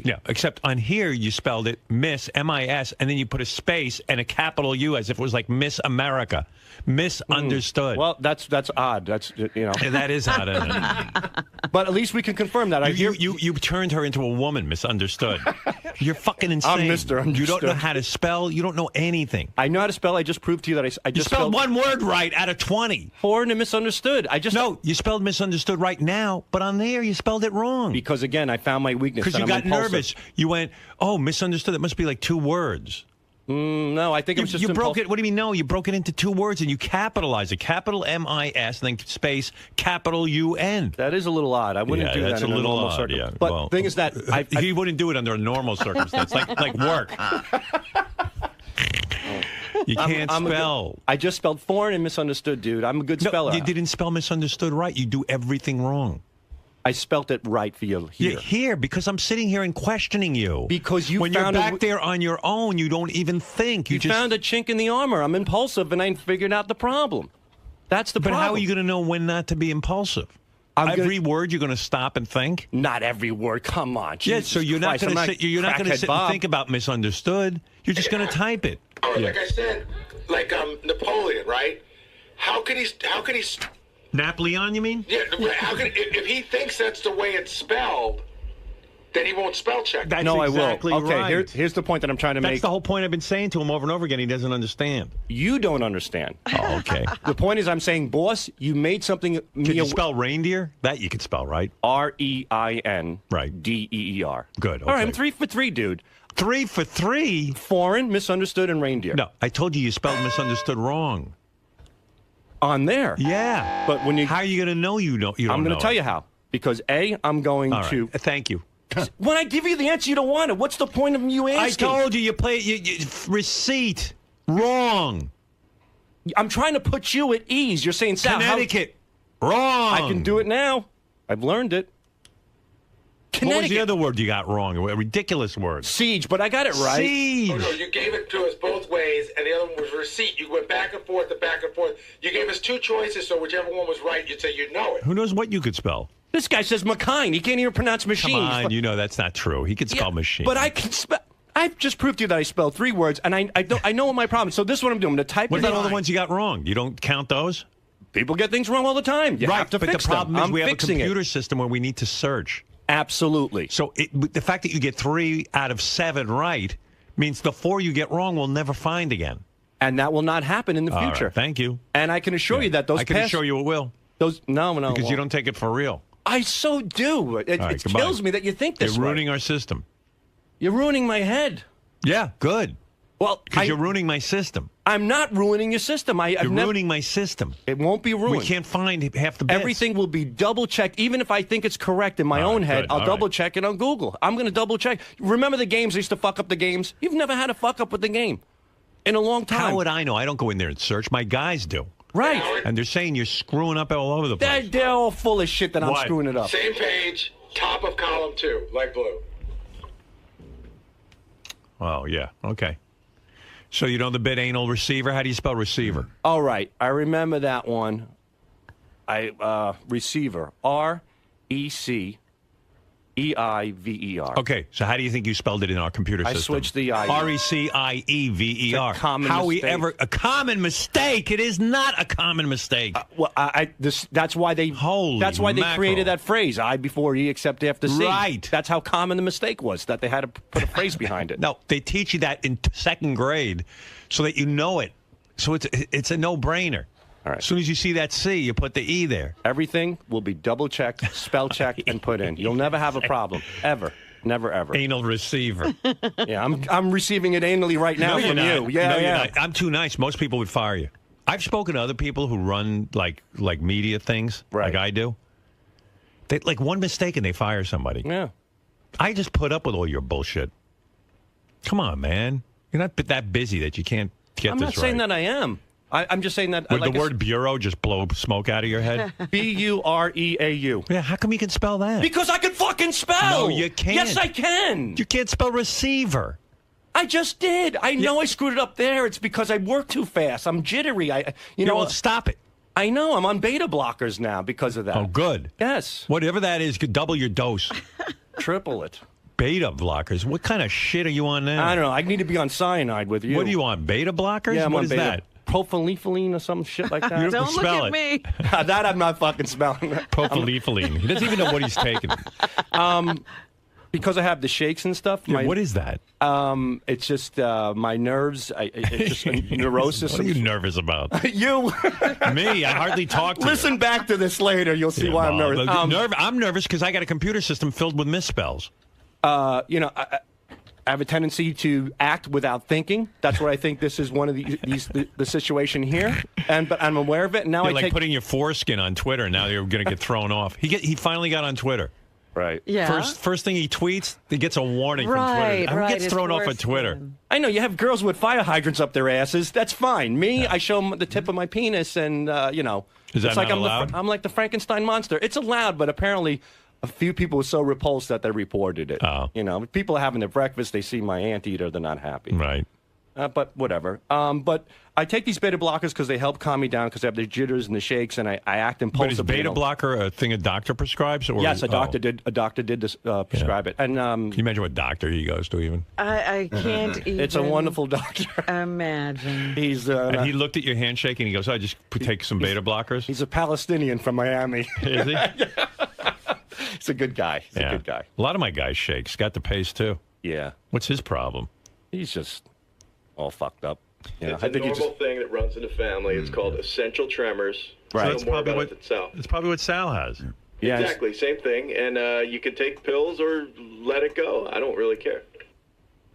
Yeah, except on here you spelled it Miss, M-I-S, and then you put a space and a capital U as if it was like Miss America. Misunderstood. Well, that's odd. That's, you know. Yeah, that is odd, isn't it? But at least we can confirm that. You turned her into a woman, misunderstood. You're fucking insane. I'm Mr. Understood. You don't know how to spell. You don't know anything. I know how to spell. I just proved to you that I just spelled one word right out of 20. Foreign and misunderstood. No, you spelled misunderstood right now, but on there you spelled it wrong. Because, again, I found my weakness. Because you got nervous. You went, oh, misunderstood. It must be like 2 words. No, I think it was just you broke it. What do you mean? No, you broke it into 2 words and you capitalized it. Capital M-I-S, and then space capital U-N. That is a little odd. I wouldn't do that that's in a little normal odd. circumstance. Yeah. But Well, the thing is that he wouldn't do it under a normal circumstance, like work. You can't spell. I just spelled foreign and misunderstood, dude. I'm a good speller. You didn't spell misunderstood right. You do everything wrong. I spelt it right for you here. Yeah, here, because I'm sitting here and questioning you. Because when you're back there on your own, you don't even think. You just found a chink in the armor. I'm impulsive, and I figured out the problem. That's the problem. But how are you going to know when not to be impulsive? Every word you're going to stop and think? Not every word. Come on. Yeah, so you're not going to sit. You're not going to sit and think about misunderstood. You're just going to type it. Like I said, like Napoleon, right? How could he? Napoleon, you mean? Yeah. How could if he thinks that's the way it's spelled, then he won't spell check. That's no, exactly I will. Okay, right. here's the point that I'm trying to make. That's the whole point I've been saying to him over and over again. He doesn't understand. You don't understand. Oh, okay. The point is, I'm saying, boss, you made something. Can you spell reindeer? That you can spell, right? REIN. Right. DEER. Good. Okay. All right, I'm 3 for 3, dude. 3 for 3? Foreign, misunderstood, and reindeer. No, I told you spelled misunderstood wrong. On there. Yeah. But when you... How are you going to know you don't I'm going to tell you how. Because, A, I'm going to... Thank you. When I give you the answer, you don't want it. What's the point of you asking? I told you, you receipt. Wrong. I'm trying to put you at ease. You're saying, Sal, Connecticut. Wrong. I can do it now. I've learned it. What was the other word you got wrong? A ridiculous word. Siege, but I got it right. Siege. Oh, no, you gave it to us both ways, and the other one was receipt. You went back and forth and back and forth. You gave us 2 choices, so whichever one was right, you'd say you know it. Who knows what you could spell? This guy says McKine. He can't even pronounce machine. Come on, you know that's not true. He could spell machine. But I can spell. I've just proved to you that I spelled 3 words, and I know what my problem is. So this is what I'm doing. I'm going to type. What about all the ones you got wrong? You don't count those? People get things wrong all the time. You have to but fix the problem them. is we have a fixing computer system where we need to search. Absolutely. So the fact that you get 3 out of 7 right means the 4 you get wrong we'll never find again. And that will not happen in the All future. right, thank you. And I can assure you that those I can assure you it will. No, Because well, you don't take it for real. I so do. It right, kills me that you think this You're way. ruining our system. You're ruining my head. Yeah, good. Well, because you're ruining my system. I'm not ruining your system. You're ruining my system. It won't be ruined. We can't find half the bits. Everything will be double checked. Even if I think it's correct in my own head, good. I'll All double right. check it on Google. I'm going to double check. Remember the games? I used to fuck up the games. You've never had a fuck up with the game in a long time. How would I know? I don't go in there and search. My guys do. Right. And they're saying you're screwing up all over the place. They're all full of shit that I'm What? screwing it up. Same page, top of column 2, light blue. Oh, yeah. Okay. So you know the bit anal receiver? How do you spell receiver? All right. I remember that one. Receiver. R-E-C-E-I-V-E-R. Okay, so how do you think you spelled it in our computer I system? switched the I. R-E-C-I-E-V-E-R. It's a common How we mistake. ever... A common mistake? It is not a common mistake. Well, that's why they mackerel. created that phrase, I before E except after C. Right. That's how common the mistake was, that they had to put a phrase behind it. No, they teach you that in second grade so that you know it. So it's a no-brainer. All right. As soon as you see that C, you put the E there. Everything will be double-checked, spell-checked, and put in. You'll never have a problem. Ever. Never, ever. Anal receiver. Yeah, I'm receiving it anally right now No, from you're you. not. Yeah, No, yeah. you're not. I'm too nice. Most people would fire you. I've spoken to other people who run like media things, like I do. They like one mistake and they fire somebody. Yeah. I just put up with all your bullshit. Come on, man. You're not that busy that you can't get I'm this not saying right. that I am. I'm just saying that. Would the word bureau just blow smoke out of your head? B-U-R-E-A-U. Yeah, how come you can spell that? Because I can fucking spell. No, you can't. Yes, I can. You can't spell receiver. I just did. I know I screwed it up there. It's because I work too fast. I'm jittery. You know, well, stop it. I know. I'm on beta blockers now because of that. Oh, good. Yes. Whatever that is, could double your dose. Triple it. Beta blockers. What kind of shit are you on now? I don't know. I need to be on cyanide with you. What are you on? Beta blockers? Yeah, I'm what on is beta. that? Propylene or some shit like that. You don't Look spell at it. me. That I'm not fucking smelling. Propylene. He doesn't even know what he's taking. Because I have the shakes and stuff. Yeah, what is that? It's just my nerves. It's just a neurosis. What are you nervous about? You. Me? I hardly talk to Listen back to this later. You'll see why I'm nervous. I'm nervous because I got a computer system filled with misspells. You know, I have a tendency to act without thinking. That's what I think this is one of the situation here. But I'm aware of it. And now You're like putting your foreskin on Twitter. Now you're going to get thrown off. He finally got on Twitter. Right. Yeah. First thing he tweets, he gets a warning from Right, Twitter. Who right, gets it's thrown off worse at Twitter? I know you have girls with fire hydrants up their asses. That's fine. Me, I show them the tip of my penis, and you know, Is that it's like not allowed? I'm like the Frankenstein monster. It's allowed, but apparently, a few people were so repulsed that they reported it. Oh. You know, people are having their breakfast. They see my anteater, they're not happy. Right. But whatever. But I take these beta blockers because they help calm me down because I have the jitters and the shakes, and I act But impulsively. is beta blocker a thing a doctor prescribes? Or, Yes, a doctor did. A doctor did prescribe it, and Can you imagine what doctor he goes to even? I can't even. it's a wonderful doctor. Imagine. He's And he looked at your handshake and he goes, "I just take some beta blockers." He's a Palestinian from Miami. Is he? He's a good guy. He's a good guy. A lot of my guys shakes got the pace too. Yeah. What's his problem? He's just all fucked up. Yeah, It's a normal thing that runs in the family. It's called essential tremors. Right. Know That's more probably about what- it than Sal. It's probably what Sal has. Yeah, Exactly, same thing. And you can take pills or let it go. I don't really care.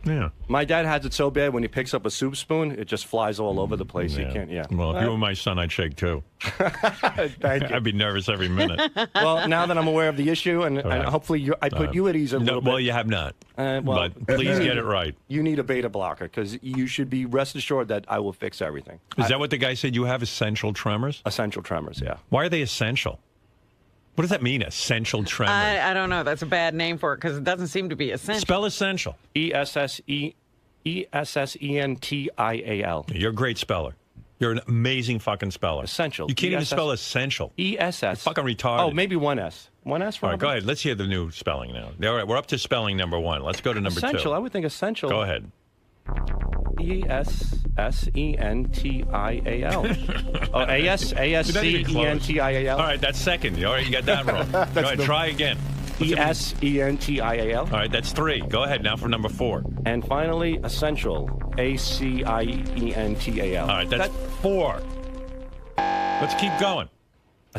Yeah. My dad has it so bad when he picks up a soup spoon, it just flies all over the place. He can't. Yeah. Well, if you were my son, I'd shake too. Thank you. I'd be nervous every minute. Well, now that I'm aware of the issue, and hopefully I put you at ease a little bit. Well, you have not. Well, but please get it right. You need a beta blocker because you should be rest assured that I will fix everything. Is that what the guy said? You have essential tremors? Essential tremors, yeah. Why are they essential? What does that mean, essential tremors? I don't know. That's a bad name for it because it doesn't seem to be essential. Spell essential. ESSENTIAL. You're a great speller. You're an amazing fucking speller. Essential. You can't even spell essential. ESS. You're fucking retarded. Oh, maybe one S. One S. All right, go ahead. Let's hear the new spelling now. All right, we're up to spelling number one. Let's go to number Essential. I two. would think essential. Go ahead. ESSENTIAL. Oh, ASCENTIAL. All right, that's second. All right, you got that wrong. Go ahead, try again. ESENTIAL. All right, that's 3. Go ahead now for number 4. And finally, Essential. ACIENTAL. All right, that's 4. Let's keep going.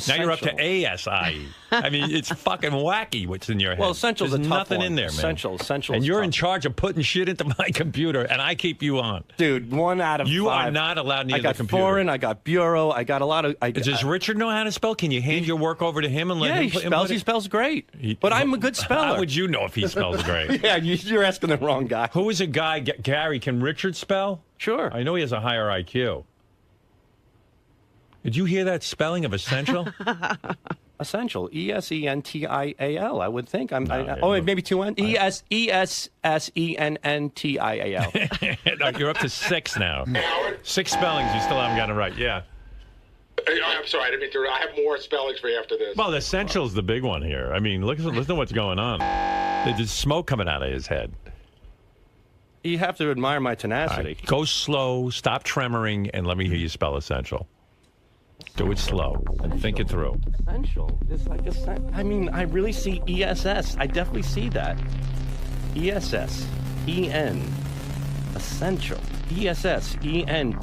Now you're up to ASIE. I mean, it's fucking wacky what's in your head. Well, Essential's There's a tough nothing one. in there, man. Essential. And you're in tough. charge of putting shit into my computer, and I keep you on. Dude, 1 out of 5. You are not allowed near I got the computer. foreign, I got bureau, I got a lot of... Does Richard know how to spell? Can you hand your work over to him and let him put input it? He spells great. But I'm a good speller. How would you know if he spells great? Yeah, you're asking the wrong guy. Who is a guy, Gary, can Richard spell? Sure. I know he has a higher IQ. Did you hear that spelling of essential? Essential. ESENTIAL, I would think. Maybe 2 N. ESSENNTIAL. No, you're up to 6 now. 6 spellings, you still haven't gotten it right. Yeah. I'm sorry, I didn't mean to. I have more spellings for you after this. Well, the essential's the big one here. I mean, listen to what's going on. There's smoke coming out of his head. You have to admire my tenacity. Right, go slow, stop tremoring, and let me hear you spell essential. Do it slow and think it through. Essential is like I mean, I really see ESS. I definitely see that. ESSEN. Essential. ESSENTIAL.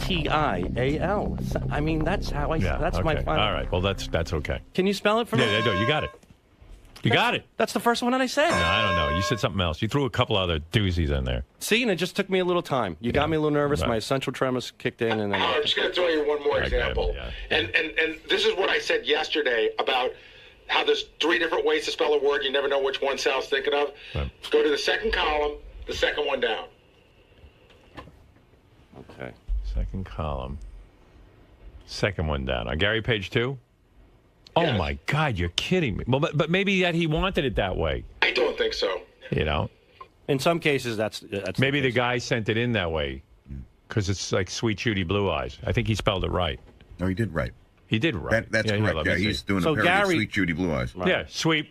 I mean, that's how I. Yeah, that's okay. my final. All right. Well, that's okay. Can you spell it for me? Yeah, you got it. You got it. That's the first one that I said. No, I don't know. You said something else. You threw a couple other doozies in there. See, and it just took me a little time. You got me a little nervous. Right. My essential tremors kicked in, and then I'm just going to throw you one more example. Yeah. And this is what I said yesterday about how there's 3 different ways to spell a word. You never know which one Sal's thinking of. Right. Go to the second column, the second one down. Okay. Second column. Second one down. Gary, page 2? Oh, yes. My God, you're kidding me. Well, but maybe that he wanted it that way. I don't think so. You know? In some cases, that's maybe the guy sent it in that way because it's like Sweet Judy Blue Eyes. I think he spelled it right. No, he did right. He did right. That's correct. Yeah, he's doing a parody of Sweet Judy Blue Eyes. Right. Yeah, sweet.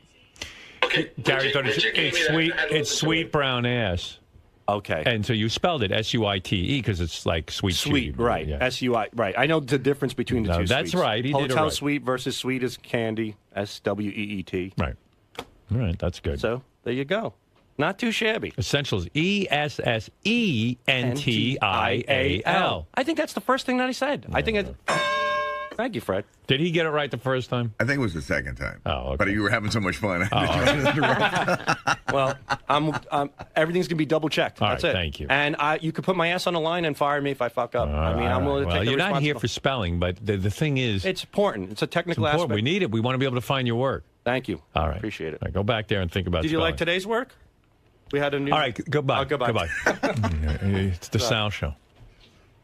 Okay. Gary thought it's sweet. It's sweet brown ass. Okay. And so you spelled it S-U-I-T-E because it's like sweet. Sweet, right. Yeah. S-U-I, right. I know the difference between the two that's sweets. right. He Hotel did it right. sweet versus sweet is candy, S-W-E-E-T. Right. All right, that's good. So there you go. Not too shabby. Essentials, ESSENTIAL. I think that's the first thing that he said. I think it... Thank you, Fred. Did he get it right the first time? I think it was the second time. Oh, okay. But you were having so much fun. Well, everything's going to be double checked. That's right, it. Thank you. And you could put my ass on the line and fire me if I fuck up. I mean, I'm willing to take the you're not here responsibility. for spelling, but the thing is... It's important. It's a technical it's important. aspect. We need it. We want to be able to find your work. Thank you. All right. Appreciate it. All right, go back there and think about Did you spelling. like today's work? We had a new... All right, goodbye. Oh, goodbye. Goodbye. It's the Sal Show.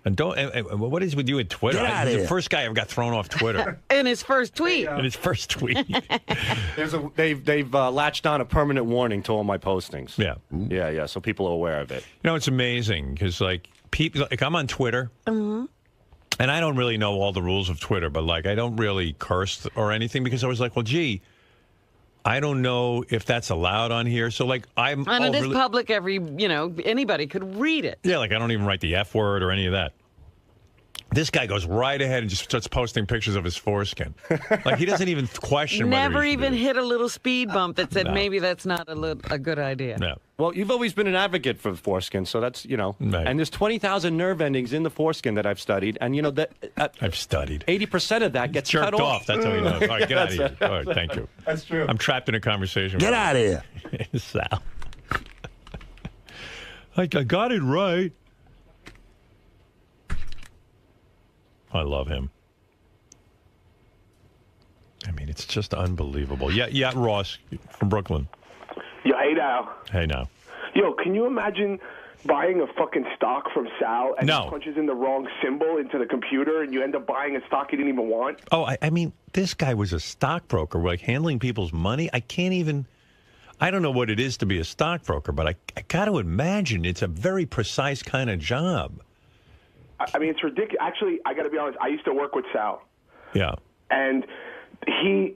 And what is with you at Twitter? Get out of He's here. the first guy ever got thrown off Twitter. In his first tweet. In his first tweet. They've latched on a permanent warning to all my postings. Yeah. Yeah. So people are aware of it. You know, it's amazing because people, I'm on Twitter. Mm-hmm. And I don't really know all the rules of Twitter, but I don't really curse or anything because I was like, well, gee, I don't know if that's allowed on here. So I'm And it is public. Anybody could read it. Yeah, I don't even write the F word or any of that. This guy goes right ahead and just starts posting pictures of his foreskin. He doesn't even question whether Never he should even do it. hit a little speed bump that said No. maybe that's not a good idea. No. Well, you've always been an advocate for the foreskin, so that's, Right. And there's 20,000 nerve endings in the foreskin that I've studied, and that I've studied. 80% of that gets Jerked cut off. That's how he knows. All right, get out of here. All right, thank you. That's true. I'm trapped in a conversation. Get out of here. Sal. I got it right. I love him. I mean, it's just unbelievable. Yeah, Ross from Brooklyn. Yo, hey now. Hey now. Yo, can you imagine buying a fucking stock from Sal and No. he punches in the wrong symbol into the computer and you end up buying a stock you didn't even want? Oh, I mean, this guy was a stockbroker, handling people's money. I don't know what it is to be a stockbroker, but I got to imagine it's a very precise kind of job. I mean, it's ridiculous. Actually, I got to be honest, I used to work with Sal. Yeah. And he,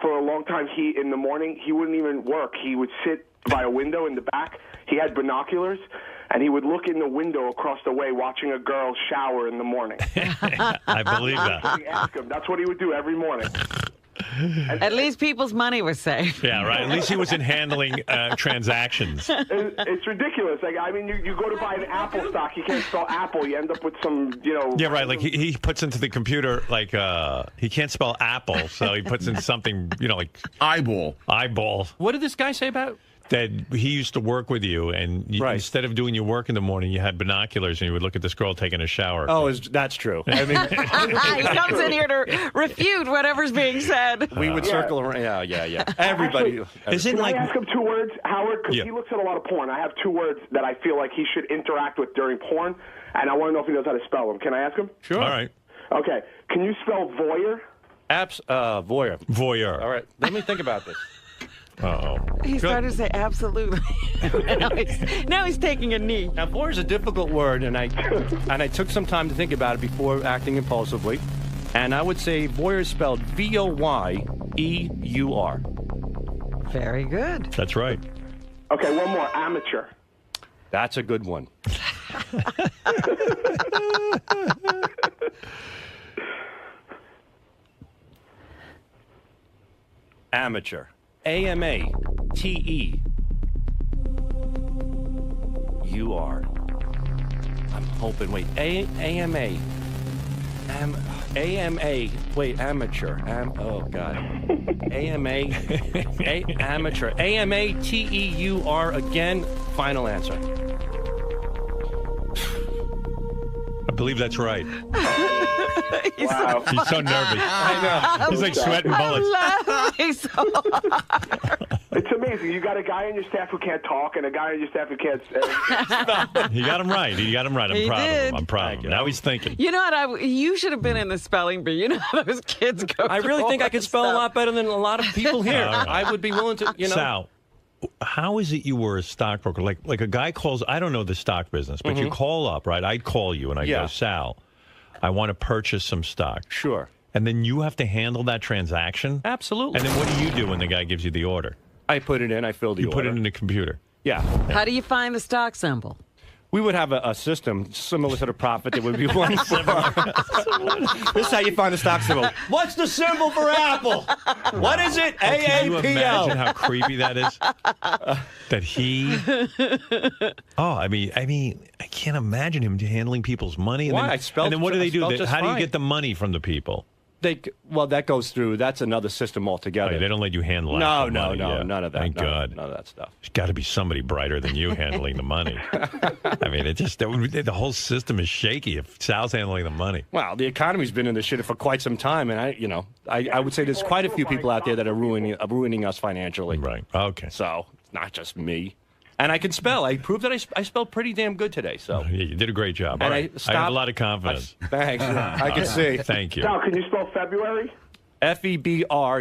for a long time, in the morning, he wouldn't even work. He would sit by a window in the back. He had binoculars, and he would look in the window across the way watching a girl shower in the morning. I believe that. Ask him. That's what he would do every morning. At least people's money was safe. Yeah, right. At least he wasn't handling transactions. It's ridiculous. Like, I mean, you go to buy an Apple stock, you can't spell Apple. You end up with some, Yeah, right. Like he puts into the computer, like he can't spell apple, so he puts in something, like eyeball. What did this guy say about? That he used to work with you, and instead of doing your work in the morning, you had binoculars, and you would look at this girl taking a shower. Oh, that's true. I mean, he comes in here to refute whatever's being said. We would circle around. Yeah. Everybody. Can I ask him 2 words, Howard? Because he looks at a lot of porn. I have 2 words that I feel like he should interact with during porn, and I want to know if he knows how to spell them. Can I ask him? Sure. All right. Okay. Can you spell voyeur? Voyeur. Voyeur. All right. Let me think about this. Uh-oh. He started to say absolutely. now he's taking a knee. Now, voyeur is a difficult word, and I took some time to think about it before acting impulsively. And I would say voyeur is spelled V-O-Y-E-U-R. Very good. That's right. Okay, one more. Amateur. That's a good one. Amateur. A-M-A-T-E-U-R. I'm hoping. Wait. A-M-A. A-M-A. Wait, amateur. Oh, God. A-M-A. Amateur. A-M-A-T-E-U-R again. Final answer. I believe that's right. Wow. He's so nervous. I know. He's like sweating bullets. It's amazing. You got a guy on your staff who can't talk and a guy on your staff who can't. He got him right. I'm He proud did. of him. I'm proud of him. Now he's thinking. You know what? You should have been in the spelling bee. You know how those kids go. I really think I could spell a lot better than a lot of people here. All right. I would be willing to, Sal, how is it you were a stockbroker? Like a guy calls, I don't know the stock business, but you call up, right? I'd call you and I go, Sal, I want to purchase some stock. Sure. And then you have to handle that transaction? Absolutely. And then what do you do when the guy gives you the order? I put it in. I fill the order. You put it in the computer. Yeah. How do you find the stock symbol? We would have a system similar to the Prophet that would be one for. This is how you find the stock symbol. What's the symbol for Apple? What is it? AAPL. Can you imagine how creepy that is? That he. Oh, I mean, I can't imagine him handling people's money. And Why? Then, I spelled. And then what do they do? How How do you get the money from the people? Well, that goes through. That's another system altogether. Oh, they don't let you handle No, actual money. Yeah. none of that. Thank God. None of that stuff. There's got to be somebody brighter than you handling the money. I mean, the whole system is shaky if Sal's handling the money. Well, the economy's been in this shit for quite some time, and I would say there's quite a few people out there that are ruining us financially. Right. Okay. So it's not just me. And I can spell. I proved that I spelled pretty damn good today. So yeah, you did a great job. And I have a lot of confidence. Thanks. I can see. Thank you. Now, can you spell February? February.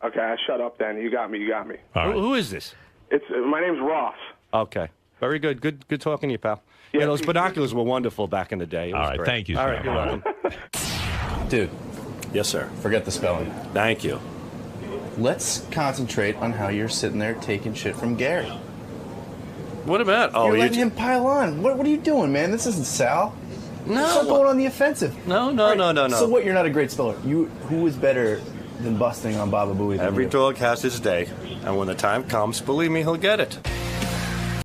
Okay, I shut up then. You got me. All right. Who is this? My name's Ross. Okay. Very good. Good talking to you, pal. Yeah, those binoculars were wonderful back in the day. It was All right. great. Thank you. All Sal. right. You're welcome. Dude. Yes, sir. Forget the spelling. Thank you. Let's concentrate on how you're sitting there taking shit from Gary. What about? You're letting him pile on. What are you doing, man? This isn't Sal. No. Stop going on the offensive. No. So what? You're not a great speller. Who is better than busting on Baba Booey? Every dog has his day, and when the time comes, believe me, he'll get it.